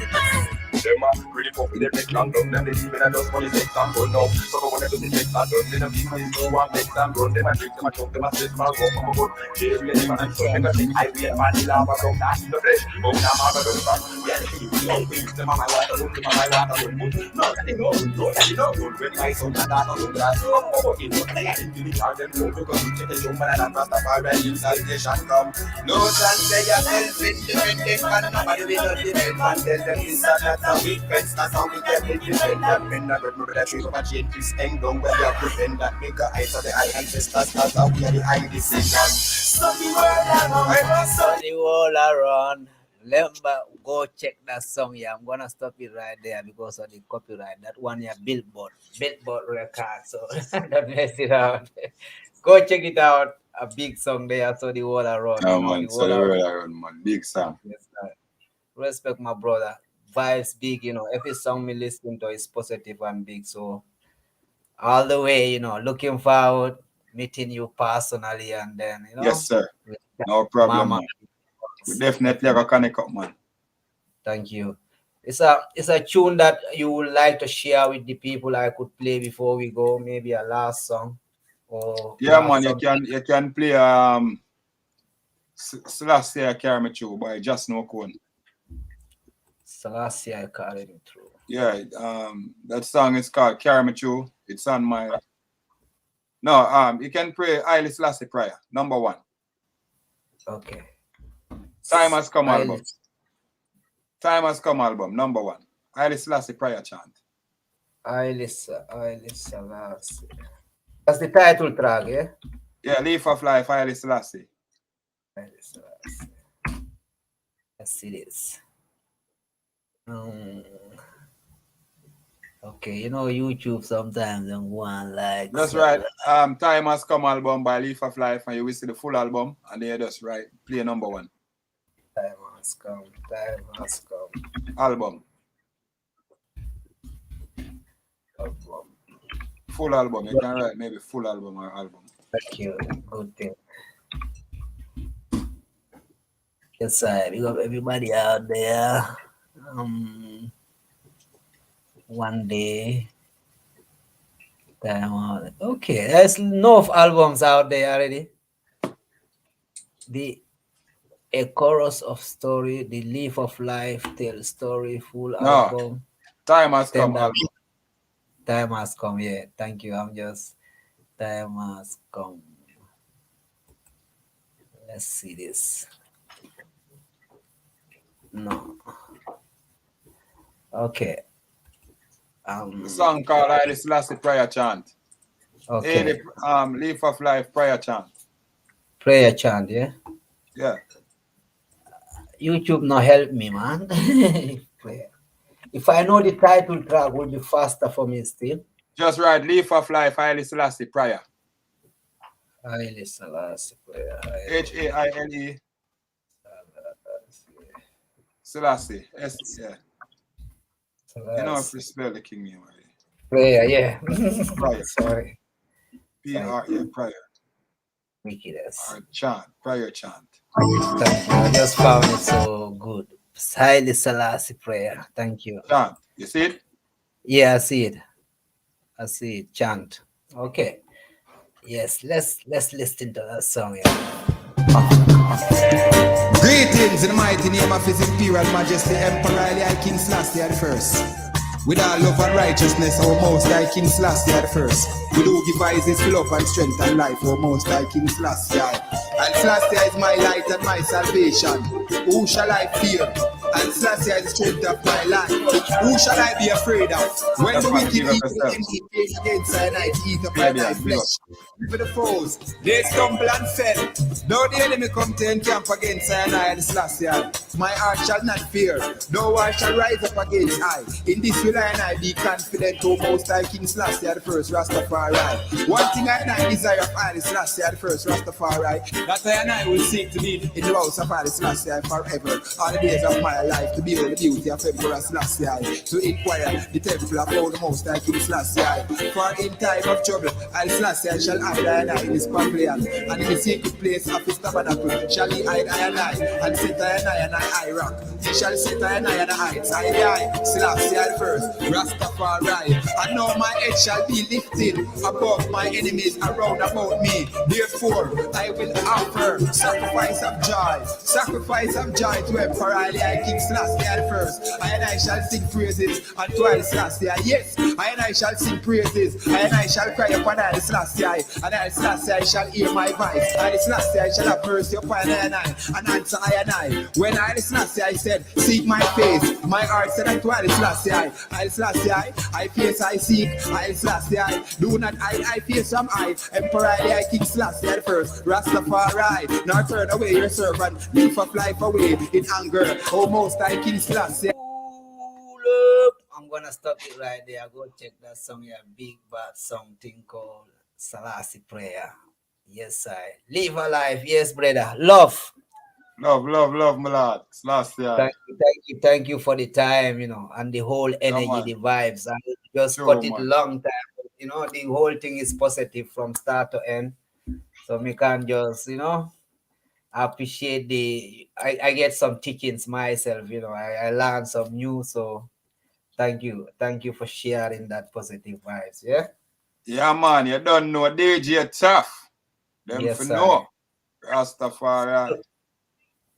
Them really pop with them neck long down. Them they even a just money sex and run now. So go wanna do the sex and done. Them a people is no one sex and run. Them a drink, them a chunk, them a stress, man go from a good. Jail them and so them a think I be a man the lava from that in the flesh. But now I'm a done back. Yeah, they don't think them a my water run, them a my water run. No, that they know, no, that they know. When my son and daughter run that, I'm a fucking run. They are into the car, them go because we check the jump and I'm rasta far when you salvation come. No chance they are self-independent and nobody will not depend on them. This and that. We friends, that's how we get it. Defend that men that remember that we over change this hang down where you pretend that make a eyes of the eye ancestors. That's how we are the eye descendants. Study world around. Study world around. Remember, go check that song. Yeah, I'm gonna stop it right there because of the copyright. That one, yeah, Billboard record. So don't mess it out. Go check it out. A big song there. So the world around. No, You know, man, the so world the around. world around, man. Big song. Yes, sir. Respect my brother. Vibes big, every song me listen to is positive and big. So all the way, looking forward, meeting you personally and then, Yes, sir. with No problem, Mama. man. We definitely have a connect up, man. Thank you. It's a tune that you would like to share with the people I could play before we go, maybe a last song or Yeah, last man, song. you can play Selassie I Carry Me Through by Just No Cone. Selassie, I carry it through. Yeah, that song is called Carry Me Through. It's on my you can play Haile Selassie Prayer, number 1. Okay. Time Has Come Haile- album. Time Has Come album, number 1. Haile Selassie Prayer chant. Haile Selassie. That's the title track, yeah? Yeah, Leaf of Life, Haile Selassie. Haile Selassie. Let's see this. Okay, YouTube sometimes don't want like. That's right. Time Has Come album by Leaf of Life, and you will see the full album, and then you just play number 1. Time has come. Time has come. Album. Full album. You can write maybe full album or album. Thank you. Good thing. Yes, sir. Big up everybody out there. One day. Time out. Okay, there's enough albums out there already. A chorus of story, the leaf of life, tell story, full No, album. time has come. Tender. Album. Time has come, yeah. Thank you. Time has come. Let's see this. No. Okay. The song called Haile Selassie Prayer Chant. Okay. Leaf of Life Prayer Chant. Prayer chant, yeah? Yeah. YouTube not help me, man. Prayer. If I know the title track, would be faster for me still. Just write Leaf of Life Haile Selassie Prayer. Haile Selassie Prayer. Haile Selassie. Yeah. You know if you spell the king name already. Prayer, yeah. Prayer. Sorry. P-R-A, prayer. Wickedness. Or chant, prayer chant. Thank you. I just found it so good. Haile Selassie Prayer. Thank you. Chant. You see it? Yeah, I see it. I see it. Chant. Okay. Yes, let's listen to that song. Greetings in the mighty name of His Imperial Majesty Emperor Haile King Selassie the First. With all love and righteousness, our Most High King Selassie the First. We do devise His love and strength and life, our Most High King Selassie. And Selassie is my light and my salvation. Who shall I fear? And Selassie is the strength of my life. Who shall I be afraid of? When the wicked eat against thy night, eat up my night flesh. For the foes, they stumble and fell. Though the enemy come to encamp against I and I, the Selassie, my heart shall not fear. No war shall rise up against I. In this will I and I be confident, O Most High King Selassie the First, Rastafari. One thing I and I desire of Haile Selassie the First, Rastafari, that I and I will seek to be in the house of Haile Selassie forever, all the days of my life, to behold the beauty of Emperor Selassie, to inquire the temple of all the Most High King Selassie. For in time of trouble, Haile Selassie shall hide I and I in his pavilion, and in the secret place of his tabernacle shall he hide I and I, and set I and I rock. He shall set I and I heights, I, Selassie the First, Rastafari. And now my head shall be lifted above my enemies around about me. Therefore, I will offer sacrifice of joy to Emperor Haile King Selassie the First. And I shall sing praises unto Haile Selassie. Yes, and I shall sing praises, and I shall cry upon Haile Selassie, and Haile Selassie shall hear my voice. Haile Selassie shall have mercy upon I and answer I and I. When Haile Selassie said, seek my face, my heart said unto Haile Selassie, Haile Selassie, I face I seek, Haile Selassie, do not hide, I face from I. Emperor Haile King Selassie the First, Rastafari. Now turn away your servant, leaf of life away in anger, O Most High King Selassie. I'm gonna stop it right there. Go check that song, yeah, big bad something called Selassie Prayer. Yes, I live a life. Yes, brother. Love, my lord. Selassie. Thank you for the time, and the whole energy, the vibes. I just cut it long time. The whole thing is positive from start to end. So we can just, appreciate I get some teachings myself, I learn some new, so thank you for sharing that positive vibes. Yeah, man, you don't know DJ Taff. Them yes, for know. Rastafari.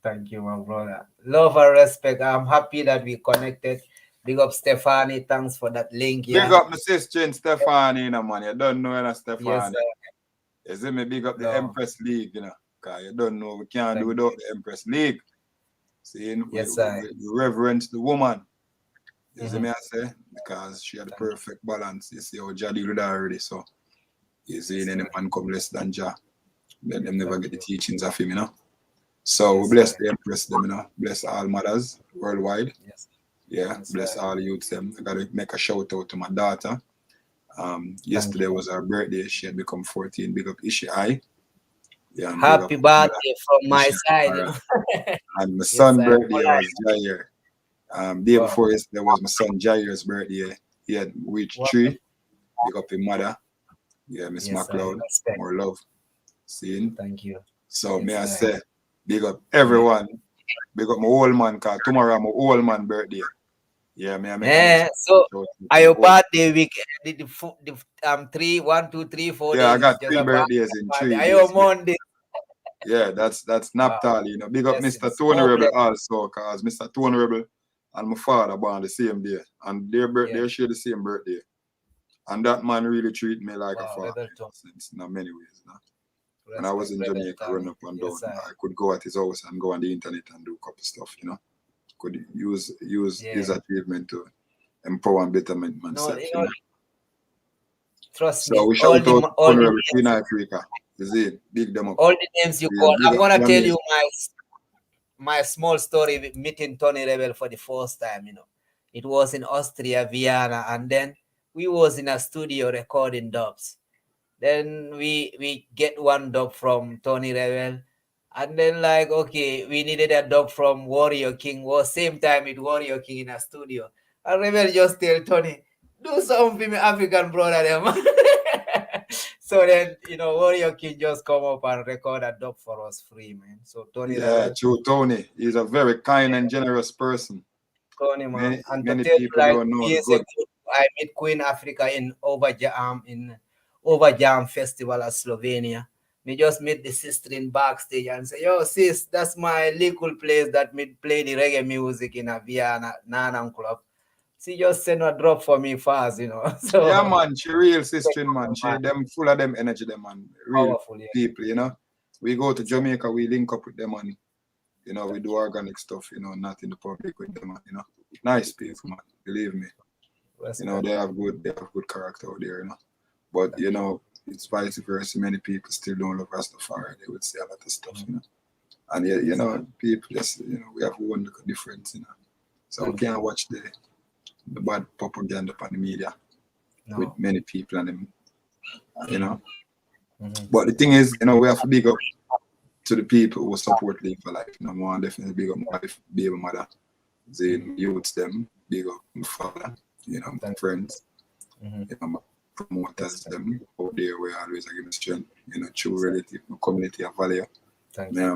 Thank you, my brother. Love and respect. I'm happy that we connected. Big up Stephanie. Thanks for that link. Big up my sister in Stephanie, man. You don't know Stephanie. Yes, you see me big up the Empress League, because you don't know we can't do without the Empress League. See, yes, we reverence the woman. You see me I say? Because she had the perfect balance. You see how Jah deal with her already. So you see any man come less than Jah. Let them never get the teachings of him, So we bless the Empress them, Bless all mothers worldwide. Yes. Yeah, bless all the youths them. I gotta make a shout out to my daughter. Yesterday was her birthday. She had become 14. Big up Ishi. Yeah, happy birthday from my side. And my son's birthday was Jair. Day before yesterday was my son Jair's birthday. He had reached 3. Big up his mother. Yeah, Miss McLeod. More love. See? Thank you. So may I say, big up everyone. Big up my old man, because tomorrow my old man birthday. Yeah, so are your birthday week the 3, 1, 2, 3, 4 days? Yeah, I got 3 birthdays in 3 days. Are your Monday? Yeah, that's Naphtali, you know. Big up Mr. Tony Rebel also, cause Mr. Tony Rebel and my father born the same day, and their birthday share the same birthday. And that man really treat me like a father in many ways. You know? When I was in Jamaica growing up and down, I could go at his house and go on the internet and do a couple stuff, you know. Could use his achievement to empower and betterment myself. You know? Trust so me. We shout out Tony Rebel in Africa. Is it big them up? All the names you call. I'm gonna tell you my small story with meeting Tony Rebel for the first time. You know, it was in Austria, Vienna, and then we was in a studio recording dubs. Then we get one dub from Tony Rebel, and then like okay, we needed a dub from Warrior King. Was same time with Warrior King in a studio, and Rebel just tell Tony, do something for me African brother them. So then, you know, Warrior King just come up and record a dub for us free, man. So Tony, true. Tony, he's a very kind and generous person. Tony, man. Many people don't know the good. I met Queen Africa in Overjam Festival at Slovenia. We just meet the sister in backstage and say, yo, sis, that's my local place that me play the reggae music in a Vienna Nanam Club. She just send a drop for me fast, you know. So yeah, man, she real sister, man. She them full of them energy, them man. Real powerful, people, you know. We go to Jamaica, we link up with them and you know, we do organic stuff, you know, not in the public with them, you know. Nice people, man. Believe me. You know, they have good character out there, you know. But you know, it's vice versa. Many people still don't love Rastafari. They would say a lot of stuff, you know. And yeah, you know, people just we have one little difference, you know. So we can't watch the bad propaganda on the media with many people and them, you know. But the thing is, you know, we have to big up to the people who support Live for Life. You know, more definitely big up my wife, baby mother, the youths, them, big up my father, you know, my friends, you know, my promoters, them out there where always I give me strength, you know, true relative, my community of value.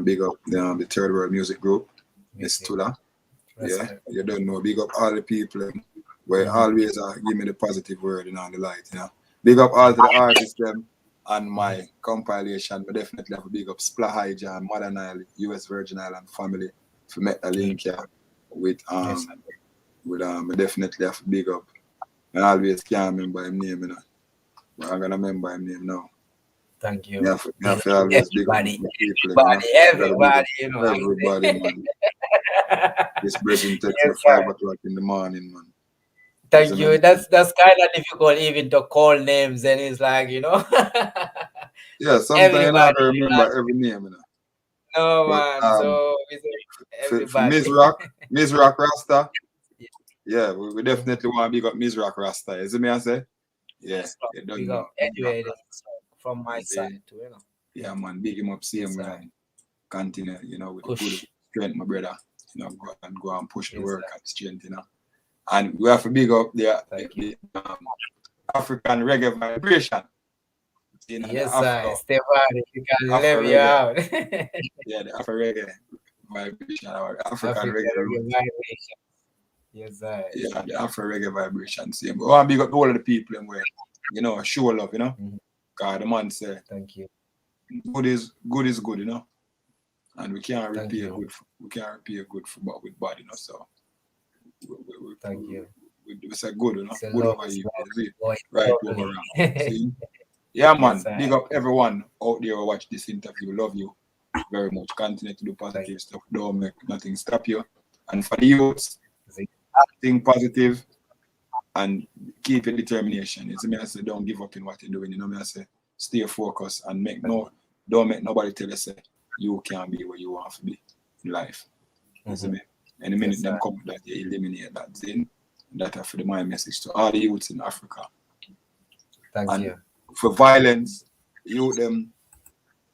Big up the Third World Music Group, Miss Tula. Yeah, you don't know. Big up all the people where always give me the positive word and the light, you know. Big up all to the artists them and my compilation, but definitely have a big up Splahija and Modern Isle, US Virgin Island family for make a link here with I definitely have a big up. I always can't remember his name, you know. But I'm gonna remember his name now. Thank you. You have to always big up people, everybody, you know. Everybody, man. This bridging takes me 5 o'clock in the morning, man. Thank you. That's kind of difficult even to call names, and it's like, you know. Yeah, sometimes I don't remember every name, you know. No, but, man. So everybody. For Mizrak Rasta. Yeah, we definitely want to big up Mizrak Rasta. Is it me I say? Yeah, you don't know. Anyway, from my side too, you know. Yeah, man, big him up, see him continue, you know, with good strength, my brother. You know, go and push the work and strength, you know. And we have to big up the African reggae vibration. You know, yes, sir. Stefan, you can live you out. Yeah, the Afro reggae vibration, or African reggae vibration. Yes, sir. Yeah, the Afro reggae vibration. Same. But I want to big up all of the people and where, you know, show love, you know. God, the man say, thank you. Good is good, you know. And we can't repay good for with bad, you know. So thank you. We say good, you know. Good over you, right over around. See? Yeah, man. Yes, big up everyone out there who watch this interview. Love you very much. Continue to do positive stuff. Don't make nothing stop you. And for the youths, think positive and keep your determination. It's me I say don't give up in what you're doing. You know me I say stay focused and don't make nobody tell you say you can't be where you want to be in life. You see me? And the minute them come that you eliminate that thing, that I feel my message to all the youths in Africa. Thank you. For violence, you them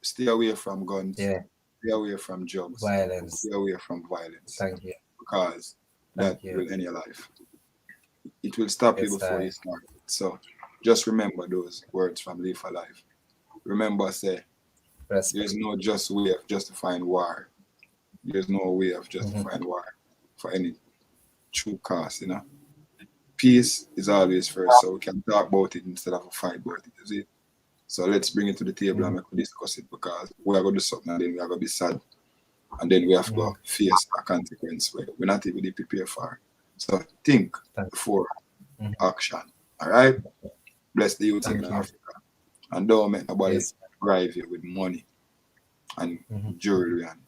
stay away from guns. Yeah. Stay away from drugs. Violence. Stay away from violence. Thank you. Because that will end your life. It will stop you before you start. So just remember those words from Live for Life. Remember, say, there's no just way of justifying war. There's no way of justifying war for any true cause, you know. Peace is always first, so we can talk about it instead of fight about it. You see? So let's bring it to the table and we discuss it, because we are going to do something and then we are going to be sad. And then we have to go face a consequence where we're not even prepared for. So think before action. All right? Bless the youth in Africa. And don't make nobody drive you with money and jewelry and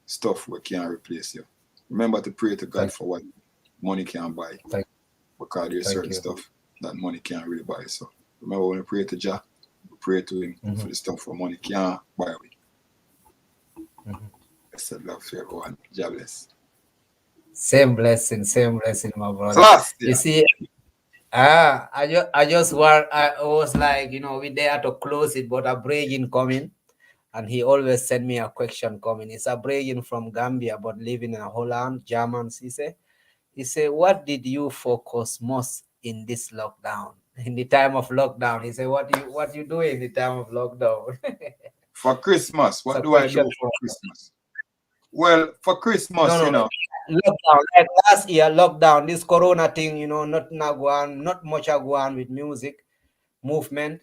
stuff we can't replace you. Remember to pray to God for what money can't buy. Because there's certain stuff that money can't really buy. So remember, when we pray to Jah, we pray to him for the stuff for money can't buy with. I said love to everyone. Jah bless. Same blessing, my brother. You see, I was like, we there to close it, but a break-in coming, and he always send me a question coming. It's a break-in from Gambia, but living in Holland, Germans. He said, what did you focus most in this lockdown? In the time of lockdown, he said, what you do in the time of lockdown? For Christmas, what do I do for Christmas? Well, for Christmas, lockdown, like last year, lockdown, this corona thing, not much going with music movement.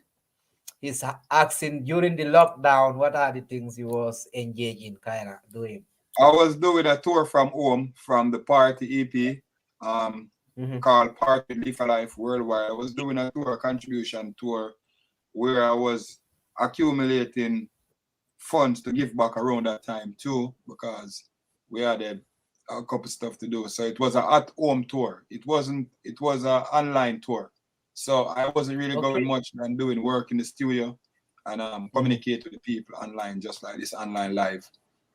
He's asking during the lockdown, what are the things he was engaging, kind of doing? I was doing a tour from home from the Party EP, called Party Live for Life Worldwide. I was doing a tour, a contribution tour, where I was accumulating funds to give back around that time too, because we had a couple stuff to do. So it was an at-home tour. It was an online tour. So I wasn't really going much than doing work in the studio and communicate with the people online, just like this online live.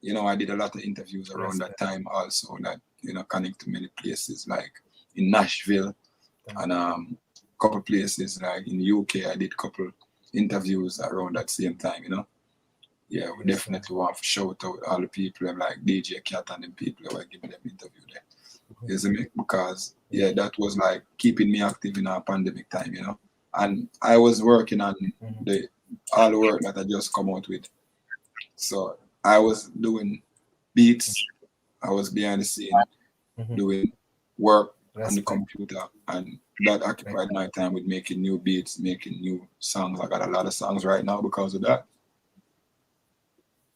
I did a lot of interviews around that time also that, connect to many places like in Nashville and couple places like in the UK. I did a couple interviews around that same time, Yeah, we definitely want to shout out all the people like DJ Cat and the people who are giving them interview there. You see me? Because that was like keeping me active in our pandemic time, And I was working on all the work that I just come out with. So I was doing beats, I was behind the scene doing work on the computer, and that occupied my time with making new beats, making new songs. I got a lot of songs right now because of that.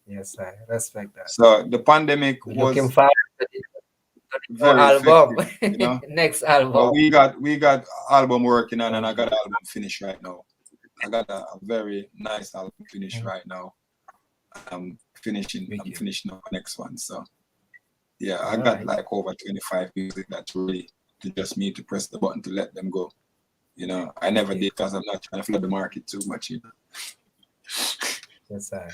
Yes, I respect that. So the pandemic was looking forward to the album. Next album. But we got album working on, and I got an album finished right now. I got a very nice album finished right now. I'm finishing up the next one. So yeah, I got like over 25 music that's really just me to press the button to let them go. I never did because I'm not trying to flood the market too much. Yes, sir.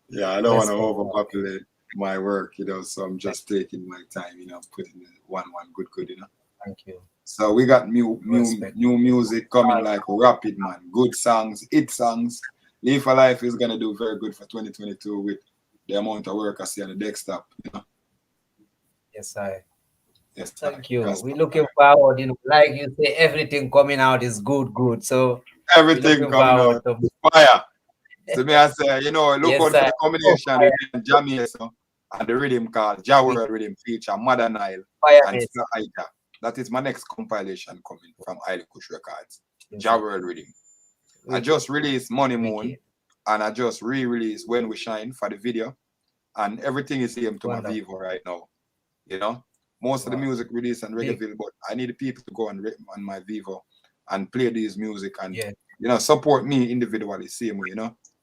Yeah, I don't want to overpopulate my work, so I'm just taking my time, putting one good, Thank you. So we got new music coming, like rapid, man. Good songs, hit songs. Live for Life is gonna do very good for 2022 with the amount of work I see on the desktop, Yes, sir. Yes, thank you. We're looking forward, like you say, everything coming out is good. So everything coming out fire. So me I say, look out for the combination with JAMAICA and the rhythm called Jah World Rhythm feature Mother Nile and JAMAICA. That is my next compilation coming from Highly Kush Records. Jah World Rhythm. I just released Money Moon and I just re-released When We Shine for the video, and everything is aimed to my Vivo right now. Most of the music released on Reggaeville, but I need the people to go on my Vivo and play these music and support me individually, same way,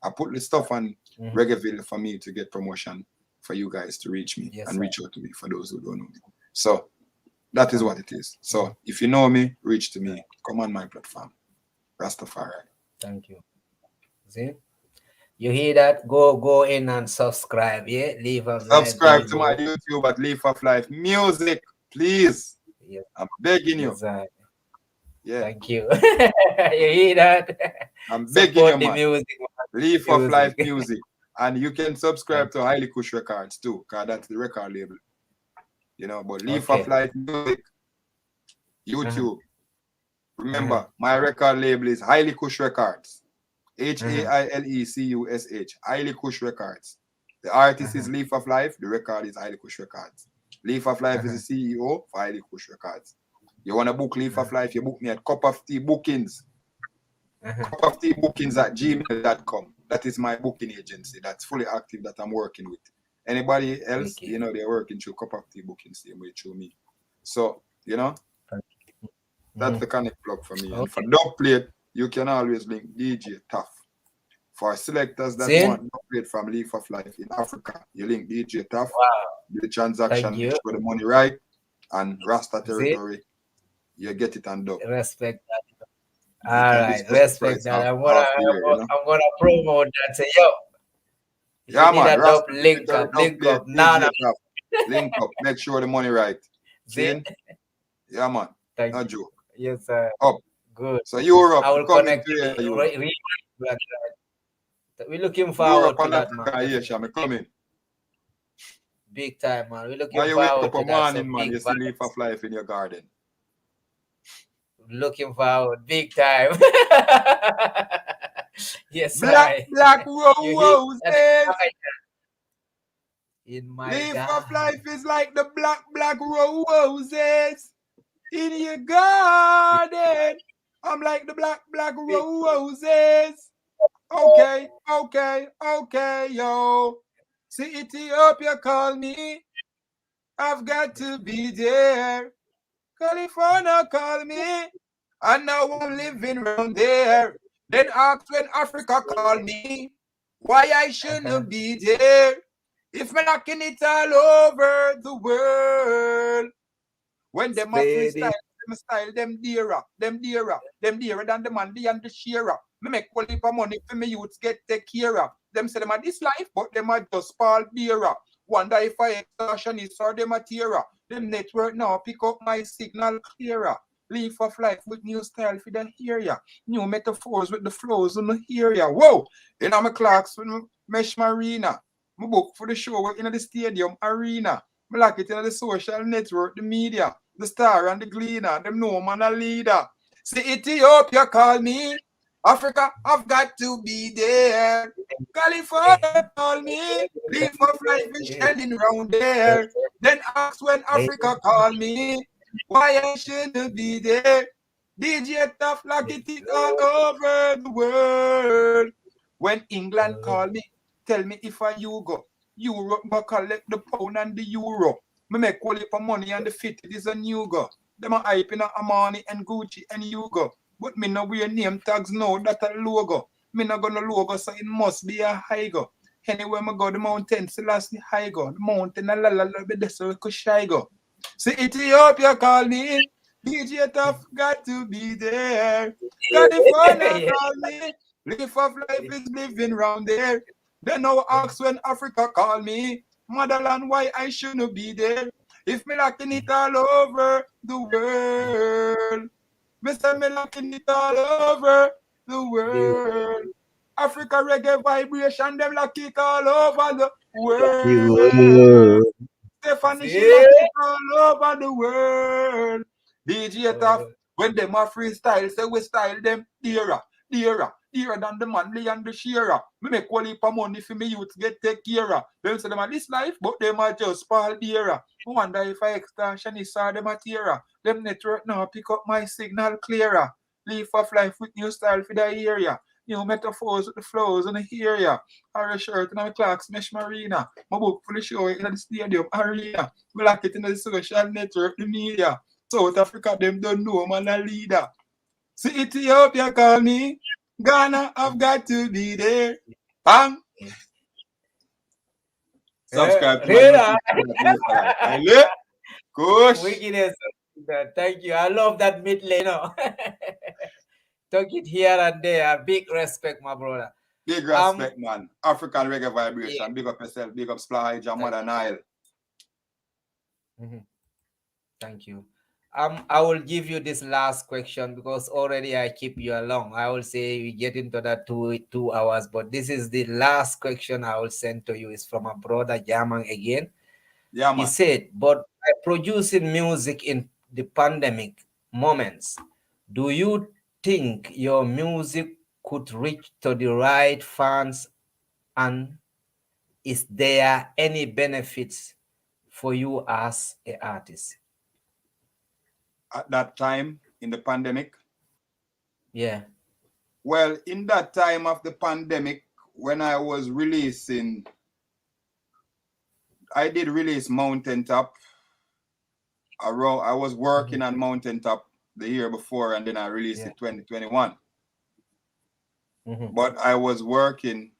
I put the stuff on Reggaeville for me to get promotion, for you guys to reach me and reach out to me for those who don't know me. So that is what it is. So if you know me, reach to me. Come on my platform. Rastafari. Thank you. See? You hear that? Go in and subscribe, yeah? Subscribe to my YouTube at Live of Life Music, please. Yes. I'm begging you. Yeah. Thank you. You hear that? I'm begging you, man. Music. Live of Life Music. And you can subscribe to Highly Kush Records too, because that's the record label. But Live of Life Music, YouTube. Remember, my record label is Highly Kush Records. HAILECUSH. Highly Kush Records. The artist is Live of Life, the record is Highly Kush Records. Live of Life is the CEO for Highly Kush Records. You want to book Live of Life, you book me at Cup of Tea Bookings. cupofteabookings@gmail.com. That is my booking agency that's fully active that I'm working with. Anybody else, Okay. they're working through Cup of Tea Bookings, same way through me. So, that's the connect plug for me. And for dub plate, you can always link DJ Taff. For selectors that want dub plate from Leaf of Life in Africa, you link DJ Taff, do the transaction, make sure the money right, and Rasta territory, you get it on dub. Respect that. All right, respect that. I'm gonna promote that. Say, yo, if you need a dub, link up. Nah. Link up. Make sure the money right. See? Yeah, man. Thank no you. joke. Yes, sir. Up. Good. So Europe, I will connect to you. We're looking forward to that, man. Yes, I'm coming. Big time, man. We're looking forward to that. Morning, man. You see Leaf of Life in your garden. Looking forward, big time. Yes, Black roses. In my Leaf of Life is like the black roses in your garden. I'm like the black roses. Okay, yo. See, Ethiopia call me. I've got to be there. California call me. And now I'm living around there. Then ask when Africa call me. Why I shouldn't be there. If me knocking it all over the world. When them a freestyle, them style, them dearer than the man, and the sharer. Me make all heap of money for me youths get take care of. Them say them a this life, but them a just Paul bearer. Wonder if I extortionist or them a tearer. Them network now pick up my signal clearer. Leaf of Life with new style for the area. New metaphors with the flows in the area. Whoa! In my clocks with Mesh Marina. My book for the show in the stadium arena. I like it in the social network, the media, the star and the gleaner, them know man a leader. See Ethiopia call me, Africa, I've got to be there. California call me, Leaf of Life is shining round there. Then ask when Africa call me, why I shouldn't be there. DJ Taff like it is all over the world. When England call me, tell me if I you go. Europe go collect the pound and the euro. Me make all for money and the fit it is a new go. Them a hype in a Armani and Gucci and Hugo. But me no wear name tags now that a logo. Me no gonna logo so it must be a high go. Anywhere me go the mountain still last the high go. The mountain a la be the so shy go. See Ethiopia call me. DJ Taff got to be there. California call me. Leaf of Life is living round there. Then now ask when Africa call me, motherland, why I shouldn't be there. If me locking it all over the world. Me say me locking it all over the world. Africa reggae vibration, them lock it all over the world. Stephanie, she lock it all over the world. DJ Taff, when them a freestyle, say we style them dearer than the manly and the sharer. Me make all heap of money for me youth get take care of. Them say them a this life, but them are just Paul dearer. I wonder if I extortionist or them a tearer. Them network now pick up my signal clearer. Leaf of Life with new style for the area. New metaphors with the flows in the area. Or a shirt in my clocks, Mesh Marina. My book for the show in the stadium arena. Me lock it in the social network, the media. South Africa, them don't know man a leader. See Ethiopia call me. Ghana, I've got to be there. Bang. Subscribe to my YouTube. Kush. Wickedness. Thank you. I love that mid-lane. Talk it here and there. Big respect, my brother. Big respect, man. African reggae vibration. Yeah. Big up yourself. Big up Splash, Jamada Nile. Thank you. I will give you this last question because already I keep you along. I will say we get into that two hours, but this is the last question I will send to you. It's from a brother Yaman again. Yeah, he said, but by producing music in the pandemic moments, do you think your music could reach to the right fans, and is there any benefits for you as an artist? At that time in the pandemic? Yeah. Well, in that time of the pandemic, when I was releasing, I did release Mountaintop. I was working on Mountaintop the year before, and then I released it 2021. But I was working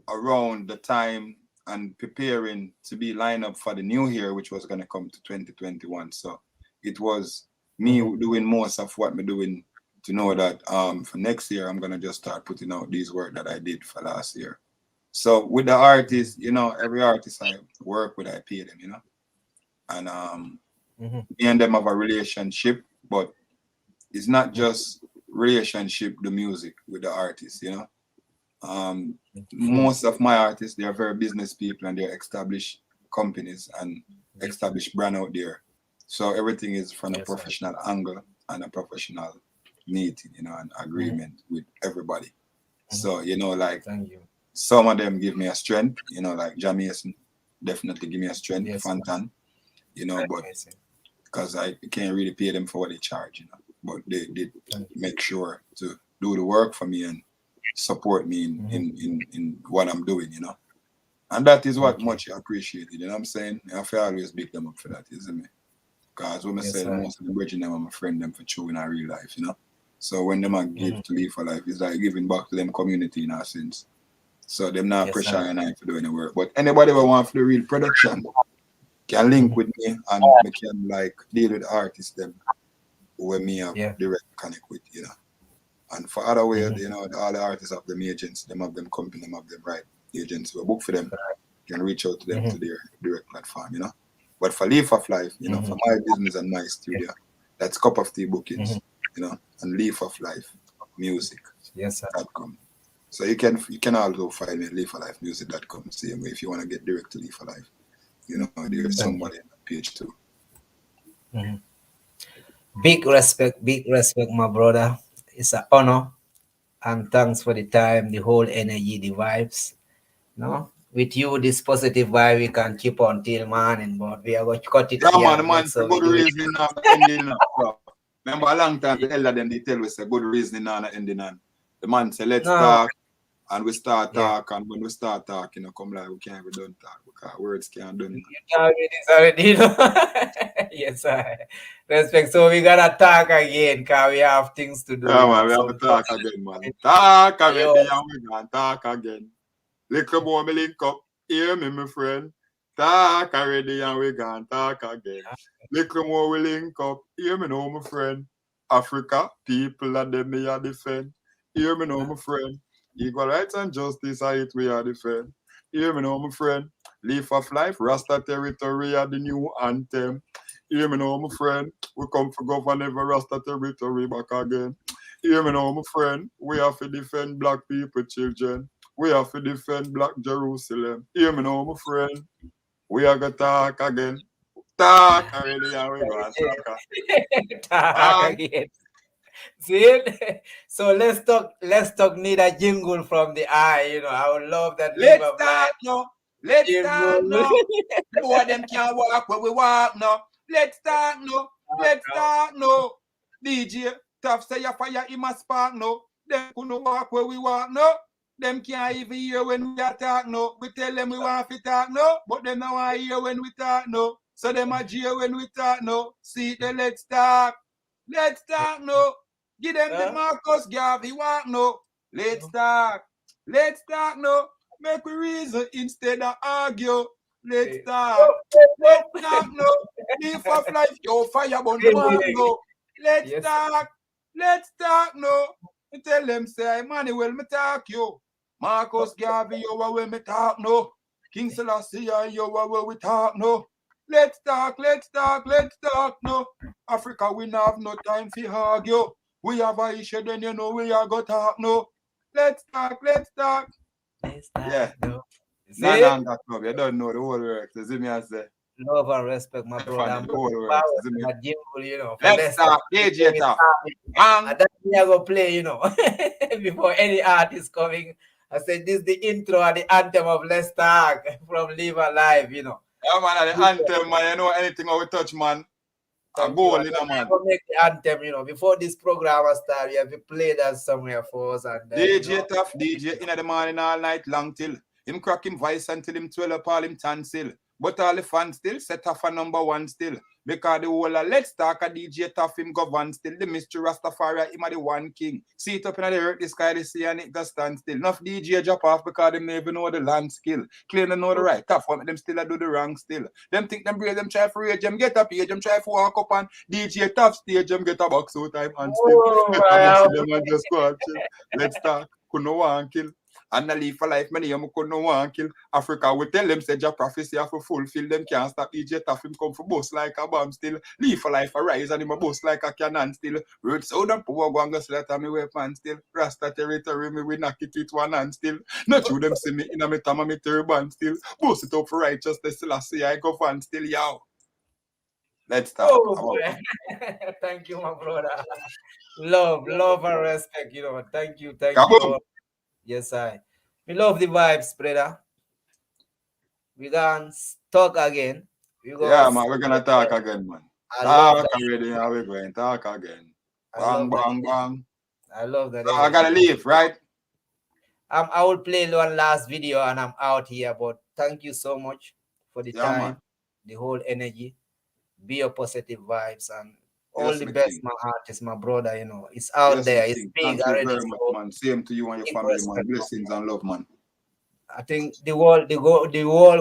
around the time and preparing to be lined up for the new year, which was going to come to 2021. So it was me doing most of what I'm doing to know that for next year, I'm going to just start putting out these work that I did for last year. So with the artists, you know, every artist I work with, I pay them, you know. And me and them have a relationship, but it's not just relationship, the music with the artists, you know. Most of my artists, they are very business people and they're established companies and established brand out there. So everything is from a professional angle and a professional meeting, you know, an agreement with everybody. So, you know, like some of them give me a strength, you know, like JAMAICA definitely give me a strength, Fantan, you know, but because I can't really pay them for what they charge, you know, but they did make sure to do the work for me and support me in what I'm doing, you know. And that is what much I appreciate, you know what I'm saying? I feel always big them up for that, isn't it? Because when I say most of the bridging them, I'm a friend them for true in our real life, you know. So when them I give to Live for Life, it's like giving back to them community in a sense. So them not pressure and I for doing the work. But anybody who want for the real production can link with me and we can like deal with artists them who me have direct connect with, you know. And for other ways, you know, all the artists have them agents, them have them company, them have them right agents who book for them, can reach out to them to their direct platform, you know. But for Live of Life, you know, for my business and my studio, that's Cup of Tea Bookings, you know, and Live of Life music.com. So you can also find me at liveforlifemusic.com same way if you want to get direct to Live for Life. You know, there's somebody on that page too. Big respect, my brother. It's an honor. And thanks for the time, the whole energy, the vibes. No? With you, this positive vibe, we can keep on till morning, but we are going to cut it here. Man, for good reason now ending up. Remember a long time the elder them they tell us a good reason now ending on. The man say let's talk and we start talk and when we start talking, you know, come like we can't even done talk because words can't done. Already, you know. Yes, sir. Respect. So we gotta talk again because we have things to do. Yeah, man, we have to talk again, man. Talk already and we gonna talk again. Little more me link up. Hear me, my friend. Talk already and we gonna talk again. Little more we link up. Hear me now, my friend. Africa, people and them me are defend. Hear me now, my friend. Equal rights and justice are it we are defend. Hear me now, my friend. Live of Life, Rasta territory are the new anthem. Hear me now, my friend. We come for govern every Rasta territory back again. Hear me now, my friend. We have to defend black people, children. We have to defend Black Jerusalem. Hear me now, my friend. We are going to talk again. Talk already, and we going to talk again. See it? So let's talk need a jingle from the eye, you know. I would love that. Let's start now. Let's start now. Boy, them can't walk where we walk now. Let's start now. Let's start now. DJ Taff say you fire him a spark now. Them couldn't walk where we walk now. Them can't even hear when we are talk now. We tell them we want to talk now, but them don't want to hear when we talk now. So them a jeer when we talk now. See the let's talk. Let's talk now. Give them the Marcus Garvey walk now. Let's talk. Let's talk now. Make we reason instead of argue. Let's talk. Let's talk now. Live of Life. Yo, fire burn the man now. Let's talk. Let's talk now. I tell them say, Emmanuel, me talk you. Marcus Garvey, you are where me talk no. King Selassie, you are where we talk no. Let's talk, let's talk, let's talk no. Africa, we not have no time for argue. We have a issue, then you know we are going to talk no. Let's talk, let's talk. Let's talk. Yeah. No. You don't know the whole work. You see me as a love and respect, my brother. You know, let's talk, DJ Taff. And that's me I go play, you know, before any artist coming. I said this is the intro and the anthem of Let's Talk from Live Alive, you know. Yeah, man, the anthem, man, you know anything how we touch, man. Thank goal, you. man. We'll make the anthem, you know, before this program starts, we have to play that somewhere for us. And DJ Taff, DJ in the morning all night long till him crack him voice until him twirl up all him tonsil. But all the fans still set off a number one still. Because the whole of Let's Talk a DJ Taff him govern still. The mystery Rastafari him a the one king. See it up in the earth, the sky, the sea, and it go stand still. Enough DJ drop off because they never know the land skill. Clean to know the right. Taff want them still a do the wrong still. Them think them brave, them try for rage, them get up here, them try for walk up and DJ Taff stage, them get a box out time and still. wow. Them and just go and chill. Let's Talk. Could no one kill. And the Live for Life, many of them could no one kill. Africa, we tell them, say, your prophecy have to fulfill them, can't stop DJ Taff, him come for bust like a bomb still. Live for Life arise and him a bust like a cannon still. Road sound and power go and go slaughter me weapon still. Rasta territory, me we knock it with one hand still. Not you them see me in a me time me turban still. Bust it up for righteousness still, I see I go fan still, yow. Let's talk. Oh, thank you, my brother. Love and respect, you know. Thank you. Yes, we love the vibes, brother. We gonna talk again. Yeah, man, we're gonna talk again, man. Talk already, how we going? Talk again. Bang, bang, bang. I love that. So I gotta leave, right? I will play one last video and I'm out here. But thank you so much for the time, man. The whole energy. Be your positive vibes and all the best, my artist, my brother, you know, it's out there. It's big Thank already. You very much, man. Same to you and your family, man. Blessings and love, man. I think the world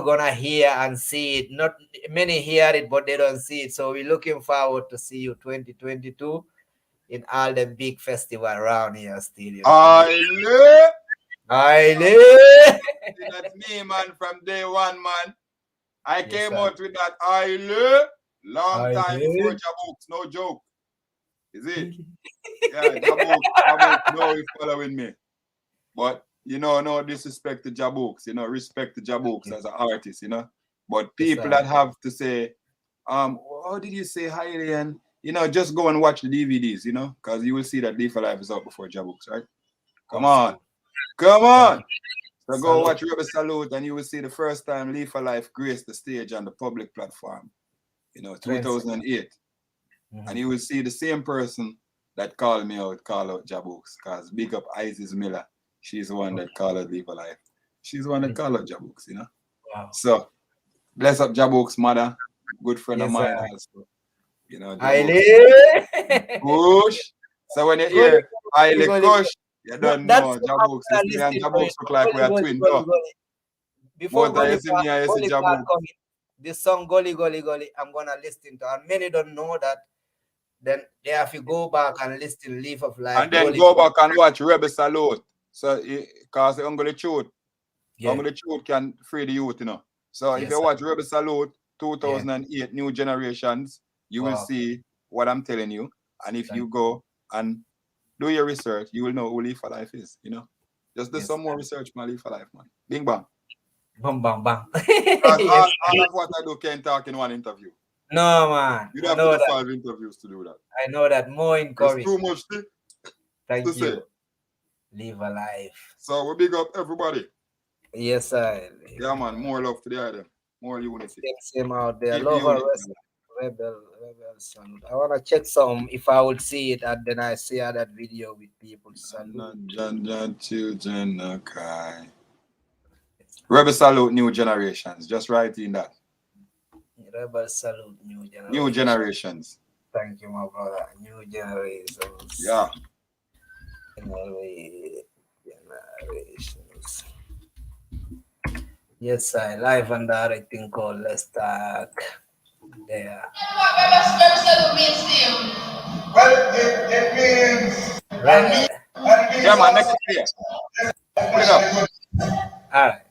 gonna hear and see it. Not many hear it, but they don't see it. So we're looking forward to see you 2022 in all the big festival around here still. That's me, man, from day one, man. I came out with that long time before JABOOKS, no joke. Is it? Yeah, JABOOKS, no, you following me. But, you know, no disrespect to JABOOKS, you know, respect to JABOOKS as an artist, you know. But people that have to say, how did you say highly? And, you know, just go and watch the DVDs, you know, because you will see that Live for Life is out before JABOOKS, right? Come on. So go watch Rebel Salute and you will see the first time Live for Life graced the stage on the public platform, you know, 2008. And you will see the same person that called me out, call out JABOOKS, because big up Isis Miller. She's the one that called out Live for Life. She's the one that called out JABOOKS, you know. Wow. So bless up JABOOKS' mother, good friend of mine also. You know, Kush. So when you hear Haile Kush, you don't know JABOOKS. Me and JABOOKS look like we are twins. Before this song Gully Gully Gully, I'm gonna listen to, and many don't know that. Then they have to go back and listen to Live of Life. And then go back and watch Rebel Salute. So because the Uncle Truth, Uncle Truth can free the youth, you know. So if you watch Rebel Salute 2008 New Generations, you will see what I'm telling you. And if you go and do your research, you will know who Live for Life is, you know. Just do some more research, man. Live for Life, man. Bing bang. Bang bang bang. All of what I do can't talk in one interview. No, man. You don't have to do 5 interviews to do that. I know that. More encouraging. There's too much to say. Live a life. So we big up everybody. Yes, sir. Yeah, man. More love to the other. More unity. Same out there. Love and respect. Rebel Salute. I want to check some if I would see it, and then I share that video with people. John children okay. Rebel Salute New Generations. Just write in that. Rebel Salute New Generations. New Generations. Thank you, my brother. New Generations. Yeah. Generations. Yes, I live and direct thing called Let's Talk. There. Well, it means. Right. Yeah, man. Next year. Put it up. All right.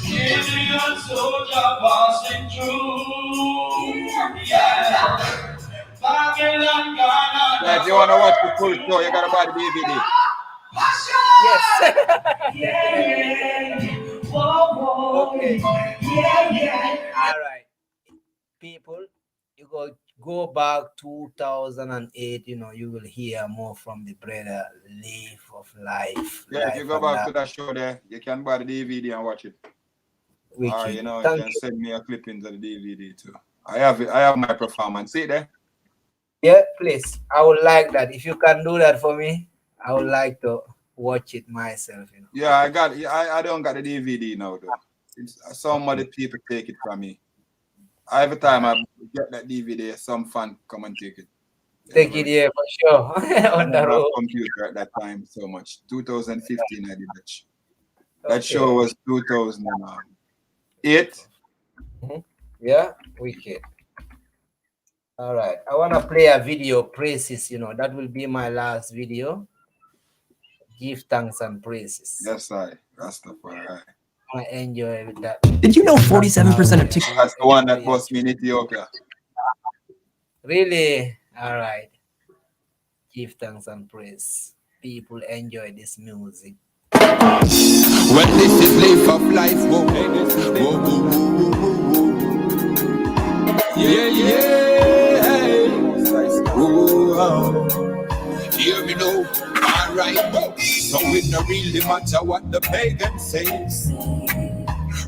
Indian soldier passing through. Yeah. Babylon, Ghana. Yeah, if you want to watch the full show, you gotta buy the DVD. Yes. Yeah. Whoa, whoa. Okay. Yeah. All right. People, you go back 2008, you know, you will hear more from the brother Life of Life. Yeah, if you go back to that show there, you can buy the DVD and watch it. Or you know, you can send me a clip into the DVD too. I have my performance. See there? Yeah, please. I would like that. If you can do that for me, I would like to watch it myself, you know. Yeah, I don't got the DVD now though. Some other people take it from me. Every time I get that DVD, some fan come and take it. Take it here for sure. On the road. Computer at that time so much. 2015 I did that show. That show was 2008. Yeah, wicked. All right. I want to play a video, praises, you know. That will be my last video. Give thanks and praises. Yes, Rastafari. I enjoy with that. Did you know 47% of TikTok? That's the one that bust me in Ethiopia. Really? All right. Give thanks and praise. People enjoy this music. Well, this is life of life. Whoa, whoa, whoa, whoa, whoa. Yeah. Whoa. Hear me now. All right. So it don't really matter what the pagan says.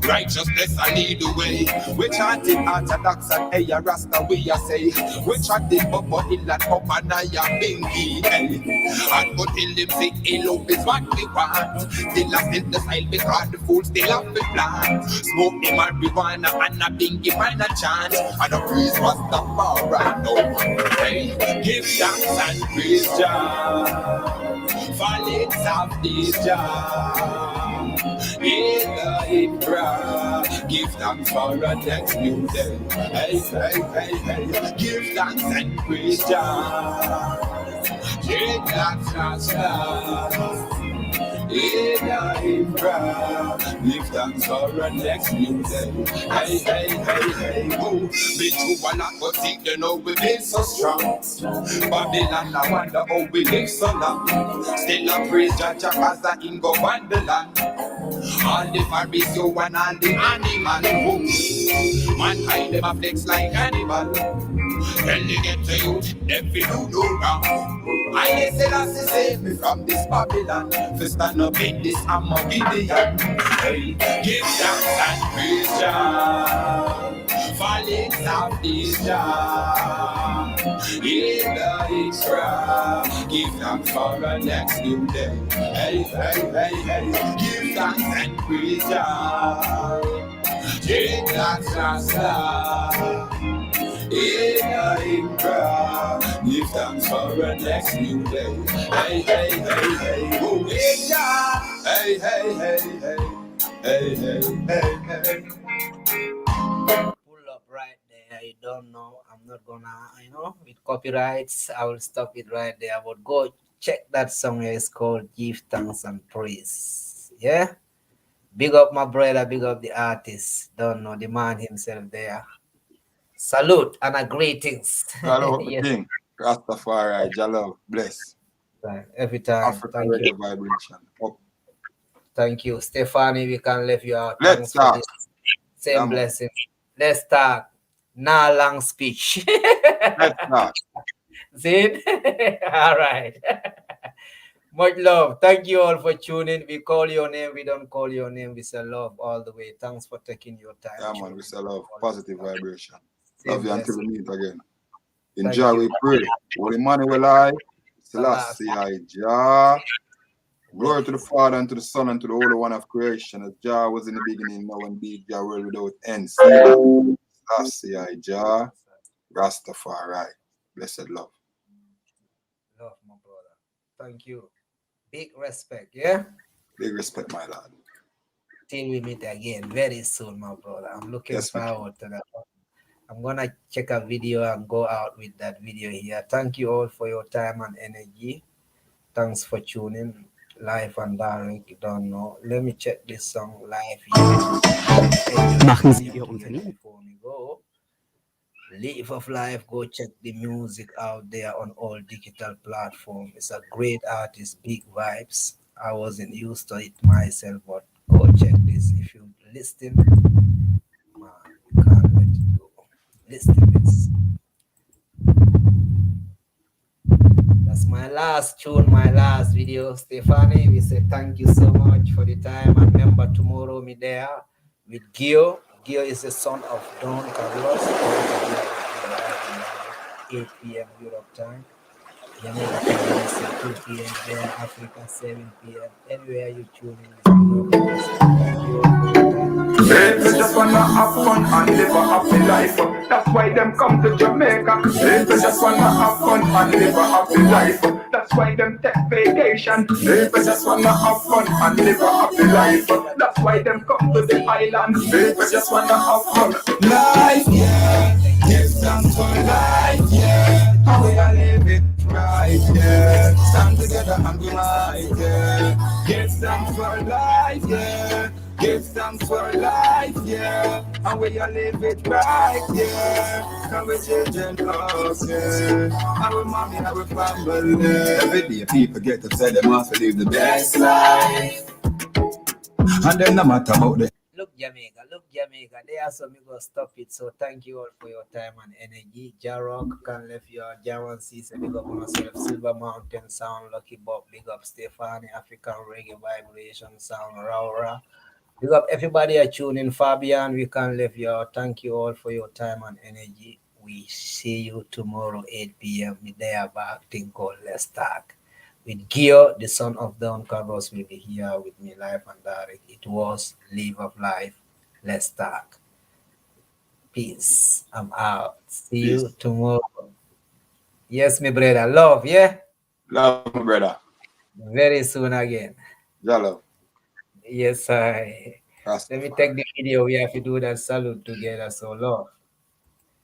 Righteousness I lead the way. We chanted Orthodox and Aya Rasta we a say. We chanted Bumbo Hill and Homanaya Bingi. And but till them say hello is what we want. Still I still the style because the fool still have the plan. Smoke the marijuana and a bingy find a chance. And the breeze was the bar right now. Hey, give thanks and praise Jah. Falling of this Jah. In the Ibra, give thanks for a next new day. Hey, give thanks and praise Jah. Take that in the Ibra, give thanks for a next new day. Hey, oh, been through a lot, but think they know we've been so strong. Babylon, I wonder how we live so long. Still a praise Jah as I in go wonderland. All the Pharisees and all the animal. Mankind them a flex like animal. Tell they get to you, them feel do no wrong. I say that's save me from this Babylon. To stand up in this Armageddon. Hey, give thanks and praise Jah. Falling south is Jah. In the Isra, give thanks for a next new day. Hey, give thanks and praise Jah. Take that in the give thanks for a next new day. Hey, oh, hey. Pull up right there. You don't know. I'm not gonna, with copyrights, I will stop it right there. But go check that song. It's called Give Thanks and Praise. Yeah? Big up my brother, big up the artist. Don't know the man himself there. Salute and a greetings. Hello, King. Rastafari, Jalal, bless. Every time. Africa Radio Vibration. Oh. Thank you. Stephanie, we can leave you out. Let's talk. Same blessing. Let's talk. Nah long speech. Let's talk. See it? All right. Much love. Thank you all for tuning. We call your name. We don't call your name. We say love all the way. Thanks for taking your time. Yeah, man. We say love. Positive vibration. Love you blessing. until we meet again. Enjoy, we pray. Holy Emmanuel, I, Selassie, I, Jah. Glory to the Father, and to the Son, and to the Holy One of creation. As Jah was in the beginning, now and be Jah world without end. Selassie, I, Jah. Rastafari. Blessed love. Love, my brother. Thank you. Big respect, yeah? Big respect, my lad. Till we meet again very soon, my brother. I'm looking forward to that. I'm gonna check a video and go out with that video here. Thank you all for your time and energy. Thanks for tuning. Live and direct, you don't know. Let me check this song live. Machen Sie Ihr Unternehmen. Before we go. Live of Life, go check the music out there on all digital platforms. It's a great artist, big vibes. I wasn't used to it myself, but go check this. If you listen, man, you can't let it go. Listen this. That's my last tune, my last video. Stephanie, we say thank you so much for the time. And remember, tomorrow me there with Gio. Gio is the son of Don Carlos. 8 p.m. Europe time. Jamaica time is 2 p.m. there, Africa 7 p.m. Anywhere you tune in. Thank you all for your time. People just wanna have fun and live a happy life. That's why them come to Jamaica. People just wanna have fun and live a happy life. That's why them take vacation. People just wanna have fun and live a happy life. That's why them come to the island. People just wanna have fun. Life, yeah. Give thanks for life, yeah. How we are live it right, yeah. Stand together and be right, yeah. Give thanks for life, yeah. Give thanks for life, yeah. And we are live it right, yeah. And we children us, yeah. Our mommy, our family. Every day people get upset, they must live the best life. And then no matter about the Look Jamaica. There so me go stop it. So thank you all for your time and energy. Jarrock can left your Jawan season. Big up on yourself. Silver Mountain Sound, Lucky Bob, big up Stephanie, African Reggae Vibration Sound, Raura. Big up everybody are tuning. Fabian, we can leave your thank you all for your time and energy. We see you tomorrow 8 p.m. Me there back thing called Let's Talk. With Gio, the son of Don Carlos, will be here with me live and direct. It was Live of Life. Let's talk. Peace. I'm out. See you tomorrow. Yes, my brother. Love, yeah? Love, my brother. Very soon again. Yeah, love. Yes, I. Rastafari. Let me take the video. We have to do that salute together. So, love.